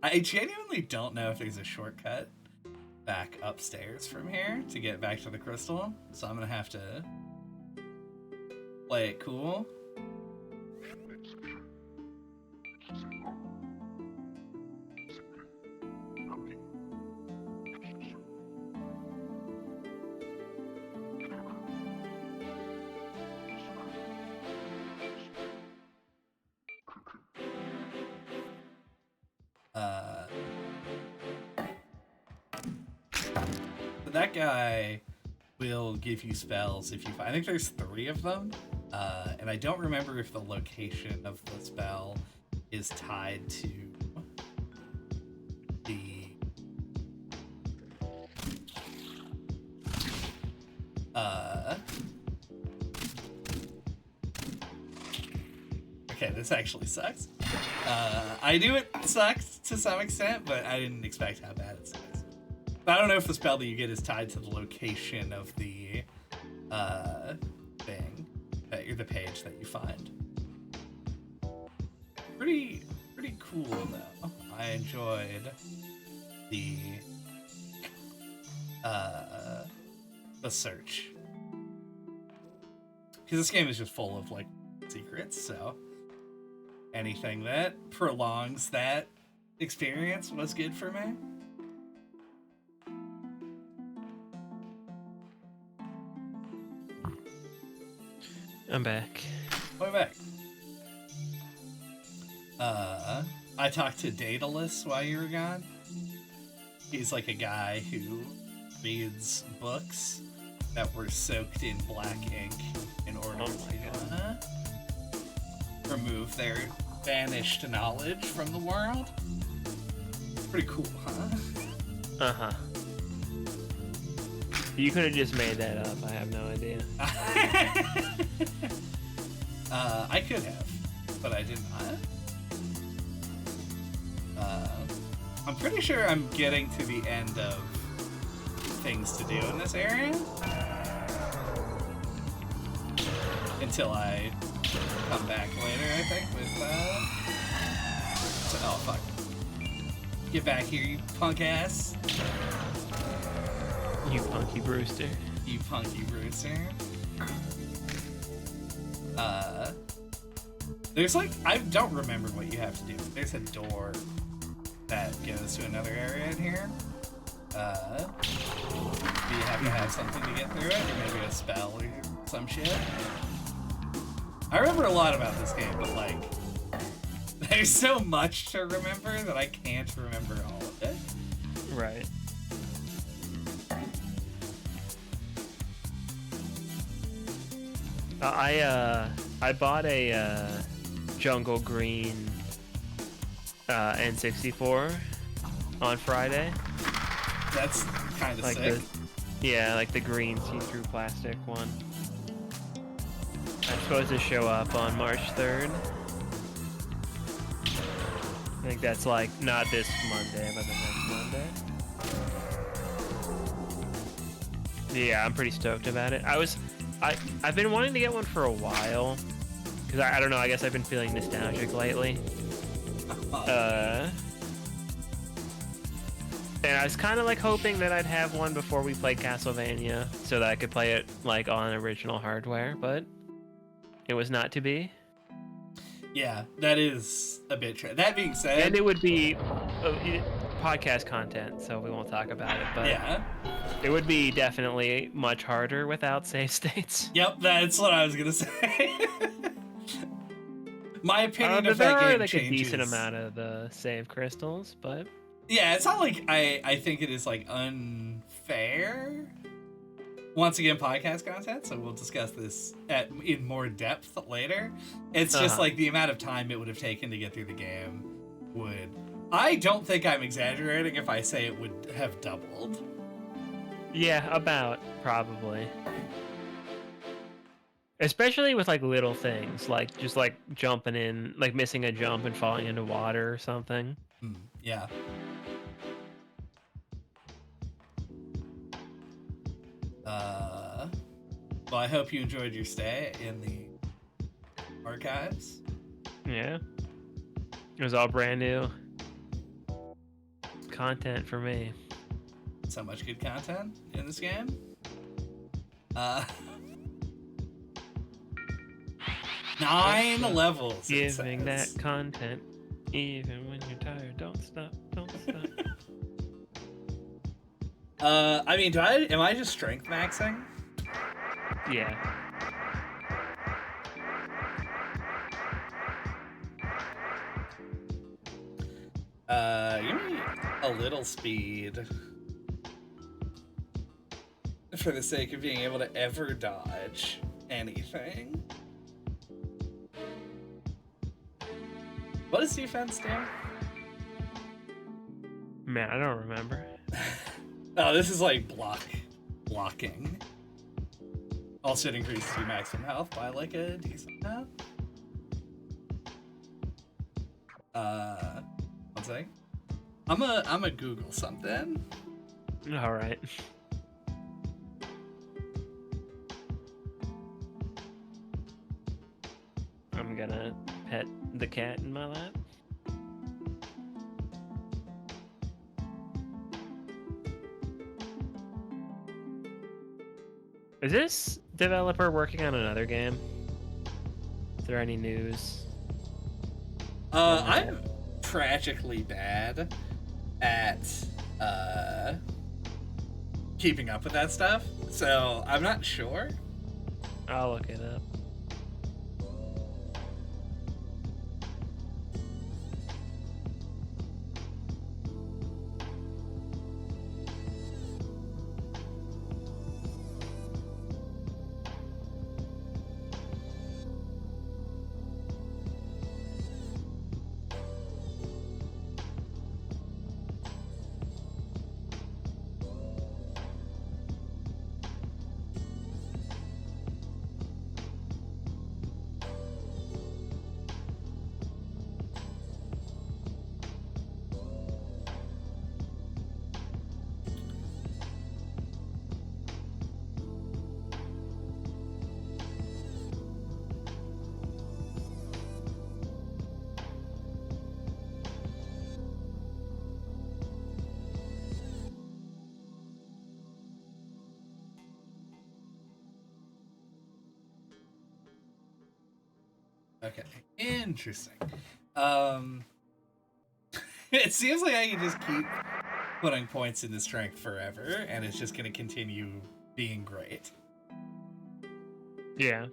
I genuinely don't know if there's a shortcut back upstairs from here to get back to the crystal, so I'm gonna have to play it cool. That guy will give you spells if you find. I think there's 3 of them, and I don't remember if the location of the spell is tied to the Okay, this actually sucks. I knew it sucked to some extent, but I didn't expect how bad it sucks. But I don't know if the spell that you get is tied to the location of the thing, the page that you find. Pretty cool though. I enjoyed the search, because this game is just full of like secrets. So anything that prolongs that experience was good for me. I'm back. We're back. I talked to Daedalus while you were gone. He's like a guy who reads books that were soaked in black ink in order to remove their vanished knowledge from the world. Pretty cool, huh? Uh-huh. You could have just made that up. I have no idea. I could have, but I did not. I'm pretty sure I'm getting to the end of things to do in this area. Until I come back later, I think, with, oh, fuck. Get back here, you punk ass. You punky Brewster. You punky Brewster. There's like, I don't remember what you have to do. There's a door that goes to another area in here. Do you have to have something to get through it? Or maybe a spell or some shit? I remember a lot about this game, but like, there's so much to remember that I can't remember all of it. Right. I bought a Jungle Green N64 on Friday. That's kind of like sick. Like the green see-through plastic one. I'm supposed to show up on March 3rd. I think that's like not this Monday, but the next Monday. Yeah, I'm pretty stoked about it. I've been wanting to get one for a while, because I don't know, I guess I've been feeling nostalgic lately. And I was kind of like hoping that I'd have one before we played Castlevania, so that I could play it like on original hardware, but it was not to be. Yeah, that is a bit true. That being said, And it would be podcast content, so we won't talk about it, but yeah, it would be definitely much harder without save states. yep, that's what I was gonna say. My opinion But of there that are game like changes. a decent amount of the save crystals, but Yeah, it's not like I think it is like unfair. Once again, podcast content, so we'll discuss this in more depth later. It's just like the amount of time it would have taken to get through the game would. I don't think I'm exaggerating if I say it would have doubled. yeah, about probably. Especially with like little things, like just like jumping in, like missing a jump and falling into water or something. Yeah. Well, I hope you enjoyed your stay in the archives. Yeah. It was all brand new content for me. So much good content in this game. 9 levels. Giving that content, even when you're tired. Don't stop. Don't stop. I mean, am I just strength maxing? Yeah. Give me a little speed. For the sake of being able to ever dodge anything. What does defense do? Man, I don't remember. Oh, this is like blocking. Also, it increases your maximum health by like a decent amount. One sec. I'm a Google something. All right. I'm gonna pet the cat in my lap. Is this developer working on another game? Is there any news? I'm tragically bad at keeping up with that stuff, so I'm not sure. I'll look it up. Okay, interesting. It seems like I can just keep putting points into strength forever, and it's just going to continue being great. Yeah.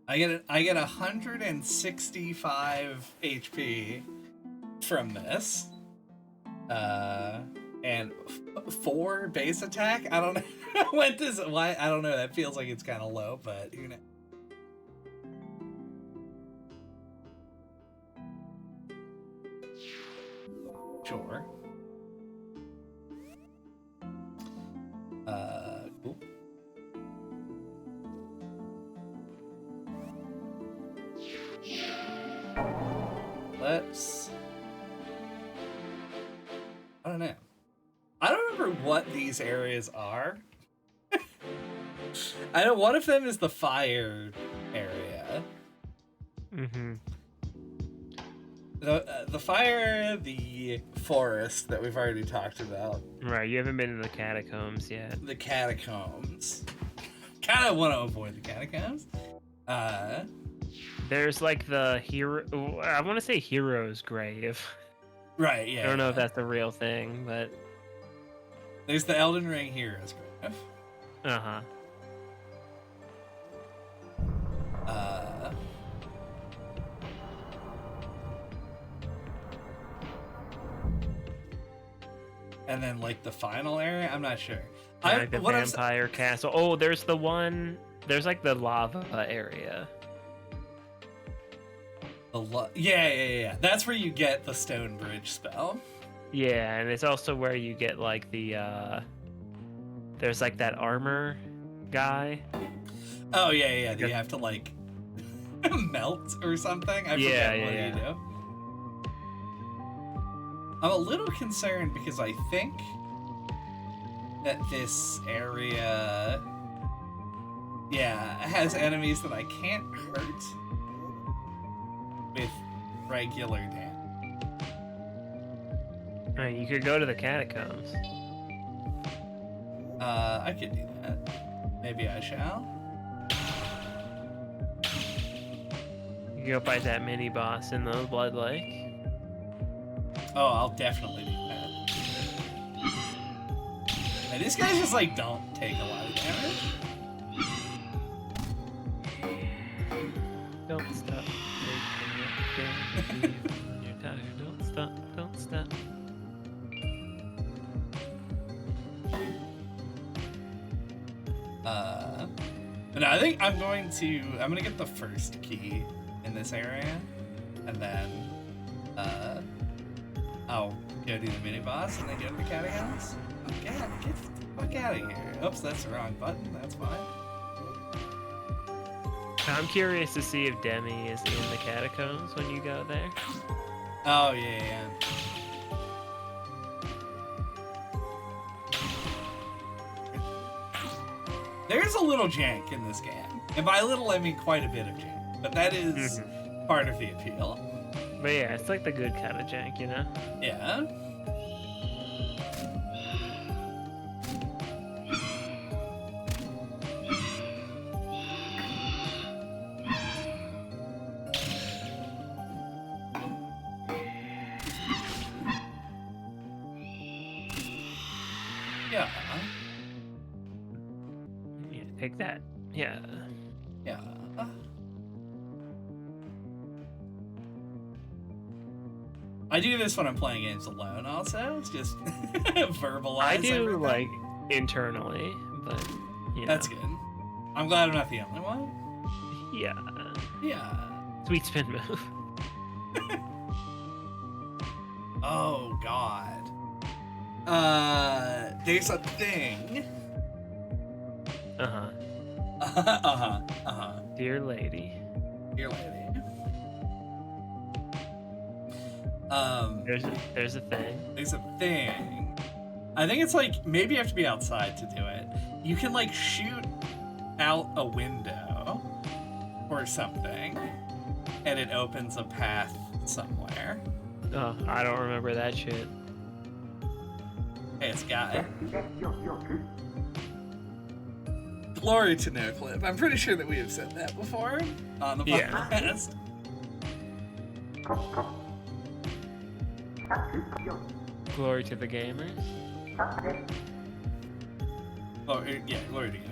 I get 165 HP from this, and 4 base attack. I don't know what this. Why I don't know. That feels like it's kind of low, but you know. Sure. Cool. Let's. I don't know. I don't remember what these areas are. I know one of them is the fire area. Mm-hmm. The fire, the forest that we've already talked about. Right, you haven't been to the catacombs yet. The catacombs. Kind of want to avoid the catacombs. There's like the hero. I want to say hero's grave. Right, yeah. I don't know if that's the real thing, but. There's the Elden Ring Heroes grave. Uh-huh. And then like the final area, I'm not sure. Like the vampire castle. Oh, there's the one. There's like the lava area. Yeah. That's where you get the stone bridge spell. Yeah, and it's also where you get like the. There's like that armor guy. Oh yeah. You have to like melt or something. I forget what you do. I'm a little concerned because I think that this area, has enemies that I can't hurt with regular damage. Right, you could go to the catacombs. I could do that. Maybe I shall. You can go fight that mini boss in the Blood Lake. Oh, I'll definitely do that. And these guys just like don't take a lot of damage. Don't stop. You're tired. Don't stop. Don't stop. No, I think I'm gonna get the first key in this area, and then I'll go do the mini boss and then go to the catacombs. Get the fuck out of here. Oops, that's the wrong button. That's fine. I'm curious to see if Demi is in the catacombs when you go there. Oh yeah. There's a little jank in this game. And by little, I mean quite a bit of jank. But that is part of the appeal. But yeah, it's like the good kind of jank, you know? Yeah. Yeah. Yeah, take that. Yeah. Yeah. I do this when I'm playing games alone also. It's just verbalize I do, everything. like, internally, but, you know. That's good. I'm glad I'm not the only one. Yeah. Yeah. Sweet spin move. Oh, God. There's a thing. Uh-huh. Dear lady. Dear lady. There's a thing. There's a thing. I think it's like, maybe you have to be outside to do it. You can like shoot out a window or something, and it opens a path somewhere. Oh, I don't remember that shit. Hey, it's Guy. Glory to NOCLIP. I'm pretty sure that we have said that before on the podcast. Glory to the gamers. Oh, yeah, glory to you.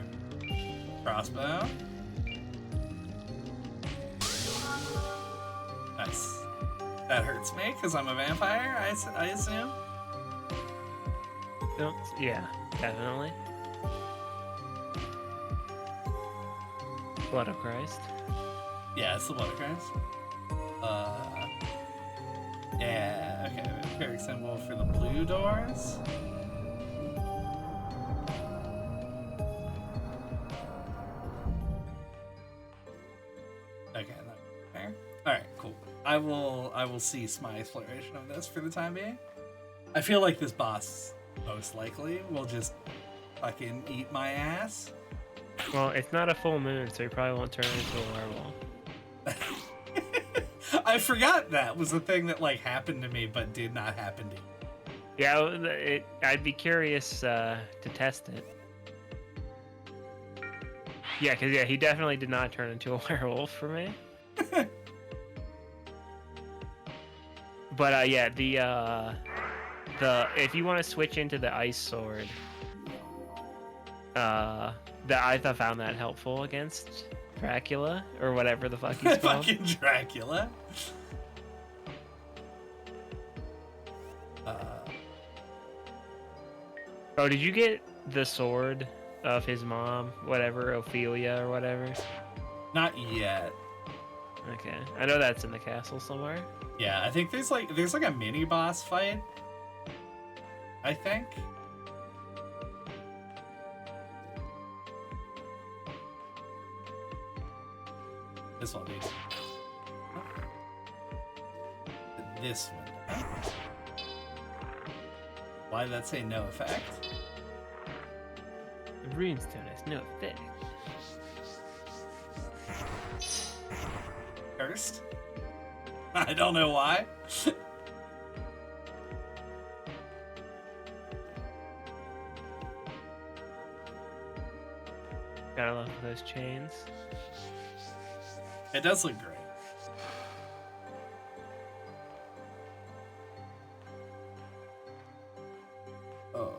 Crossbow. Nice. That hurts me because I'm a vampire, I assume. Yeah, definitely. Blood of Christ. Yeah, it's the blood of Christ. Yeah, okay. Empiric symbol for the blue doors. Okay, not there. Alright, cool. I will see Smythe's flourish of this for the time being. I feel like this boss most likely will just fucking eat my ass. Well, it's not a full moon, so he probably won't turn into a werewolf. I forgot that was a thing that like happened to me, but did not happen to you. Yeah, I'd be curious to test it. Yeah, because he definitely did not turn into a werewolf for me. But yeah, the if you want to switch into the ice sword, I found that helpful against Dracula or whatever the fuck he's called. Fucking Dracula. Oh, did you get the sword of his mom, whatever, Ophelia or whatever? Not yet. Okay, I know that's in the castle somewhere. Yeah, I think there's like a mini boss fight. I think. This one, dude. This one. Why did that say no effect? The runestone has no effect. Cursed? I don't know why. Gotta love those chains. It does look great. Oh.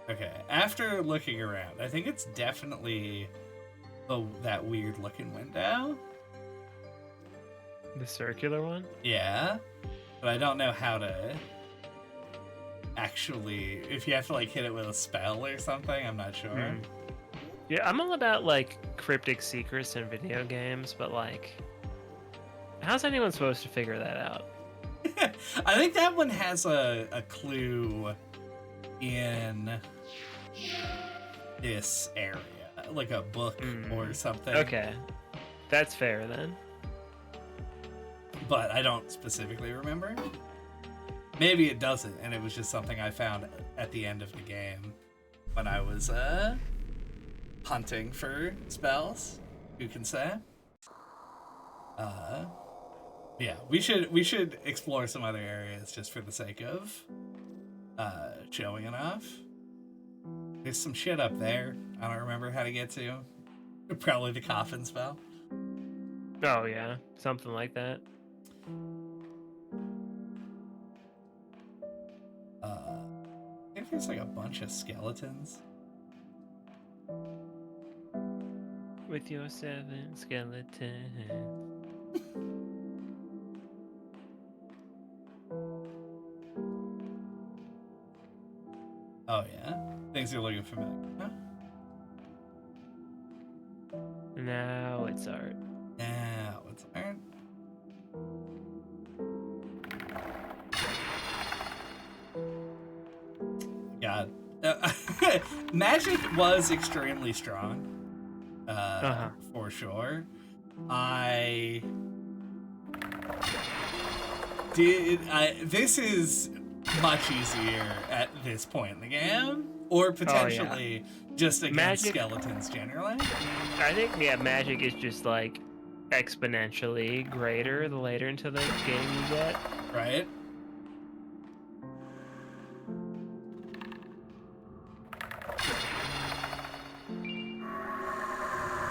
Okay, after looking around, I think it's definitely that weird looking window. The circular one? Yeah, but I don't know how to actually, if you have to like hit it with a spell or something, I'm not sure. Yeah, I'm all about like cryptic secrets in video games, but like, how's anyone supposed to figure that out? I think that one has a clue in this area, like a book or something. Okay, that's fair then. But I don't specifically remember. Maybe it doesn't, and it was just something I found at the end of the game when I was hunting for spells. Who can say? Yeah, we should explore some other areas just for the sake of showing it off. There's some shit up there I don't remember how to get to. Probably the coffin spell. Oh yeah, something like that. I think there's like a bunch of skeletons. With your 7 skeletons. Oh yeah, things are looking familiar. Huh? Now it's art. Now it's art. God, magic was extremely strong. For sure. This is much easier at this point in the game, or potentially just against skeletons generally. I think magic is just like exponentially greater the later into the game you get. Right.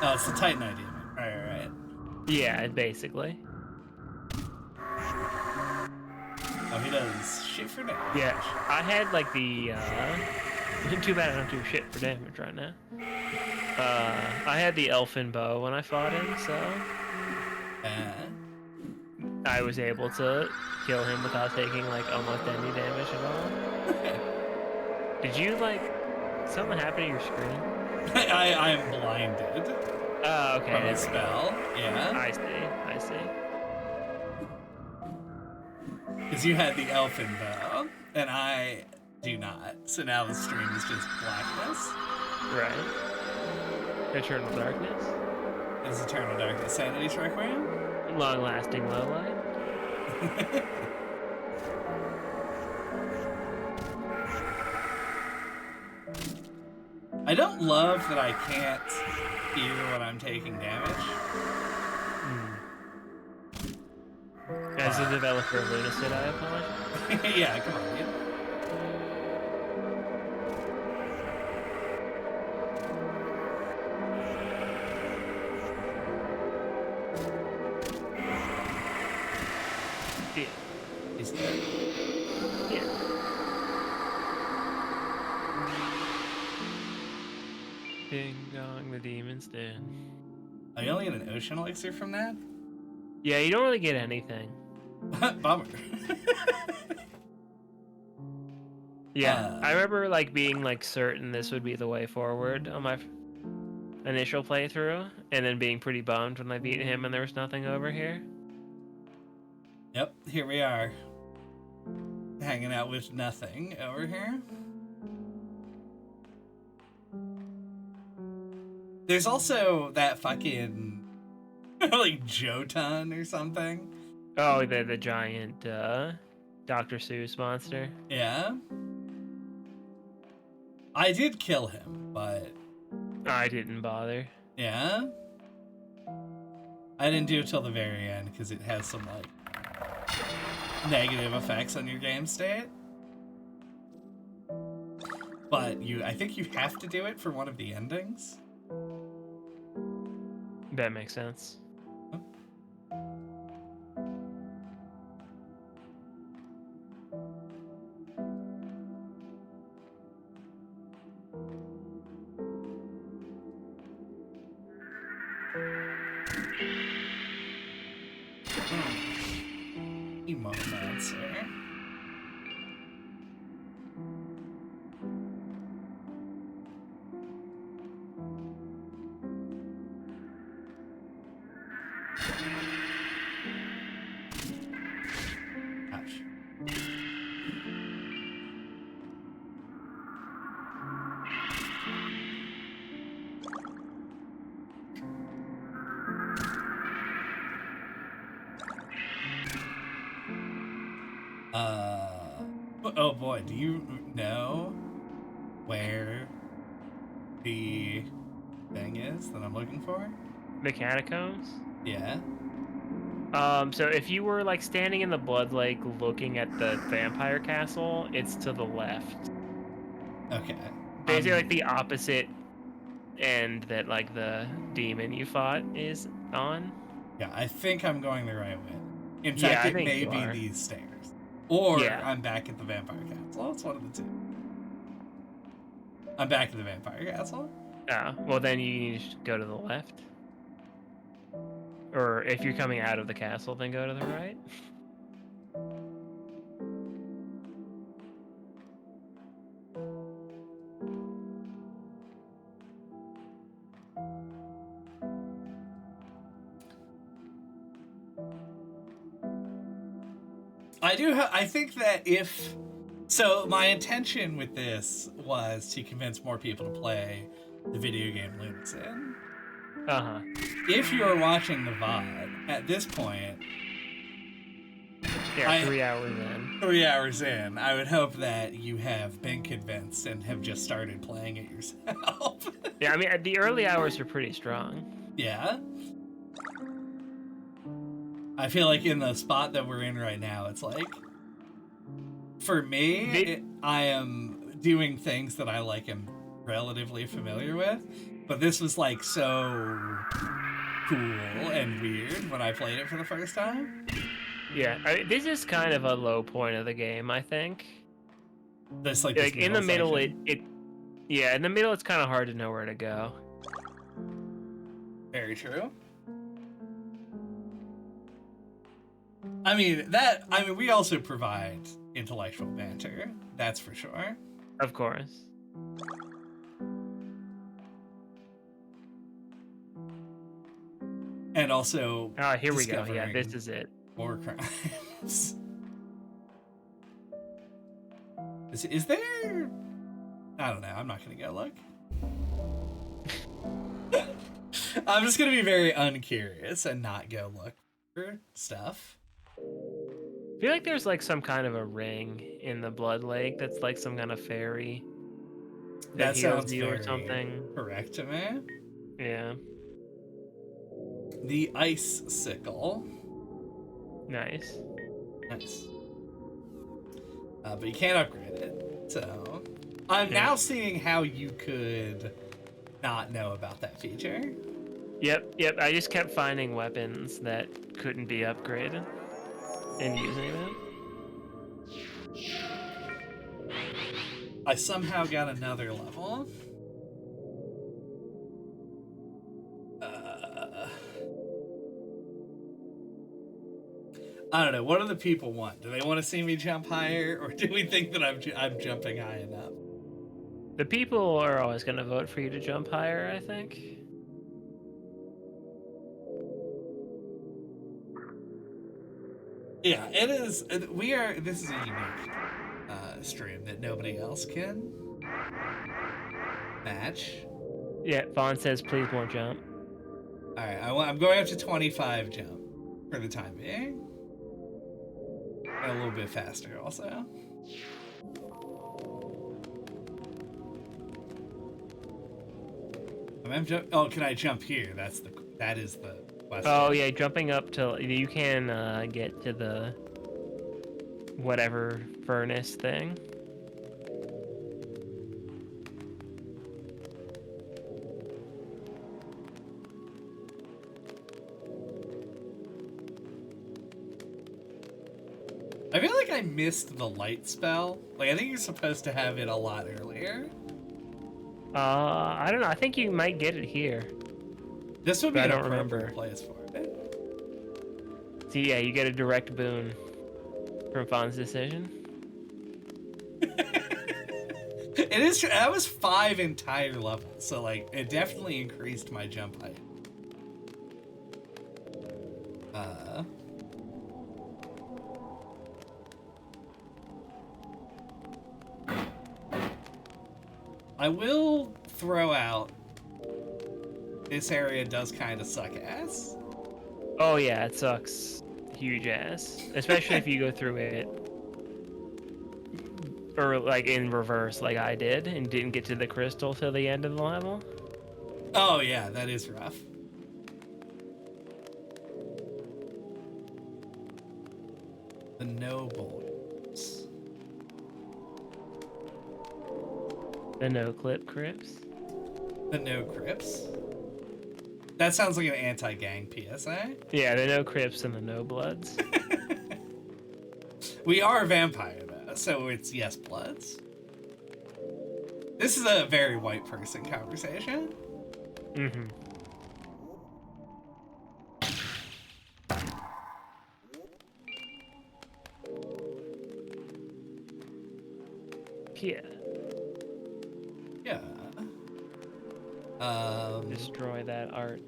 Oh, it's the Titan idea. Right. Yeah, basically. Oh, he does shit for damage. Yeah, I had like the, too bad I don't do shit for damage right now. I had the elfin bow when I fought him, so I was able to kill him without taking like almost any damage at all. Did you like, something happen to your screen? I am blinded. Oh, okay. From a spell. Yeah. I see. Because you had the elfin bow, and I do not. So now the stream is just blackness. Right. Eternal darkness. It is eternal darkness. Sanity's Requiem. Long-lasting low light. I don't love that I can't hear when I'm taking damage. As a developer of Lunacid, I apologize. Yeah, come on, dude. Yeah. Is there? Yeah. Ding dong, the demon's dead. I only get an ocean elixir from that? Yeah, you don't really get anything. Bummer. Yeah, I remember like being like certain this would be the way forward on my initial playthrough, and then being pretty bummed when I beat him and there was nothing over here. Yep, here we are. Hanging out with nothing over here. There's also that fucking like Jotun or something. Oh, the giant Dr. Seuss monster. Yeah. I did kill him, but I didn't bother. yeah. I didn't do it till the very end because it has some like negative effects on your game state. But I think you have to do it for one of the endings. That makes sense. Emomancer. Ouch. Oh boy, do you know where the thing is that I'm looking for? The catacombs? Yeah. So if you were like standing in the Blood Lake looking at the vampire castle, it's to the left. Okay. Basically like the opposite end that like the demon you fought is on. Yeah, I think I'm going the right way. In Yeah, fact, I it think may you be are. these stairs. Or Yeah. I'm back at the vampire castle. It's one of the two. I'm back at the vampire castle. Oh, well then you need to go to the left. Or if you're coming out of the castle, then go to the right. I think that if... So my intention with this was to convince more people to play the video game Lunacid. Uh-huh. If you are watching the VOD, at this point... Yeah, 3 hours in. 3 hours in, I would hope that you have been convinced and have just started playing it yourself. Yeah, I mean, the early hours are pretty strong. Yeah. I feel like in the spot that we're in right now, it's like, for me, I am doing things that I like am relatively familiar with, but this was like so cool and weird when I played it for the first time. Yeah, this is kind of a low point of the game, I think. This like in the middle, section. yeah, in the middle, it's kind of hard to know where to go. Very true. I mean, we also provide intellectual banter. That's for sure. Of course. And also, Oh, here we go. Yeah, this is it. More crimes. Is there? I don't know. I'm not gonna go look. I'm just gonna be very uncurious and not go look for stuff. I feel like there's like some kind of a ring in the Blood Lake that's like some kind of fairy That heals sounds you or very something. correct to me. Yeah. The ice sickle. Nice. Nice. But you can't upgrade it. So I'm now seeing how you could not know about that feature. Yep. I just kept finding weapons that couldn't be upgraded and using them. I somehow got another level. I don't know. What do the people want? Do they want to see me jump higher, or do we think that I'm jumping high enough? The people are always going to vote for you to jump higher, I think. Yeah, it is. This is a unique stream that nobody else can match. Yeah, Vaughn says, please more jump. All right, I'm going up to 25 jump for the time being. And a little bit faster, also. Oh, can I jump here? That is the question. Oh yeah, jumping up till you can get to the whatever furnace thing. I feel like I missed the light spell. Like, I think you're supposed to have it a lot earlier. I don't know. I think you might get it here. This would be an I don't appropriate remember. place for it. So yeah, you get a direct boon from Fawn's decision. It is true. That was 5 entire levels, so like it definitely increased my jump height. I will throw out, this area does kind of suck ass. Oh yeah, it sucks huge ass, especially if you go through it or like in reverse, like I did, and didn't get to the crystal till the end of the level. Oh yeah, that is rough. The nobles. The no-clip crypts. The no crypts. That sounds like an anti-gang PSA. Yeah, the no crypts and the no bloods. We are a vampire though, so it's yes bloods. This is a very white person conversation. Mm-hmm. Yeah. Yeah. Destroy that art.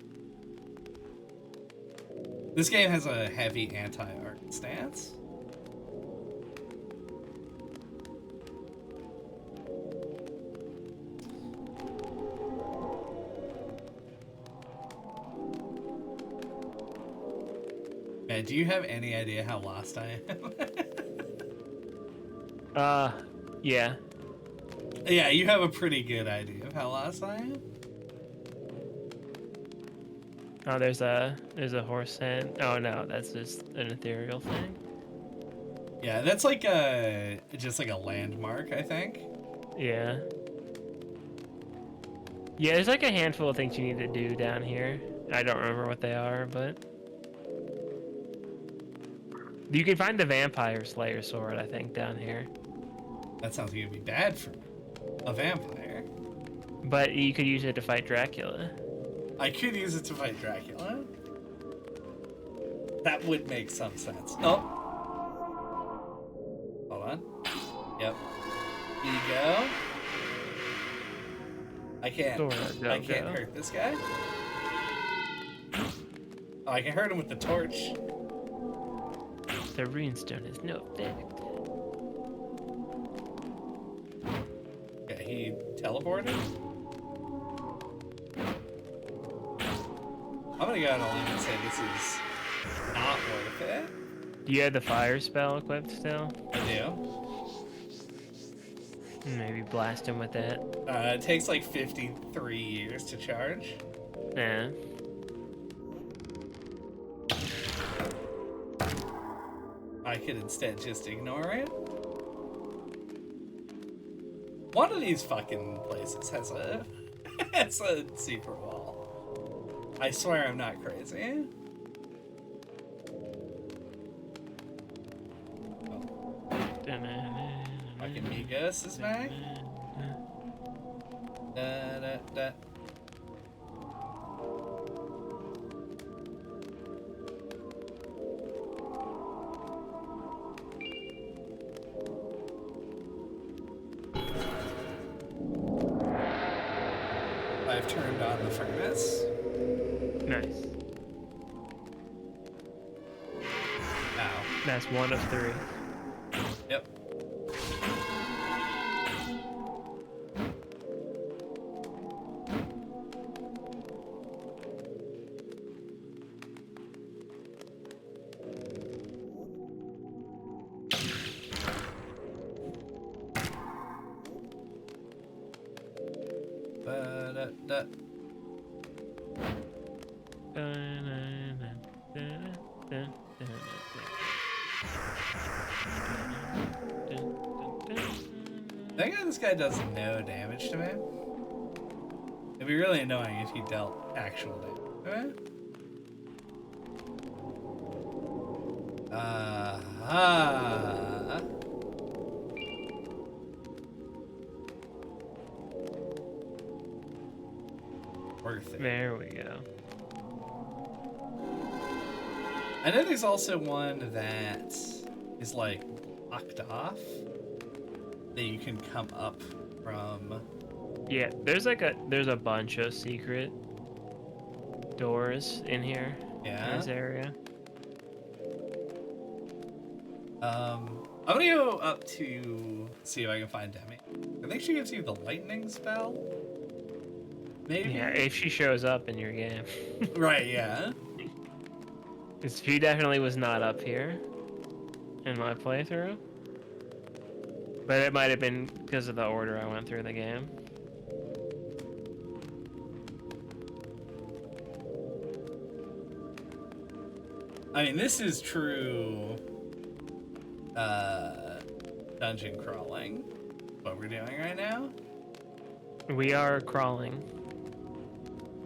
This game has a heavy anti-art stance. Man, do you have any idea how lost I am? Yeah. Yeah, you have a pretty good idea of how lost I am. Oh, there's a horse head. Oh no, that's just an ethereal thing. Yeah, that's like just like a landmark, I think. Yeah. Yeah, there's like a handful of things you need to do down here. I don't remember what they are, but you can find the Vampire Slayer sword, I think, down here. That sounds like it'd be bad for a vampire. But you could use it to fight Dracula. I could use it to fight Dracula. That would make some sense. Oh. Hold on. Yep. Ego. I can't hurt this guy. Oh, I can hurt him with the torch. The runestone has no effect. Okay, he teleported. I'm gonna go out on a limb and say this is not worth it. Do you have the fire spell equipped still? I do. Maybe blast him with that. It takes like 53 years to charge. Yeah. I could instead just ignore it. One of these fucking places has a has a secret wall. I swear I'm not crazy. Fucking Migos is back. Da, da, da. I've turned on the furnace. Nice. Ow. That's one of 3. Yep. Ba-da-da. I think this guy does no damage to me. It'd be really annoying if he dealt actual damage. Worth it. There we go. I know there's also one that is like blocked off that you can come up from. Yeah, there's a bunch of secret doors in here. Yeah. In this area. I'm gonna go up to see if I can find Demi. I think she gives you the lightning spell. Maybe. Yeah, if she shows up in your game. Right. Yeah. Because she definitely was not up here in my playthrough. But it might have been because of the order I went through the game. I mean, this is true dungeon crawling. What we're doing right now. We are crawling.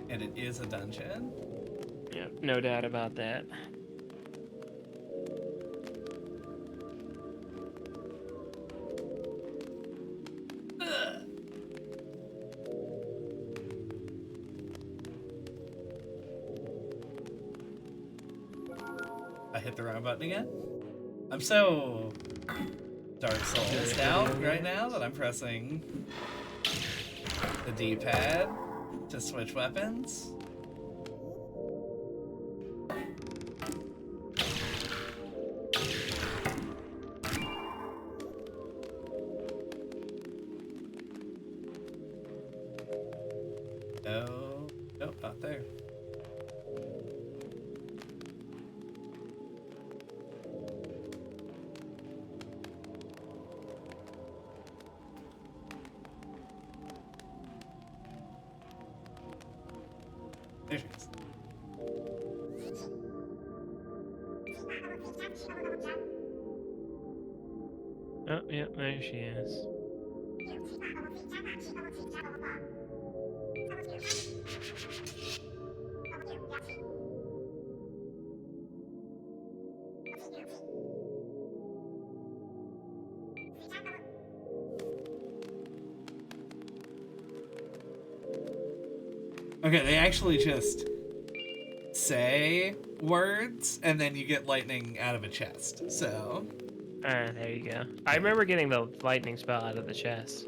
And it is a dungeon. Yep, no doubt about that. I hit the wrong button again. I'm so Dark Souls out right now that I'm pressing the D-pad to switch weapons. No, nope, not there. There she is. Oh, yeah, there she is. Okay, they actually just say words, and then you get lightning out of a chest. So, There you go. I remember getting the lightning spell out of the chest.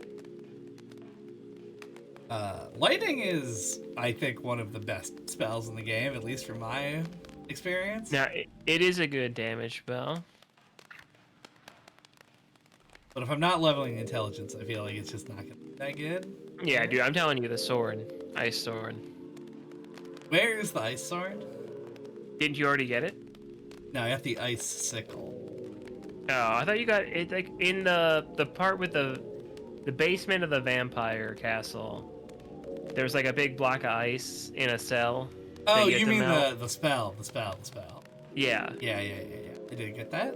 lightning is, I think, one of the best spells in the game, at least from my experience. Now, it is a good damage spell. But if I'm not leveling intelligence, I feel like it's just not gonna be that good. Yeah, dude, I'm telling you, the sword. Ice sword. Where is the ice sword? Didn't you already get it? No, I got the ice sickle. Oh, I thought you got it like in the part with the basement of the vampire castle. There's like a big block of ice in a cell. Oh, They get you to mean melt. the spell. Yeah. Yeah. I didn't get that.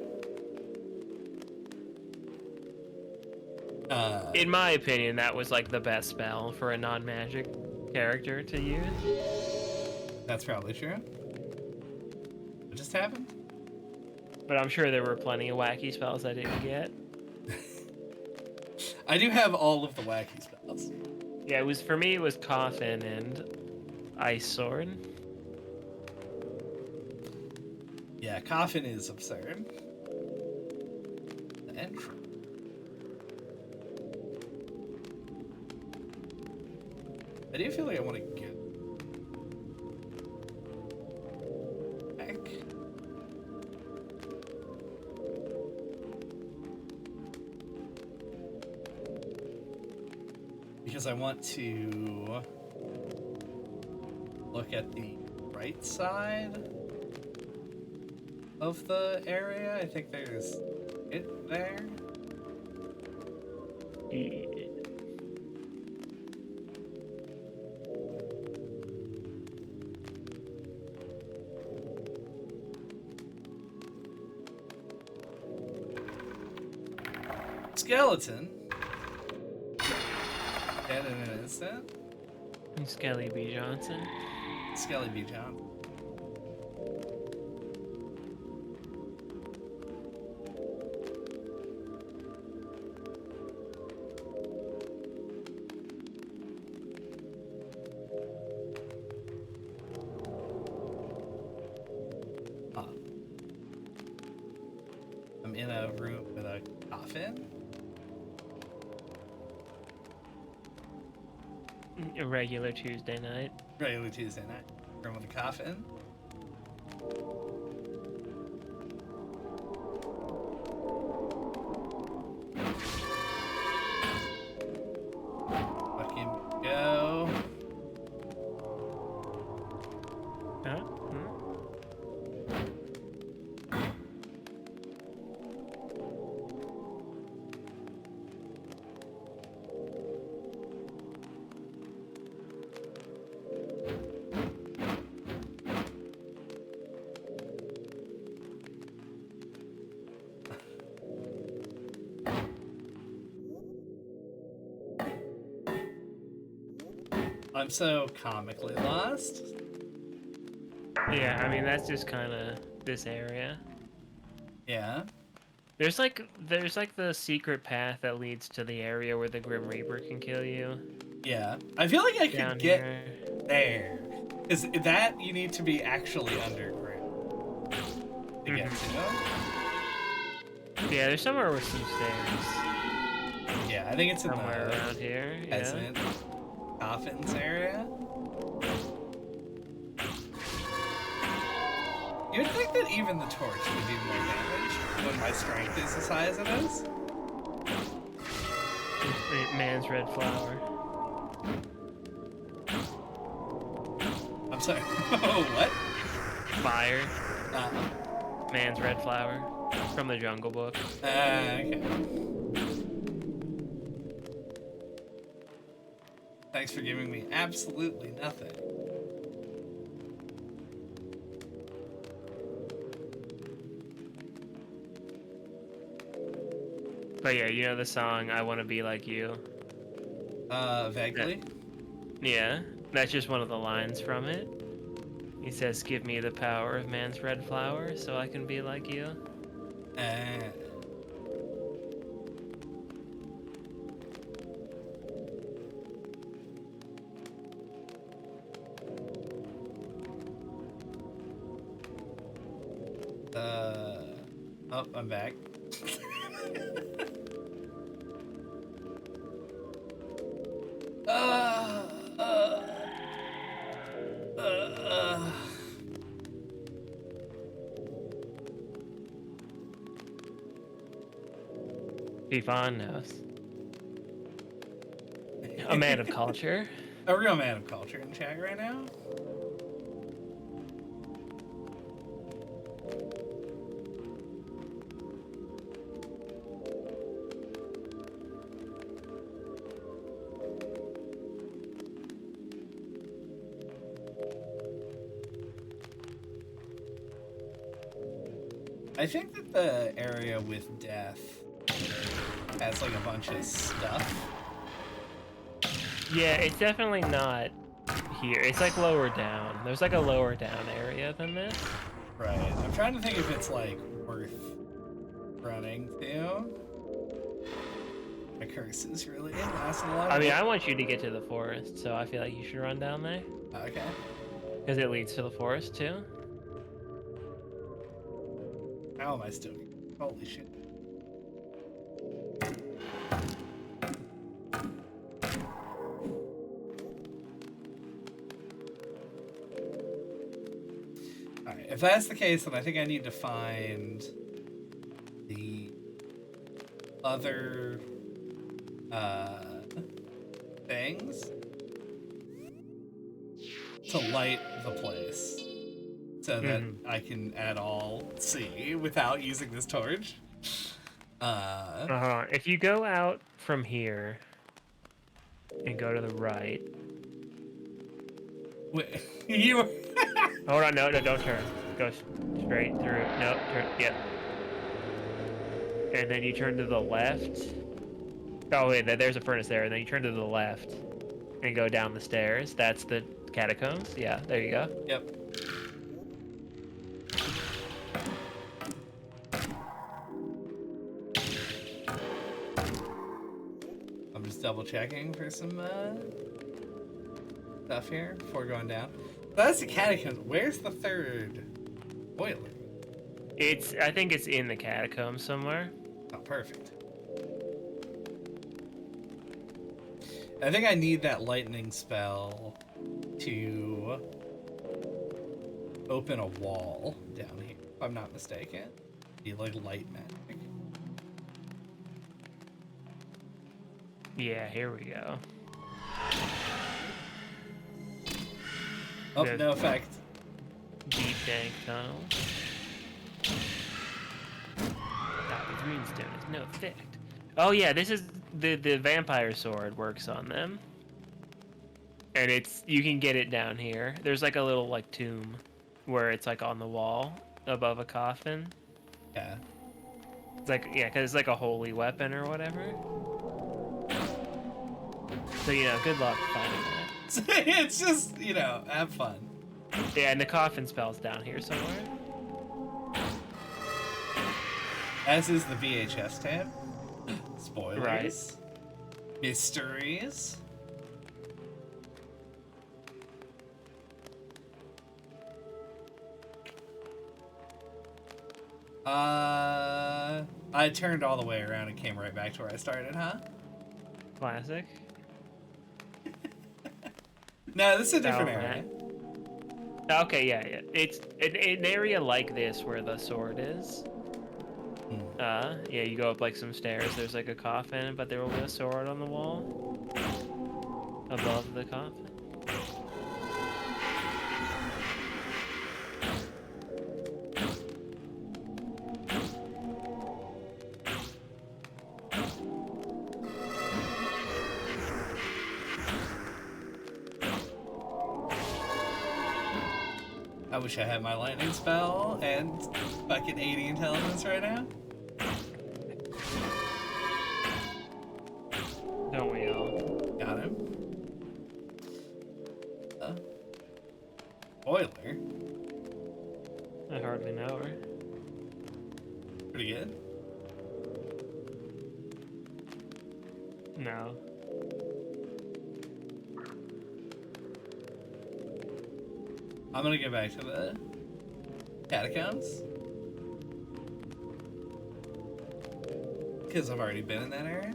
In my opinion, that was like the best spell for a non-magic character to use. That's probably true. What just happened? But I'm sure there were plenty of wacky spells I didn't get. I do have all of the wacky spells. Yeah, it was for me. It was Coffin and Ice Sword. Yeah, Coffin is absurd. The entry. I do feel like I want to get back. Because I want to look at the right side of the area. I think there's it there. Yeah. Skeleton. Dead in an instant. Skelly B. Johnson. Skelly B. John. Huh. I'm in a room with a coffin. A regular Tuesday night. Regular Tuesday night. Room with a coffin. Fucking go. Huh? Hmm? I'm so comically lost. Yeah, I mean that's just kind of this area. Yeah. There's like the secret path that leads to the area where the Grim Reaper can kill you. Yeah. I feel like I could Down get here. there. Because that you need to be actually underground to get to. Yeah, there's somewhere with some stairs. Yeah, I think it's in Somewhere the around here. Yeah. peasant coffins area. You'd think that even the torch would do more damage when my strength is as high as it is. Man's red flower. I'm sorry. Oh, what? Fire. Uh-huh. Man's red flower. From the Jungle Book. Okay. Thanks for giving me absolutely nothing. But yeah, you know the song "I Want to Be Like You." Vaguely. Yeah, that's just one of the lines from it. He says, "Give me the power of man's red flower, so I can be like you." Oh, I'm back. Yvonne knows. A man of culture. A real man of culture in chat right now. I think that the area with death has like a bunch of stuff. Yeah, it's definitely not here. It's like lower down. There's like a lower down area than this. Right. I'm trying to think if it's like worth running to. My curse is really lasting a lot. I mean, I want you to get to the forest, so I feel like you should run down there. Okay. Because it leads to the forest too. How am I still? Holy shit. Alright, if that's the case, then I think I need to find the other things to light the place so that I can at all see without using this torch. If you go out from here and go to the right. Wait, you Hold on, no, don't turn. Go straight through. No, turn. Yep. And then you turn to the left. Oh wait, there's a furnace there. And then you turn to the left and go down the stairs. That's the catacombs. Yeah, there you go. Yep. I'm just double checking for some stuff here before going down. That's the catacombs. Where's the third boiler? I think it's in the catacombs somewhere. Oh, perfect. I think I need that lightning spell to open a wall down here, if I'm not mistaken. Be like light magic. Yeah, here we go. Oh, no effect. Deep dank tunnel. The greenstone has no effect. Oh yeah, this is the vampire sword works on them. And you can get it down here. There's like a little like tomb where it's like on the wall above a coffin. Yeah. It's like, yeah, because it's like a holy weapon or whatever. So, you know, good luck finding that. It's just, you know, have fun. Yeah, and the coffin spell's down here somewhere. As is the VHS tab. Spoilers. Right. Mysteries. I turned all the way around and came right back to where I started, huh? Classic. No, this is a different Oh, area. Okay, yeah. It's an area like this where the sword is. Yeah, you go up like some stairs, there's like a coffin, but there will be a sword on the wall above the coffin. I wish I had my lightning spell and fucking 80 intelligence right now. Don't we all? Got him. Boiler. I hardly know her. Pretty good. No. I'm gonna go back to the catacombs. Because I've already been in that area.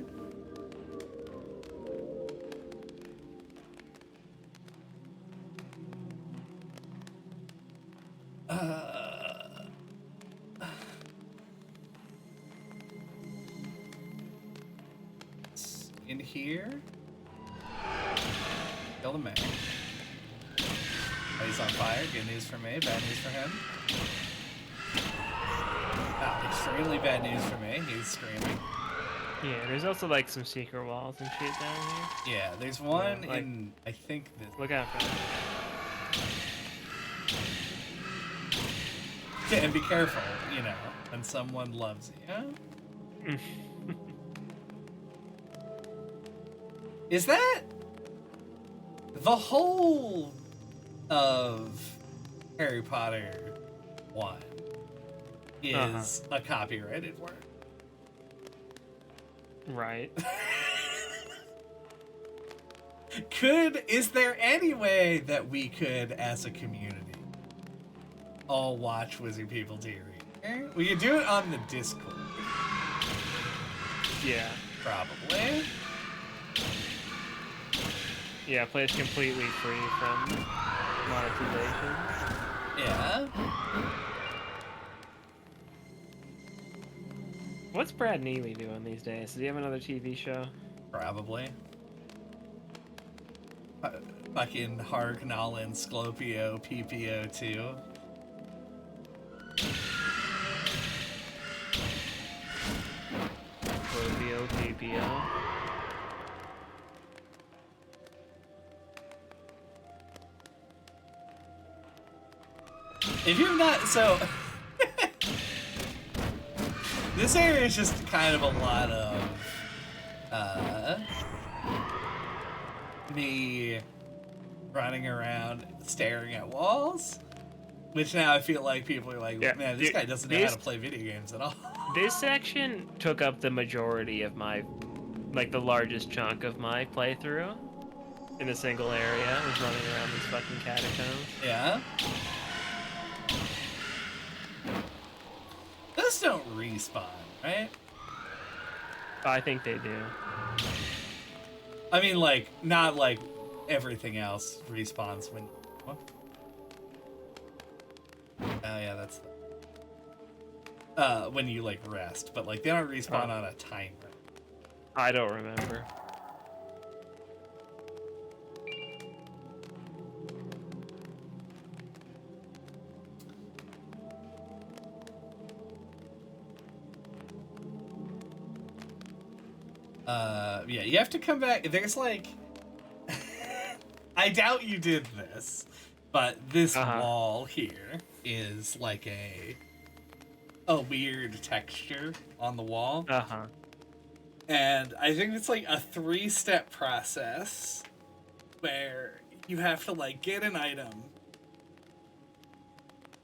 It's in here. Kill the man. Oh, he's on fire. Good news for me. Bad news for him. Ah, extremely bad news for me. He's screaming. Yeah, there's also like some secret walls and shit down here. Yeah, there's one Yeah, like- in, I think, this. Look out for that. Yeah, and be careful, you know. when someone loves you. Is that the whole of Harry Potter 1 is a copyrighted work? Right. Is there any way that we could, as a community, all watch Wizard People Do Read? We could do it on the Discord. Yeah. Probably. Yeah, plays completely free from monetization. Yeah. What's Brad Neely doing these days? Does he have another TV show? Probably. Fucking Hargnalin, Sclopio, PPO2. Scorpio, PPO. If you're not, so this area is just kind of a lot of me running around staring at walls, which now I feel like people are like, man, this guy doesn't know how to play video games at all. This section took up the majority of my, like the largest chunk of my playthrough in a single area. I was running around these fucking catacombs. Yeah. Those don't respawn, right? I think they do. I mean, like, not like everything else respawns when... What? Oh, yeah, that's the... when you, like, rest. But, like, they don't respawn on a timer. I don't remember. Yeah, you have to come back. There's like, I doubt you did this, but this wall here is like a weird texture on the wall. And I think it's like a 3-step process where you have to like get an item,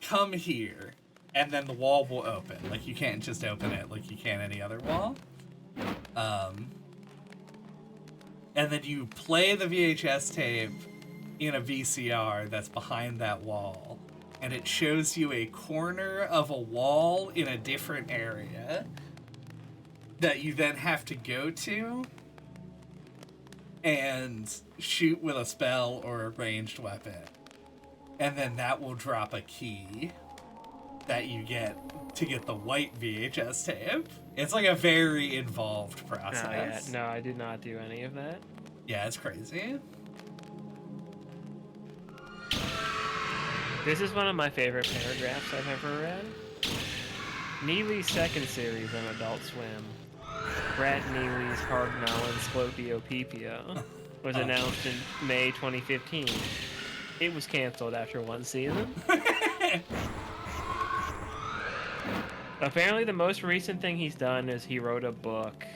come here, and then the wall will open. Like you can't just open it like you can any other wall. And then you play the VHS tape in a VCR that's behind that wall, and it shows you a corner of a wall in a different area that you then have to go to and shoot with a spell or a ranged weapon. And then that will drop a key that you get to get the white VHS tape. It's like a very involved process. No, I did not do any of that. Yeah, it's crazy. This is one of my favorite paragraphs I've ever read. Neely's second series on Adult Swim, Brad Neely's Hargnalin Sclopio PPO, was announced in May 2015. It was canceled after one season. Apparently the most recent thing he's done is he wrote a book,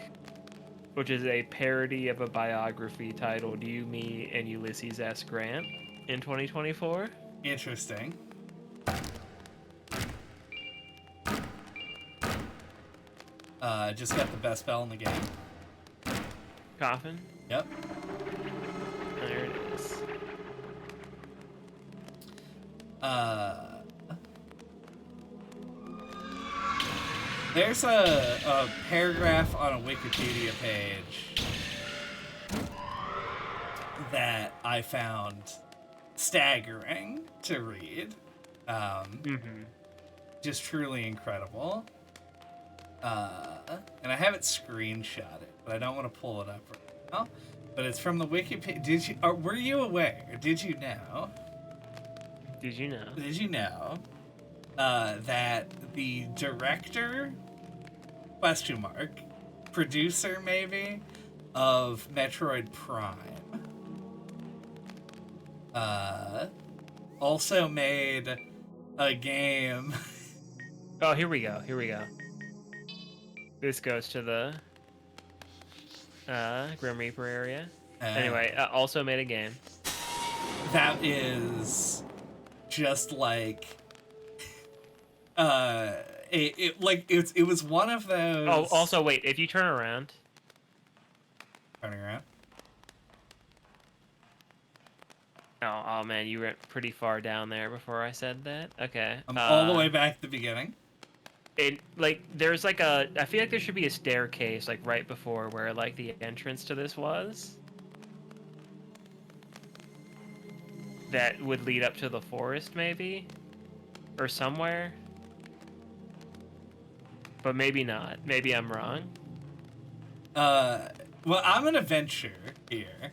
which is a parody of a biography titled You, Me, and Ulysses S. Grant in 2024. Interesting. Just got the best spell in the game. Coffin? Yep. There it is. There's a paragraph on a Wikipedia page that I found staggering to read. Just truly incredible. And I have it screenshotted, but I don't want to pull it up right now. But it's from the Wikipedia. Were you aware? Did you know? Did you know? Did you know that the director, question mark, producer maybe, of Metroid Prime, also made a game Oh, here we go. Here we go. This goes to the Grim Reaper area. Anyway, also made a game. That is just like it was one of those. Oh, also wait, if you turn around. Turning around. Oh man, you went pretty far down there before I said that. Okay. I'm all the way back at the beginning. It like there's like a I feel like there should be a staircase like right before where like the entrance to this was. That would lead up to the forest maybe, or somewhere. But maybe not. Maybe I'm wrong. Well, I'm gonna venture here.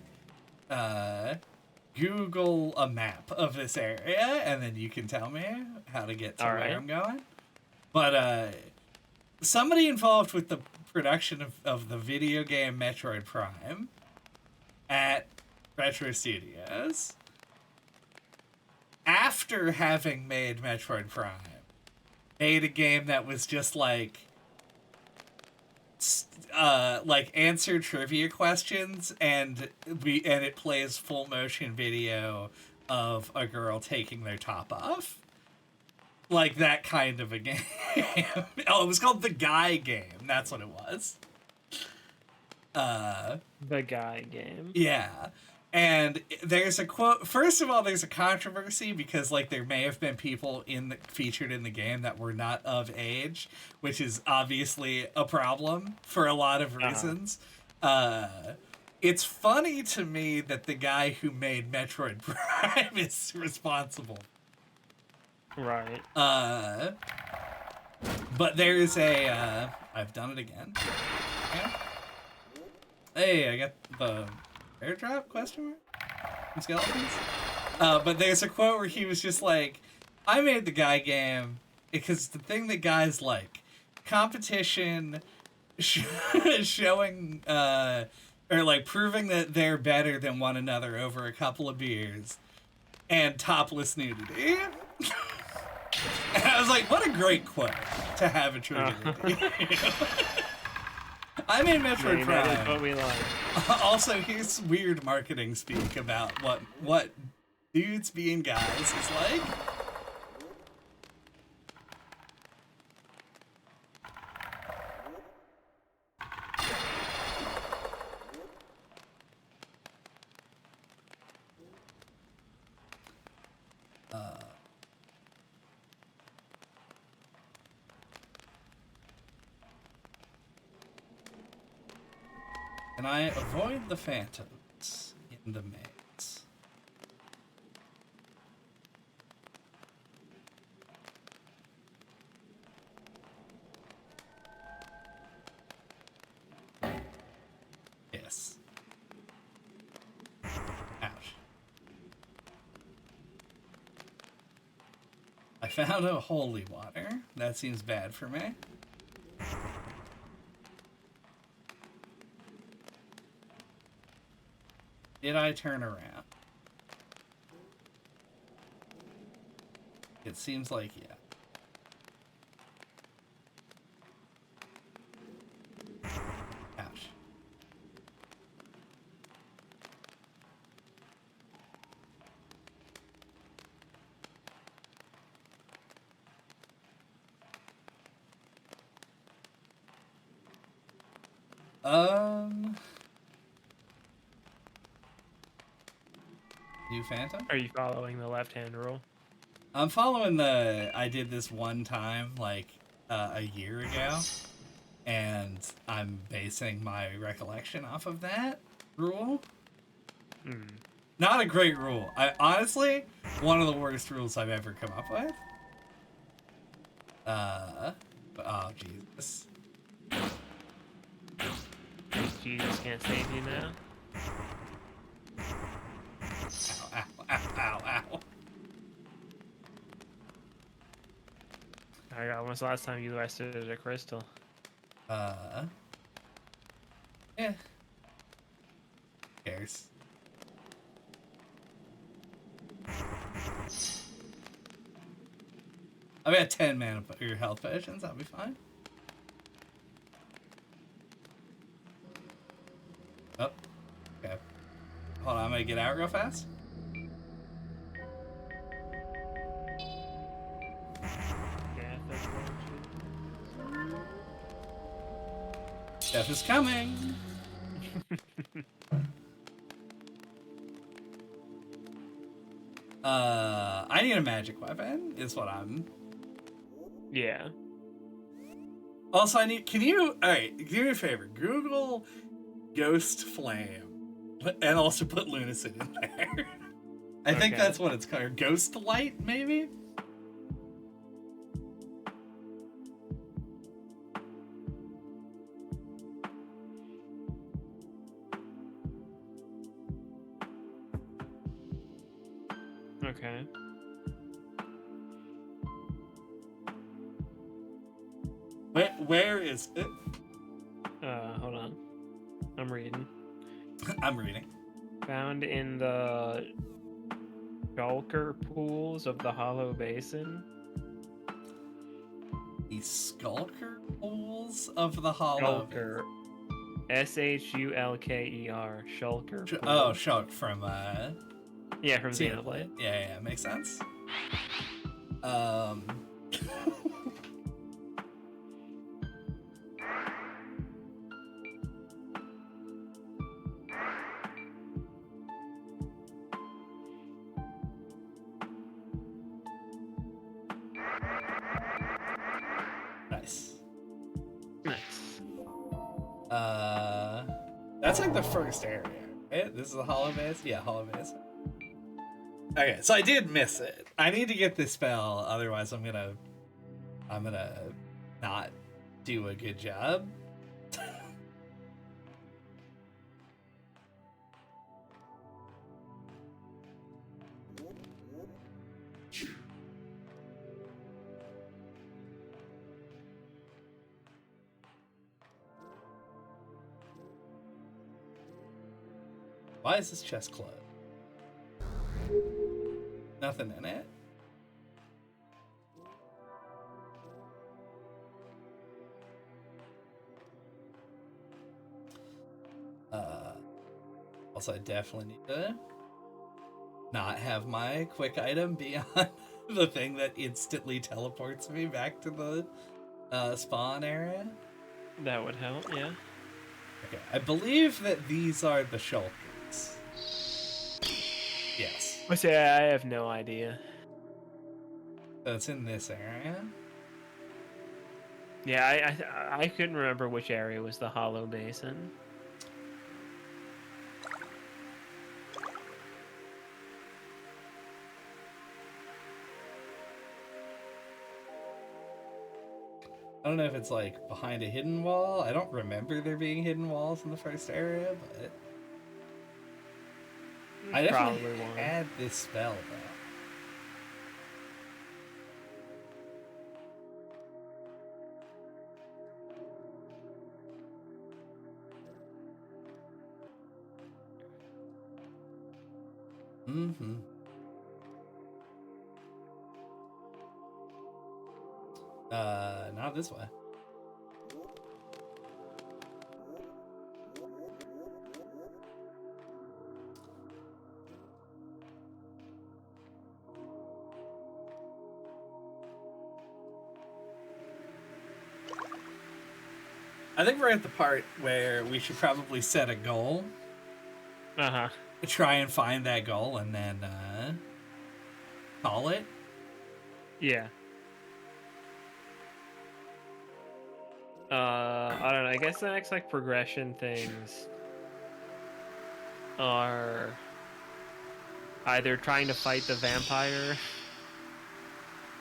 Google a map of this area, and then you can tell me how to get to where I'm going. But somebody involved with the production of the video game Metroid Prime at Retro Studios, after having made Metroid Prime, made a game that was just like answer trivia questions, and it plays full motion video of a girl taking their top off, like that kind of a game. Oh, it was called The Guy Game. That's what it was. The Guy Game. Yeah. And there's a quote. First of all, there's a controversy because, like, there may have been people featured in the game that were not of age, which is obviously a problem for a lot of reasons. It's funny to me that the guy who made Metroid Prime is responsible. Right. But there's a. I've done it again. Yeah. Hey, I got the airdrop question mark? Some skeletons? But there's a quote where he was just like, I made the Guy Game because the thing that guys like, competition, showing, or like proving that they're better than one another over a couple of beers, and topless nudity. And I was like, what a great quote to have attributed. I made Metroid Prime. That is what we like. Also, here's weird marketing speak about what dudes being guys is like. Can I avoid the phantoms in the maze? Yes. Ouch. I found a holy water. That seems bad for me. Did I turn around? It seems like, yeah. Ouch. New Phantom? Are you following the left-hand rule? I'm following I did this one time, like, a year ago, and I'm basing my recollection off of that rule. Not a great rule. Honestly, one of the worst rules I've ever come up with. Oh, Jesus. Jesus can't save you now? Ow, ow, ow, ow. I got. When's the last time you rested a crystal? Yeah. Who cares? I've got 10 mana your health potions. That'll be fine. Oh, okay. Hold on, I'm gonna get out real fast. Death is coming. I need a magic weapon. Is what I'm. Yeah. Also, I need. Can you? All right. Do me a favor. Google Ghost Flame, and also put Lunacid in there. I think that's what it's called. Ghost Light, maybe. Okay. Where is it? Hold on. I'm reading. I'm reading. Found in the Shulker pools of the Hollow Basin. The Skulker pools of the Hollow. Shulker. Shulker. Shulker. Oh, Shulk from yeah, from Xenoblade. Yeah, makes sense. Nice. That's like the first area, right? This is the Hollow Base? Yeah, Hollow Base. Okay, so I did miss it. I need to get this spell, otherwise I'm gonna not do a good job. Why is this chest closed? Nothing in it. Also, I definitely need to not have my quick item be on the thing that instantly teleports me back to the spawn area. That would help, yeah. Okay, I believe that these are the shulkers. Yes. I say I have no idea. So it's in this area. Yeah, I couldn't remember which area was the Hollow Basin. I don't know if it's like behind a hidden wall. I don't remember there being hidden walls in the first area, but I definitely had this spell though. Mm-hmm. Not this way. I think we're at the part where we should probably set a goal. Uh-huh. Try and find that goal and then call it. Yeah. I don't know. I guess the next like progression things are either trying to fight the vampire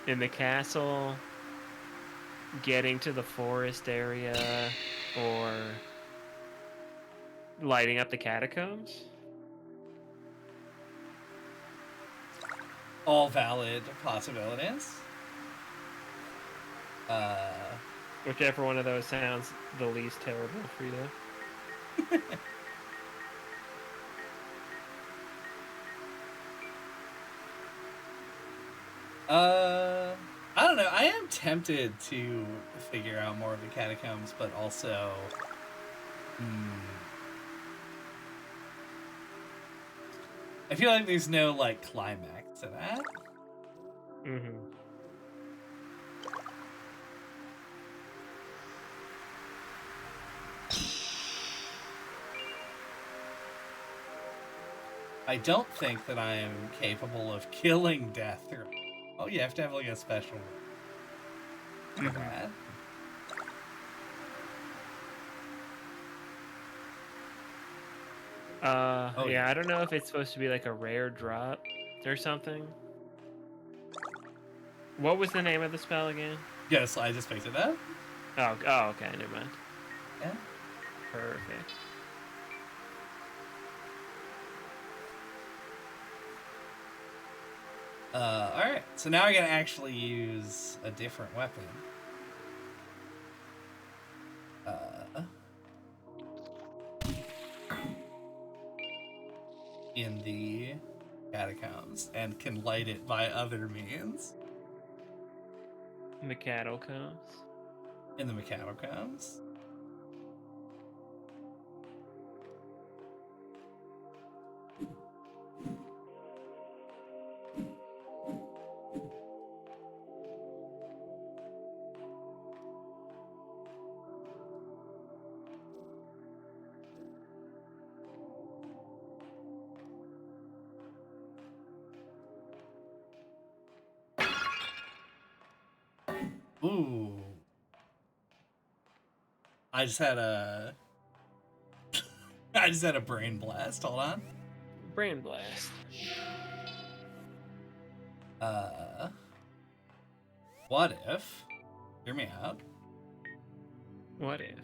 in the castle, getting to the forest area, or lighting up the catacombs. All valid possibilities. Whichever one of those sounds the least terrible for you. I don't don't know. I am tempted to figure out more of the catacombs, but also... I feel like there's no, like, climax to that. Mm-hmm. I don't think that I am capable of killing death. Oh, you have to have, like, a special for that. Yeah, I don't know if it's supposed to be like a rare drop or something. What was the name of the spell again? Yes, I just picked it up. Oh, okay, never mind. Yeah. Perfect. Alright, so now we're gonna actually use a different weapon. In the catacombs, and can light it by other means. Mikado comes. In the catacombs. Ooh. I just had a brain blast. Hold on. Brain blast. What if? Hear me out. What if?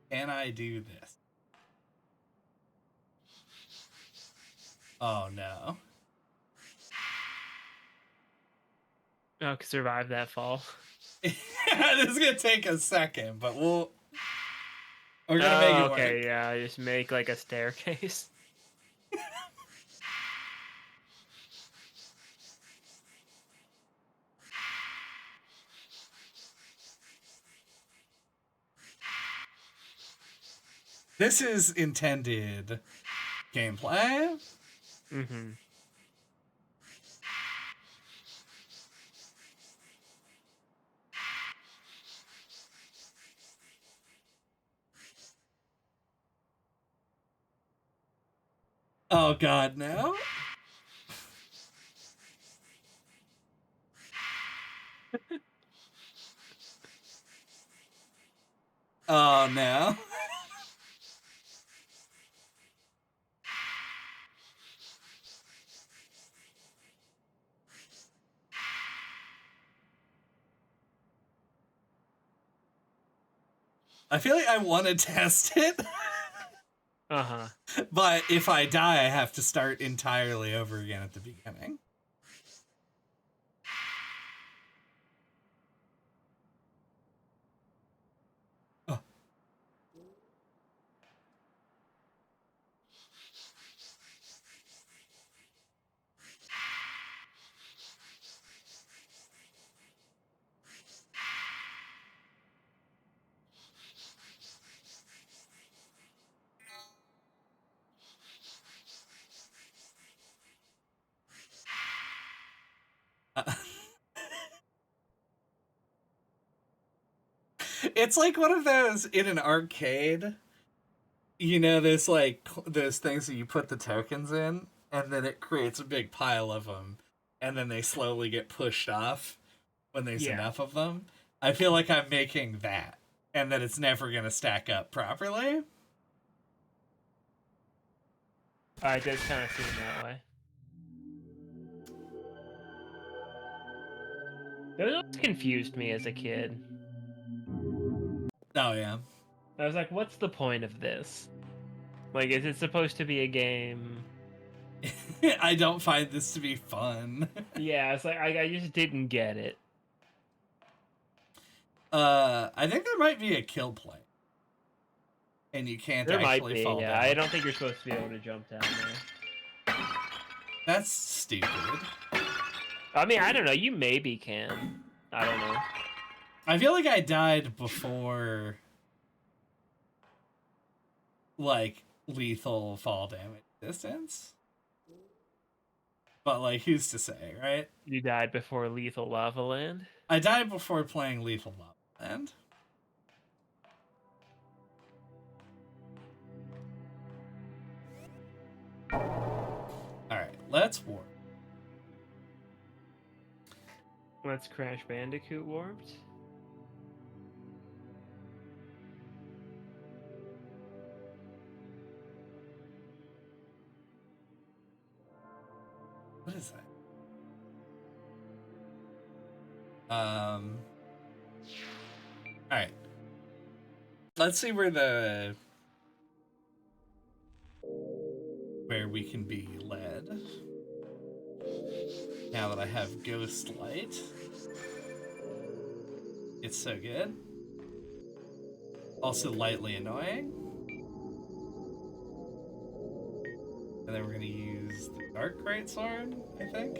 Can I do this? Oh no. Oh, could survive that fall. This is gonna take a second, but we're gonna make it work. Okay, yeah, just make like a staircase. This is intended gameplay. Mm-hmm. Oh god, no. Oh no. I feel like I want to test it. Uh-huh. But if I die, I have to start entirely over again at the beginning. Oh. It's like one of those in an arcade. You know, there's like those things that you put the tokens in, and then it creates a big pile of them, and then they slowly get pushed off when there's enough of them. I feel like I'm making that, and that it's never going to stack up properly. It does kind of seem that way. Those always confused me as a kid. Oh, yeah. I was like, what's the point of this? Like, is it supposed to be a game? I don't find this to be fun. Yeah, it's like, I just didn't get it. I think there might be a kill play. And you can't There actually might be, fall yeah. down. I don't think you're supposed to be able to jump down there. That's stupid. I mean, I don't know. You maybe can. I don't know. I feel like I died before, like, lethal fall damage distance. But, like, who's to say, right? You died before Lethal Lava Land? I died before playing Lethal Lava Land. Alright, let's warp. Let's Crash Bandicoot Warped. What is that? Alright. Let's see where we can be led. Now that I have Ghost Light. It's so good. Also lightly annoying. And then we're gonna use the Dark Greatsword, I think.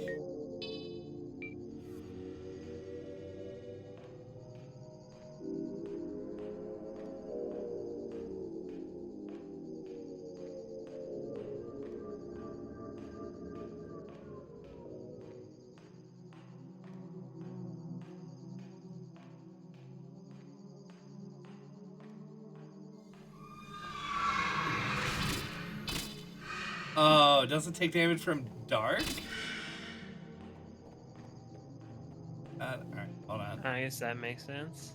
Oh, it doesn't take damage from Dark? Alright, hold on. I guess that makes sense.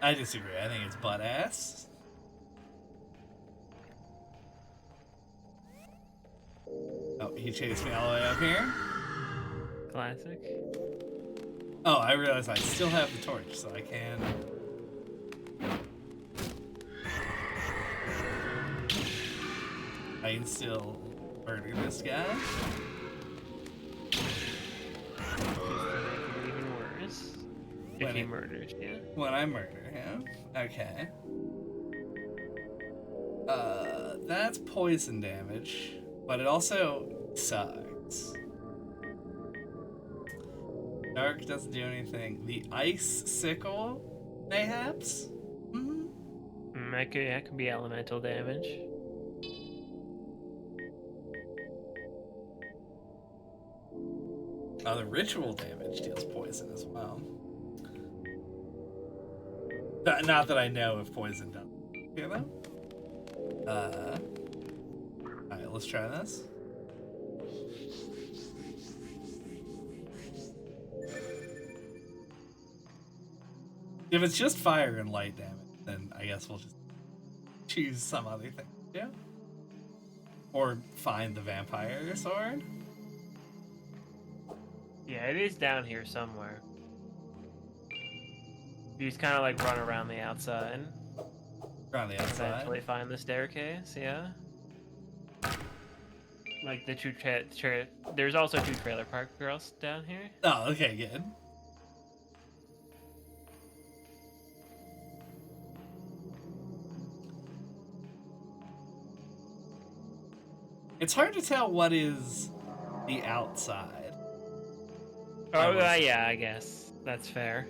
I disagree. I think it's butt ass. Oh, he chased me all the way up here. Classic. Oh, I realize I still have the torch, so I can... I can still murder this guy. Even worse. If he murders you. When I murder him. Okay. That's poison damage, but it also sucks. Dark doesn't do anything. The Ice Sickle, mayhaps? Mm-hmm. That could be elemental damage. Oh, the ritual damage deals poison as well. Not that I know if poison does. You know? Alright, let's try this. If it's just fire and light damage, then I guess we'll just choose some other thing. Yeah. Or find the vampire sword. Yeah, it is down here somewhere. You just kind of like run around the outside. Around the outside. Eventually find the staircase, yeah. Like the two there's also two trailer park girls down here. Oh, okay, good. It's hard to tell what is the outside. Oh, yeah, I guess. That's fair.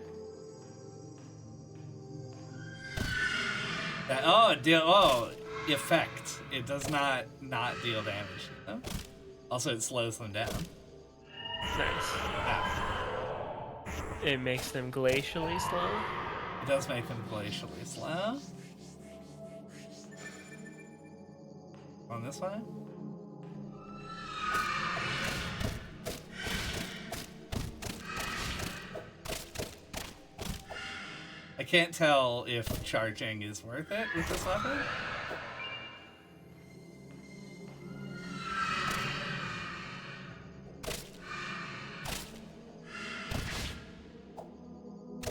Effect. It does not deal damage. You know? Also, it slows them down. Nice. Ah. It makes them glacially slow. It does make them glacially slow. On this way? I can't tell if charging is worth it with this weapon.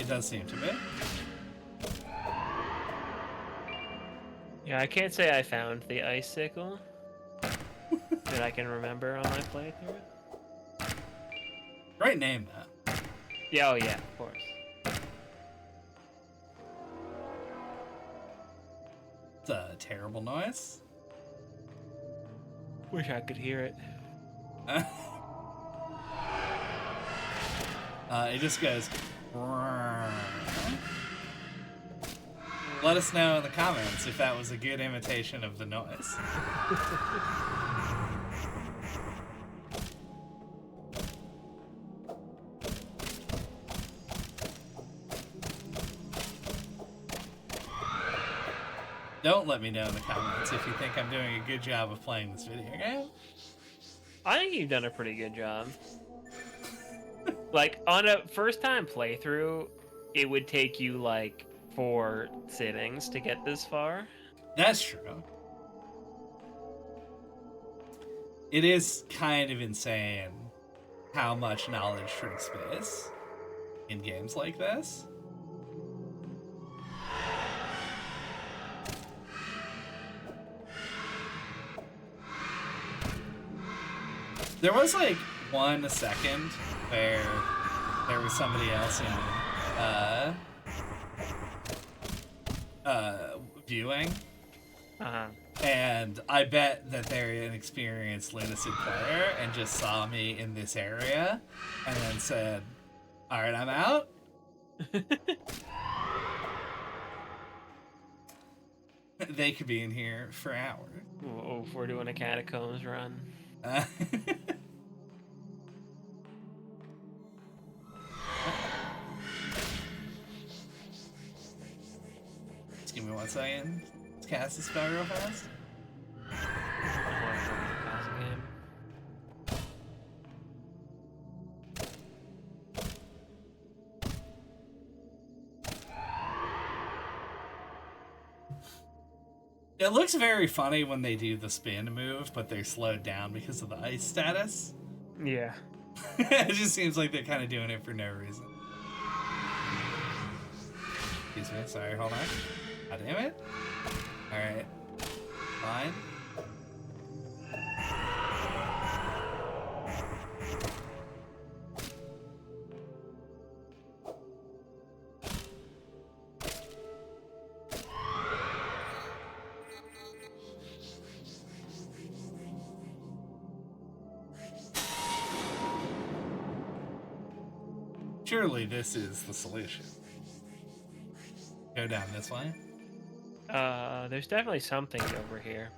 It does seem to be. Yeah, I can't say I found the icicle that I can remember on my playthrough. Great name, though. Yeah, oh yeah, of course. It's a terrible noise. Wish I could hear it. It just goes. Let us know in the comments if that was a good imitation of the noise. Don't let me know in the comments if you think I'm doing a good job of playing this video game. I think you've done a pretty good job. Like, on a first-time playthrough, it would take you, like, 4 sittings to get this far. That's true. It is kind of insane how much knowledge shrinks space in games like this. There was like 1 second where there was somebody else in viewing, and I bet that they're an experienced Lunacid player and just saw me in this area and then said, "All right, I'm out." They could be in here for hours. Oh, if we're doing a catacombs run. Just give me 1 second. Let's cast the spell real fast. It looks very funny when they do the spin move, but they're slowed down because of the ice status. Yeah. It just seems like they're kind of doing it for no reason. Excuse me, sorry, hold on. God damn it. Alright. Fine. Surely this is the solution. Go down this way. There's definitely something over here.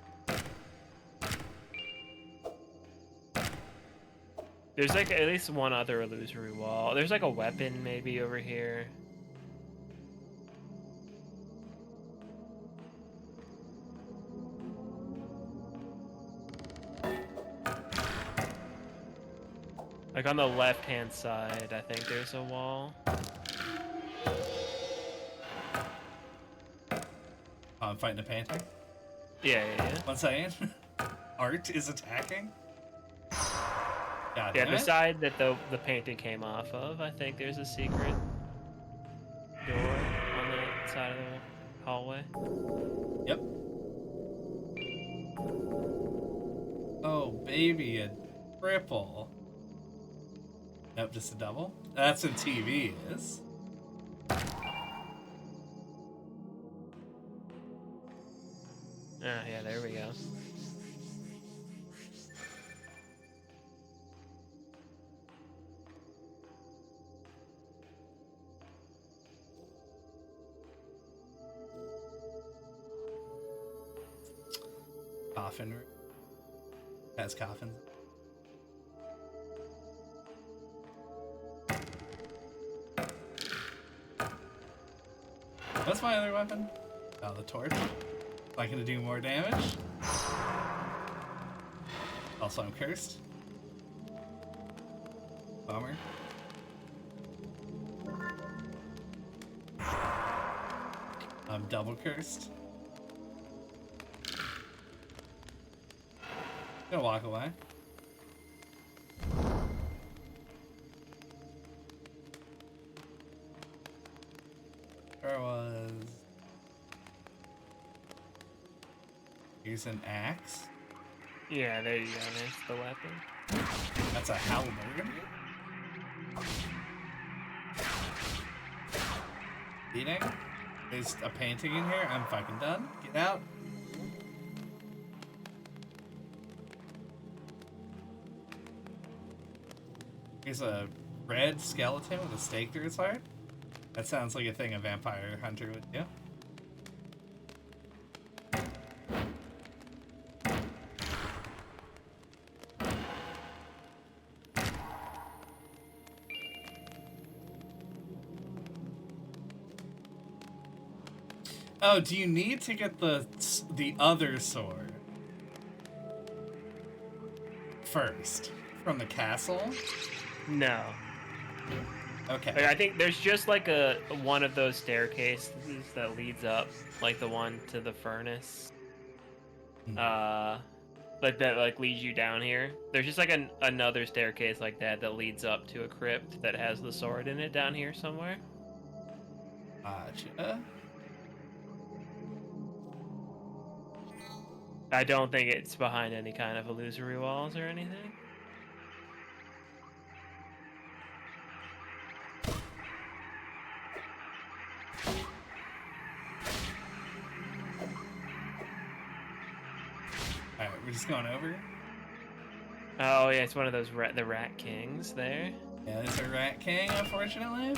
There's like at least one other illusory wall. There's like a weapon maybe over here. Like on the left-hand side, I think there's a wall. Oh, I'm fighting a painting? Yeah. 1 second. Art is attacking? God Yeah, damn the it. side that the painting came off of, I think there's a secret door on the side of the hallway. Yep. Oh, baby, a triple. Nope, just a double. That's what TV is. Yeah, there we go. Coffin room. Has coffins. What's my other weapon? Oh, the torch. Am I gonna do more damage? Also, I'm cursed. Bummer. I'm double cursed. Gonna walk away. There was. Here's an axe. Yeah, there you go. There's the weapon. That's a halberd. Beating. There's a painting in here. I'm fucking done. Get out. Here's a red skeleton with a stake through its heart. That sounds like a thing a vampire hunter would do. Oh, do you need to get the other sword first from the castle? No. Okay. Like, I think there's just like a one of those staircases that leads up, like the one to the furnace. Like that like leads you down here. There's just like another staircase like that leads up to a crypt that has the sword in it down here somewhere. Gotcha. I don't think it's behind any kind of illusory walls or anything. Alright, we're just going over. Oh yeah, it's one of those the Rat Kings there. Yeah, there's a Rat King, unfortunately.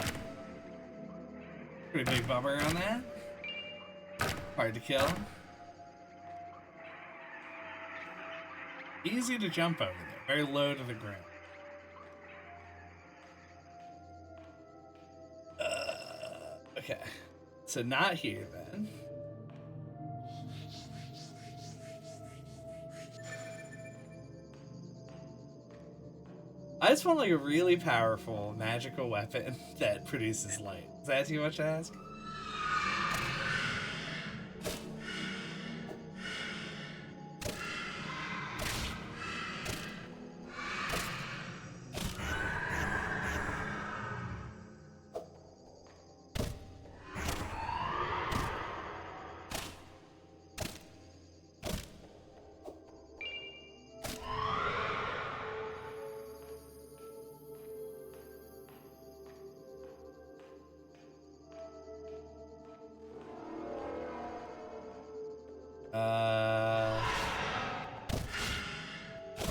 Pretty big bummer on that. Hard to kill. Easy to jump over there. Very low to the ground. Okay. So not here then. I just want like a really powerful magical weapon that produces light. Is that too much to ask?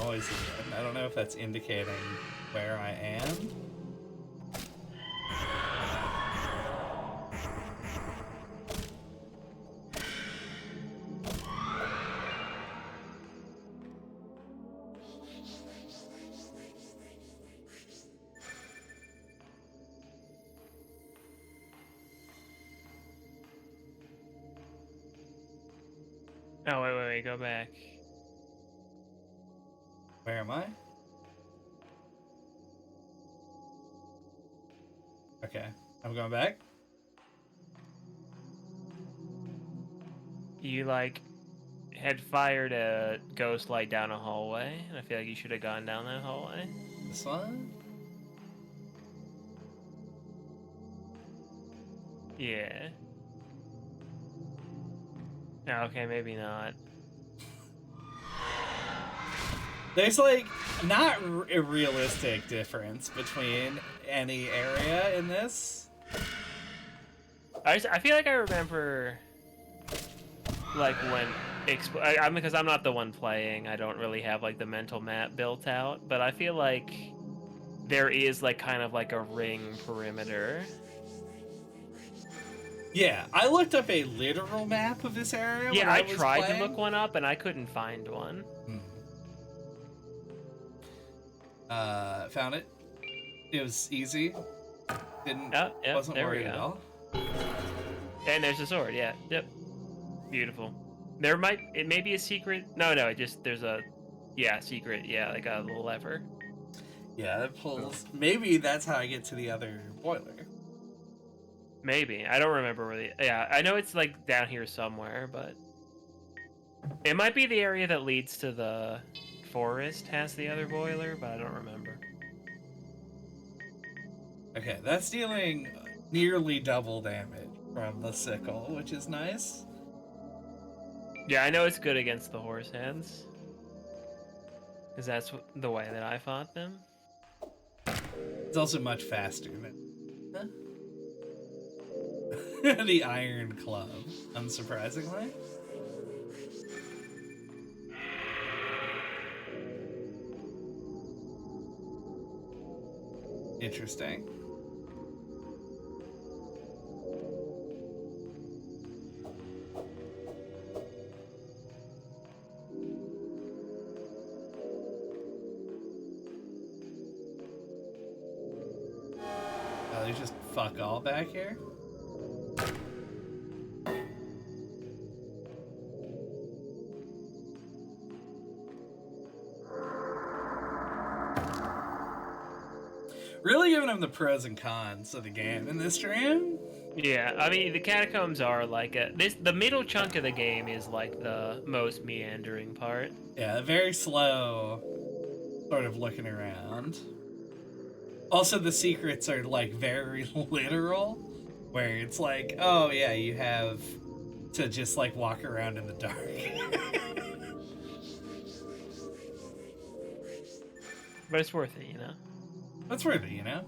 Always again. I don't know if that's indicating where I am. Oh wait, go back. Where am I? Okay, I'm going back. You like had fired a ghost light down a hallway, and I feel like you should have gone down that hallway. This one? Yeah. Okay, maybe not. There's like not a realistic difference between any area in this. I feel like I remember, like when I'm because I'm not the one playing. I don't really have like the mental map built out, but I feel like there is like kind of like a ring perimeter. Yeah, I looked up a literal map of this area. Yeah, when I was tried playing. to look one up and I couldn't find one. Found it. It was easy. Didn't Yep, wasn't there we worried go. at all. And there's a sword. Yeah, yep. Beautiful. It may be a secret. No, it just there's a secret. Yeah, like a little lever. Yeah, it pulls. Maybe that's how I get to the other boiler. Maybe. I don't remember where I know it's like down here somewhere, but it might be the area that leads to the forest has the other boiler, but I don't remember. Okay, that's dealing nearly double damage from the sickle, which is nice. Yeah, I know it's good against the horse heads. Because that's the way that I fought them. It's also much faster than... The Iron Club, unsurprisingly. Interesting. Oh, there's just fuck all back here? Really giving them the pros and cons of the game in this stream. Yeah, I mean the catacombs are like the middle chunk of the game is like the most meandering part. Yeah, very slow, sort of looking around. Also, the secrets are like very literal, where it's like, oh yeah, you have to just like walk around in the dark. But it's worth it, you know? That's worth it, you know?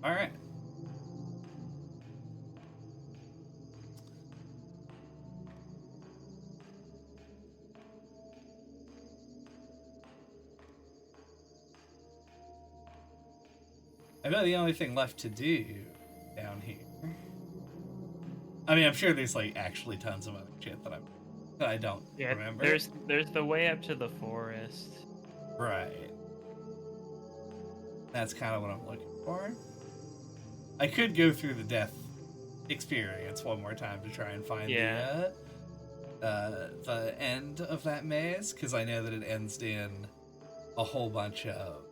All right. I bet the only thing left to do down here. I mean, I'm sure there's like actually tons of other shit that I don't remember. There's the way up to the forest. Right. That's kind of what I'm looking for. I could go through the death experience one more time to try and find the end of that maze, because I know that it ends in a whole bunch of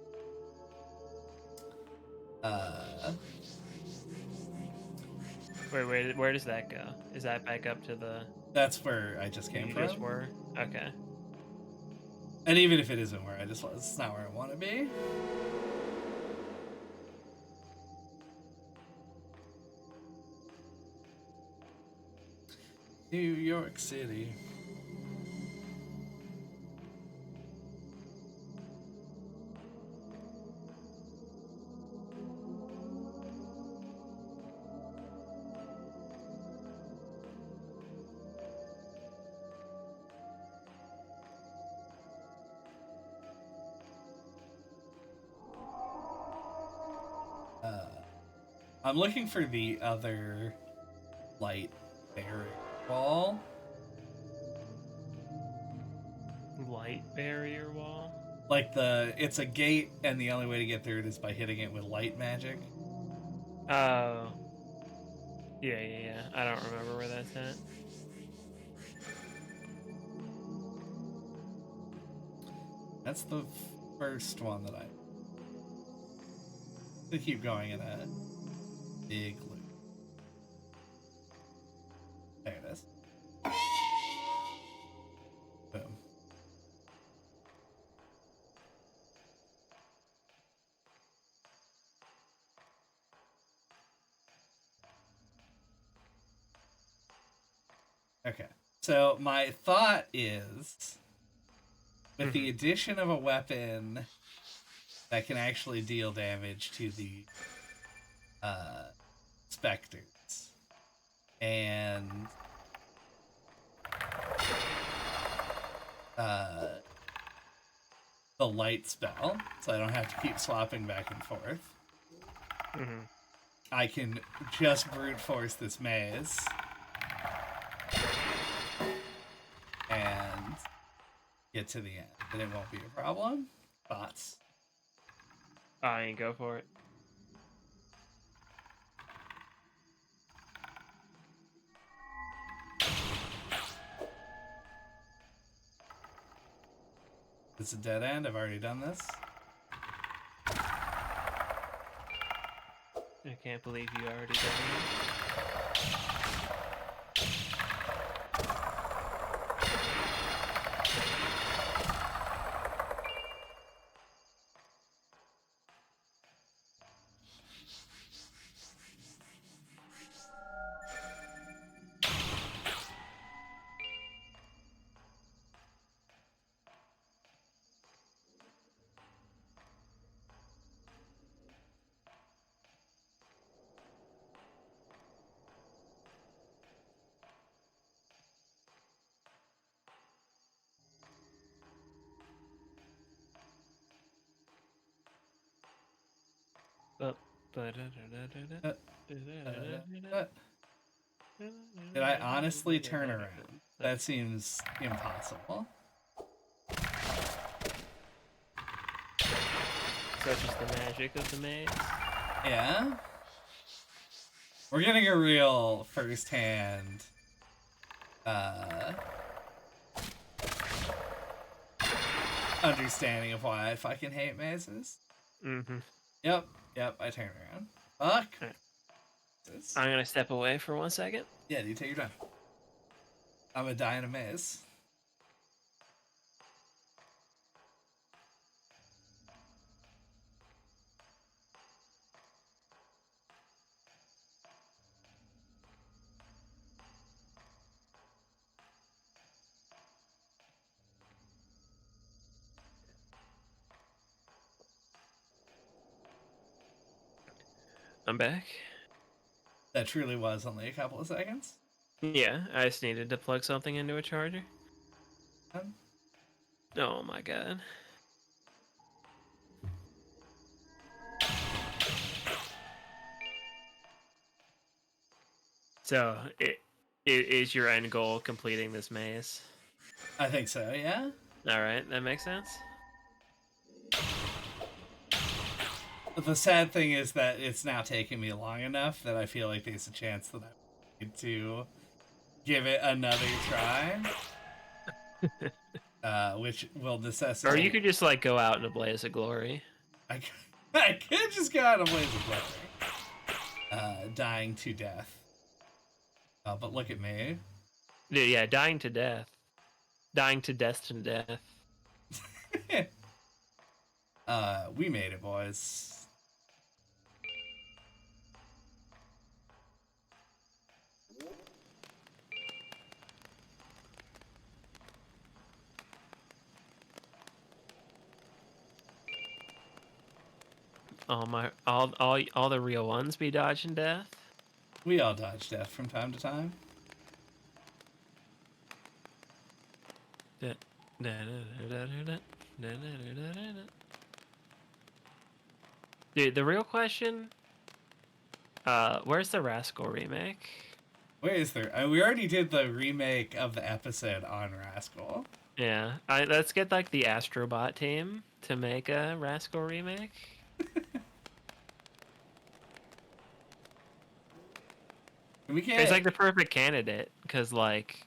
Wait, where does that go? Is that back up to the... That's where I just came from. You just were? Okay. And even if it isn't where I just was, it's not where I want to be. New York City. I'm looking for the other light barrier wall. Light barrier wall? Like it's a gate, and the only way to get through it is by hitting it with light magic. Oh. Yeah. I don't remember where that's at. That's the first one that I keep going in a big loop. There it is. Boom. Okay. So my thought is, with the addition of a weapon that can actually deal damage to the specters, and the light spell, so I don't have to keep swapping back and forth, I can just brute force this maze and get to the end, and it won't be a problem. Thoughts? I ain't go for it. It's a dead end. I've already done this. I can't believe you already did it. Uh, Did I honestly turn around? That seems impossible. Such is the magic of the maze. Yeah. We're getting a real first-hand understanding of why I fucking hate mazes. Mm-hmm. Yep, I turned around. Fuck. Right. I'm gonna step away for 1 second. Yeah, dude, take your time. I'm gonna die in a maze. I'm back. That truly was only a couple of seconds. Yeah, I just needed to plug something into a charger. Oh my god. So, it is your end goal completing this maze? I think so, yeah? Alright, that makes sense. The sad thing is that it's now taking me long enough that I feel like there's a chance that I need to give it another try. Which will necessitate... Or you could just, like, go out in a blaze of glory. I could just go out in a blaze of glory. Dying to death. But look at me. Dude, yeah, dying to death. Dying to destined death. We made it, boys. All the real ones be dodging death. We all dodge death from time to time. Dude, the real question, where's the Rascal remake? Where is there? We already did the remake of the episode on Rascal. Yeah, let's get like the Astrobot team to make a Rascal remake. We can't. It's like the perfect candidate because like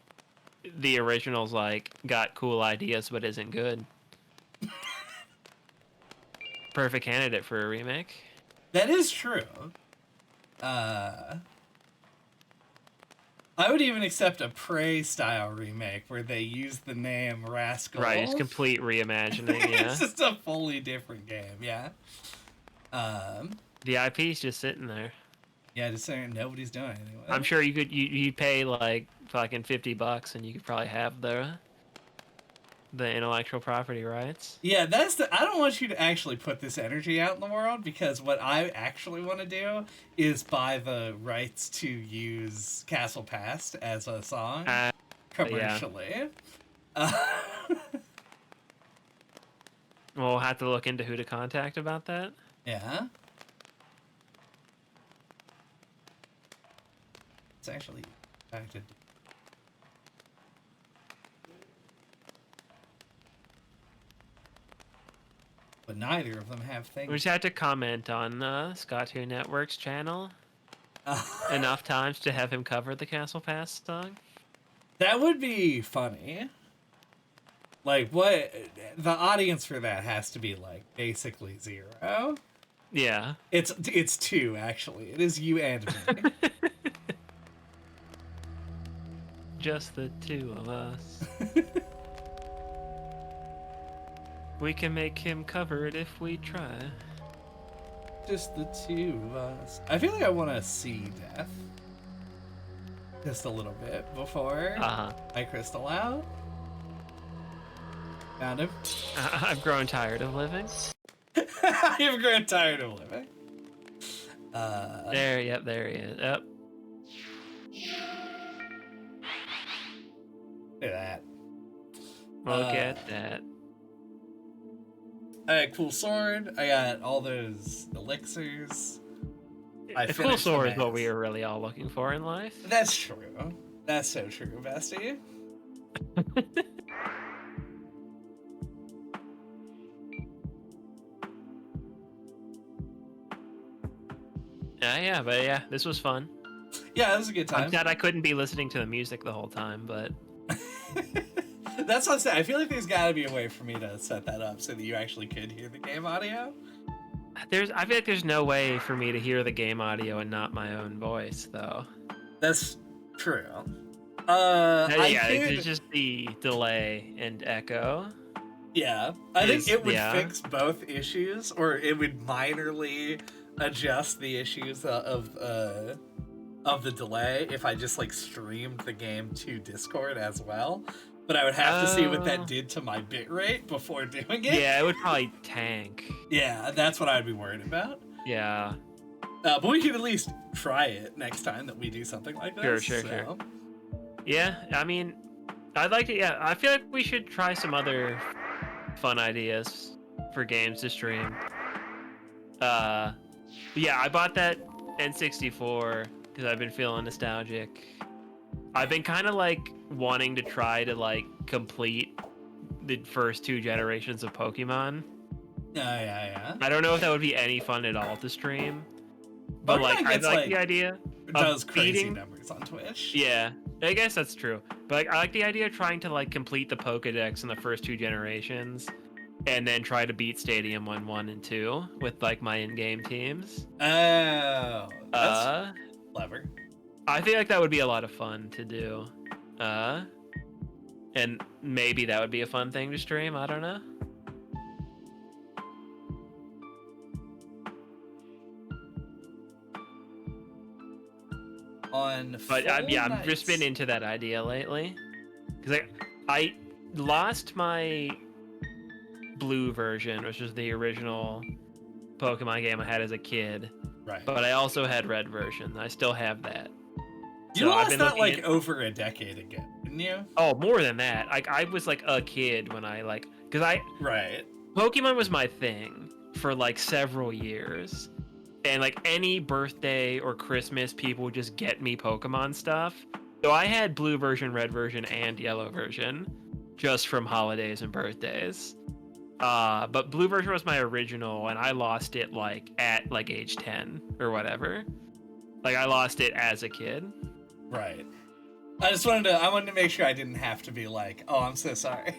the original's like got cool ideas but isn't good. Perfect candidate for a remake. That is true. I would even accept a Prey style remake where they use the name Rascal. Right, it's complete reimagining. Yeah, it's just a fully different game. Yeah. The IP's just sitting there. Yeah, just saying nobody's doing anything with it. I'm sure you could. You pay like fucking $50 and you could probably have the intellectual property rights. Yeah, I don't want you to actually put this energy out in the world because what I actually want to do is buy the rights to use Castle Past as a song commercially. Yeah. We'll have to look into who to contact about that. Yeah. It's actually acted. But neither of them have things. We just have to comment on Scott 2 Network's channel enough times to have him cover the Castle Pass song. That would be funny. Like, what? The audience for that has to be, like, basically 0. Yeah. It's 2, actually. It is you and me. Just the two of us. We can make him cover it if we try. Just the 2 of us. I feel like I want to see death. Just a little bit before I crystal out. Found him. I've grown tired of living. I've grown tired of living. There he is. Yep. Look at that. Look at that. I got cool sword. I got all those elixirs. I The cool finished sword is the what we maze. are really all looking for in life. That's true. That's so true, bestie. Yeah, this was fun. Yeah, that was a good I'm time. sad I couldn't be listening to the music the whole time, but That's what I'm saying. I feel like there's got to be a way for me to set that up so that you actually could hear the game audio. I feel like there's no way for me to hear the game audio and not my own voice, though. That's true. It's just the delay and echo. Yeah, I think it would yeah. fix both issues, or it would minorly adjust the issues of the delay if I just like streamed the game to Discord as well. But I would have to see what that did to my bitrate before doing it. Yeah, it would probably tank. Yeah, that's what I'd be worried about. Yeah. But we could at least try it next time that we do something like this. Sure. Yeah, I mean, I'd like to. Yeah, I feel like we should try some other fun ideas for games to stream. Yeah, I bought that N64 because I've been feeling nostalgic. I've been kind of like wanting to try to like complete the first 2 generations of Pokemon. Yeah. I don't know if that would be any fun at all to stream, but Pokemon like I gets, like the idea. It does of crazy beating- numbers on Twitch. Yeah, I guess that's true. But like, I like the idea of trying to like complete the Pokedex in the first 2 generations, and then try to beat Stadium 1 and 2 with like my in-game teams. Oh, that's clever. I feel like that would be a lot of fun to do. And maybe that would be a fun thing to stream. I don't know. But I've just been into that idea lately. Because I lost my blue version, which was the original Pokemon game I had as a kid. Right. But I also had red version. I still have that. You lost that like over a decade ago, didn't you? Oh, more than that. I was like a kid when I like, because Right. Pokemon was my thing for like several years. And like any birthday or Christmas, people would just get me Pokemon stuff. So I had blue version, red version, and yellow version just from holidays and birthdays. But blue version was my original, and I lost it like at like age 10 or whatever. Like I lost it as a kid. Right. I wanted to make sure I didn't have to be like, oh, I'm so sorry.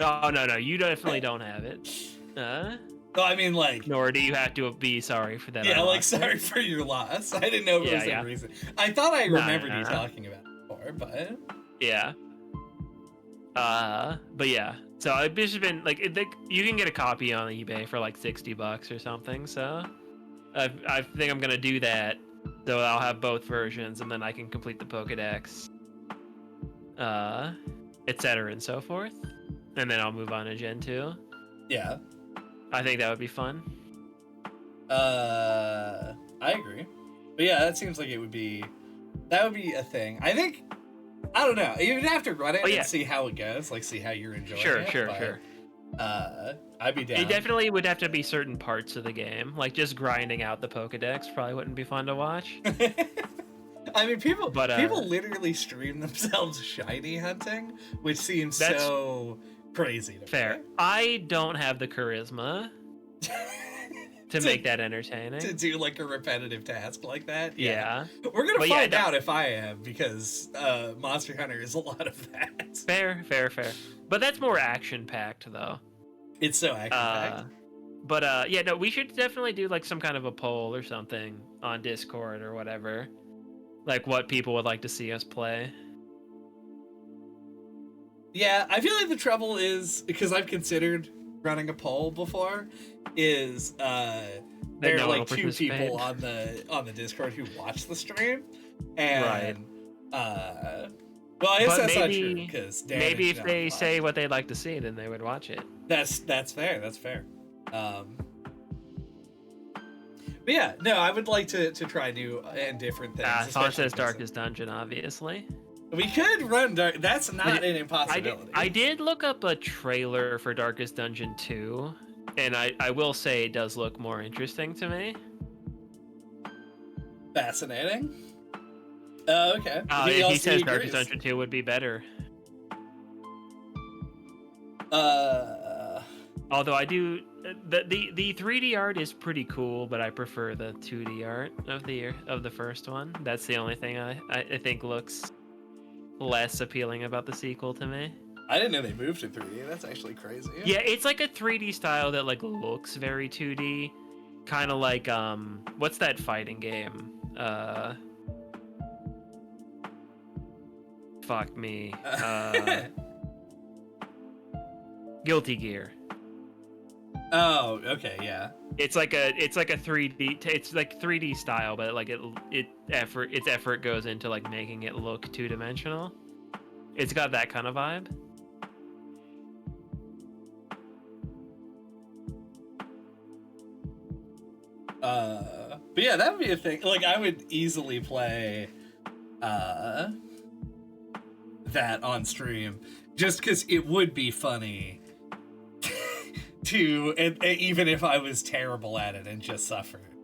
Oh, no, you definitely don't have it. No, I mean, like... Nor do you have to be sorry for that. Yeah, like, sorry for your loss. I didn't know if it was any reason. I thought I remembered you talking about it before, but... Yeah. But yeah. So I've just been, like, you can get a copy on eBay for, like, $60 or something, so... I think I'm gonna do that, so I'll have both versions, and then I can complete the Pokedex. Etc. and so forth. And then I'll move on to Gen 2. Yeah. I think that would be fun. I agree. But yeah, that seems like that would be a thing. I think, I don't know, you'd have to run it and see how it goes, like see how you're enjoying it. Sure. I'd be down. It definitely would have to be certain parts of the game, like just grinding out the Pokedex probably wouldn't be fun to watch. I mean, people literally stream themselves shiny hunting, which seems so crazy to me. I don't have the charisma to make that entertaining. To do like a repetitive task like that. Yeah. We're gonna find out if I am, because Monster Hunter is a lot of that. Fair. But that's more action packed though. It's so action packed. But yeah, no, we should definitely do like some kind of a poll or something on Discord or whatever. Like what people would like to see us play. Yeah, I feel like the trouble is, because I've considered running a poll before, is there are like 2 people on the Discord who watch the stream, and well, I guess that's not true, because maybe if they say what they'd like to see, then they would watch it. That's fair. But yeah, no, I would like to try new and different things. Fawn says Darkest Dungeon, obviously. We could run Dark. That's not an impossibility. I did look up a trailer for Darkest Dungeon 2, And I will say it does look more interesting to me. Fascinating. Okay. He says agrees. Darkest Dungeon 2 would be better. Although I do, the 3D art is pretty cool, but I prefer the 2D art of the first one. That's the only thing I think looks less appealing about the sequel to me. I didn't know they moved to 3D. That's actually crazy. Yeah, it's like a 3D style that like looks very 2D, kind of like what's that fighting game? Fuck me. Guilty Gear. Oh, okay, yeah. It's like a 3D. It's like 3D style, but like its effort goes into like making it look 2-dimensional. It's got that kind of vibe. But yeah, that would be a thing. Like, I would easily play that on stream, just because it would be funny to, and even if I was terrible at it and just suffered.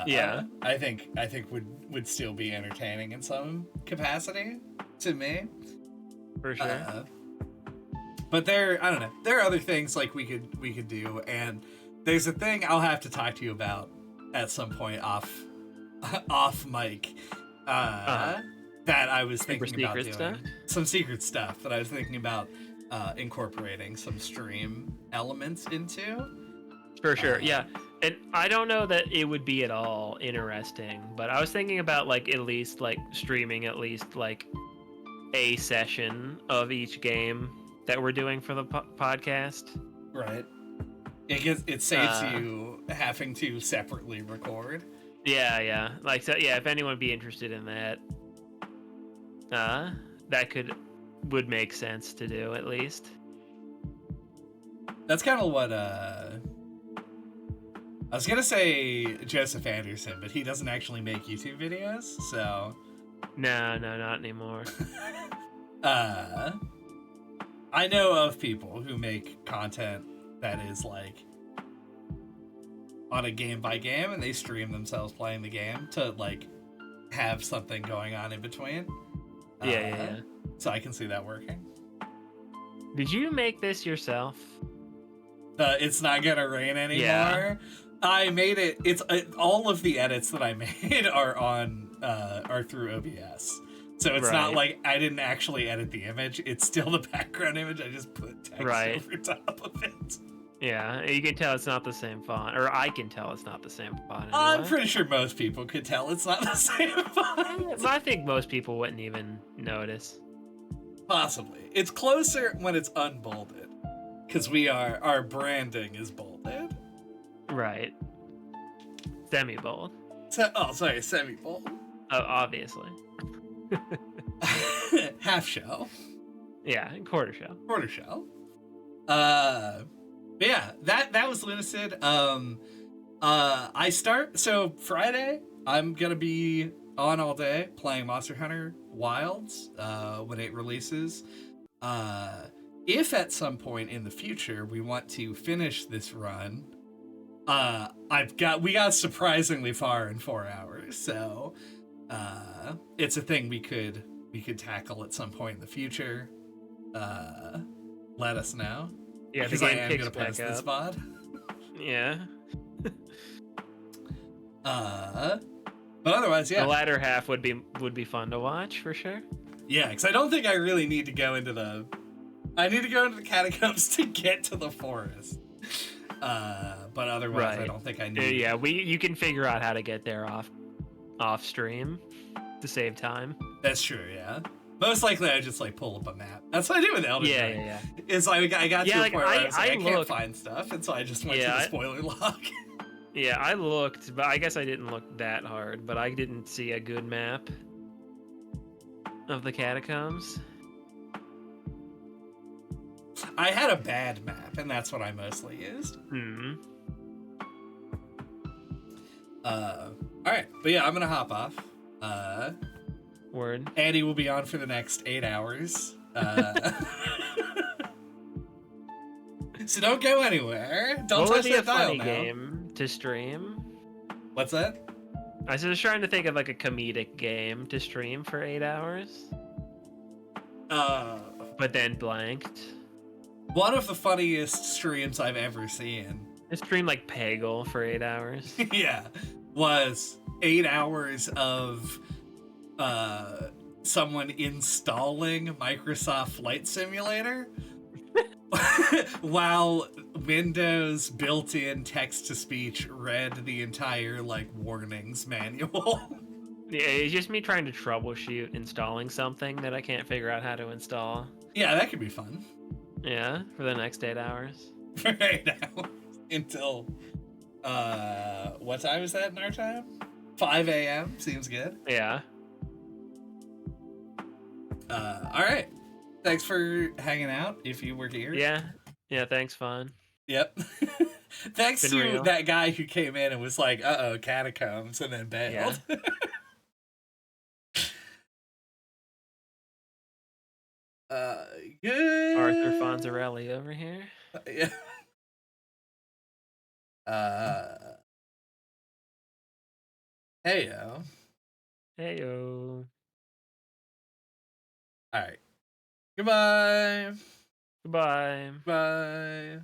Yeah, I think would still be entertaining in some capacity to me, for sure. But I don't know. There are other things like we could do, and there's a thing I'll have to talk to you about at some point off mic. That I was thinking about doing. Stuff? Some secret stuff that I was thinking about incorporating some stream elements into. For sure, yeah. And I don't know that it would be at all interesting, but I was thinking about like at least like streaming at least like a session of each game that we're doing for the podcast. Right. It saves you having to separately record. Yeah. Like, so, yeah, if anyone would be interested in that, that would make sense to do at least. That's kind of what I was gonna say Joseph Anderson, but he doesn't actually make YouTube videos, so No, not anymore. I know of people who make content that is like on a game by game, and they stream themselves playing the game to like have something going on in between. Yeah. So I can see that working. Did you make this yourself? It's Not Gonna Rain Anymore. Yeah. I made it. All of the edits that I made are through OBS. So it's not like I didn't actually edit the image. It's still the background image. I just put text over top of it. Yeah, you can tell it's not the same font, or I can tell it's not the same font. Anyway. I'm pretty sure most people could tell it's not the same font. I think most people wouldn't even notice. Possibly. It's closer when it's unbolded, because our branding is bolded. Right. Semi-bold. Semi-bold. Oh, obviously. Half shell. Yeah, quarter shell. Quarter shell. But yeah, that was Lunacid. So Friday, I'm gonna be on all day playing Monster Hunter Wilds when it releases. If at some point in the future we want to finish this run, we got surprisingly far in 4 hours, so it's a thing we could tackle at some point in the future. Let us know. Yeah, because I am gonna post this VOD. Yeah. But otherwise, yeah. The latter half would be fun to watch for sure. Yeah, because I don't think I really need to go into the. I need to go into the catacombs to get to the forest. But otherwise, I don't think I need. Yeah, you can figure out how to get there off stream to save time. That's true. Yeah. Most likely, I just like pull up a map. That's what I do with Elden Ring. Yeah. It's like I got to a point where I was like, I can't looked, find stuff, and so I just went to the spoiler log. Yeah, I looked, but I guess I didn't look that hard. But I didn't see a good map of the catacombs. I had a bad map, and that's what I mostly used. All right, but yeah, I'm gonna hop off. Word. Andy will be on for the next 8 hours. So don't go anywhere. Don't What would touch be a that dial funny now. game to stream? What's that? I was just trying to think of like a comedic game to stream for 8 hours, but then blanked. One of the funniest streams I've ever seen. Just stream like Peggle for 8 hours. Yeah, was 8 hours of someone installing Microsoft Flight Simulator while Windows built-in text-to-speech read the entire like warnings manual. Yeah, it's just me trying to troubleshoot installing something that I can't figure out how to install. Yeah, that could be fun. Yeah, for the next 8 hours. For 8 hours until what time is that in our time? 5 a.m. Seems good. Yeah. All right. Thanks for hanging out. If you were here. Yeah. Yeah. Thanks, Fun. Yep. Thanks Been to real. that guy who came in and was like, "Uh-oh, catacombs," and then bailed. Good. Arthur Fonzarelli over here. Yeah. Heyo. Heyo. All right. Goodbye. Goodbye. Bye.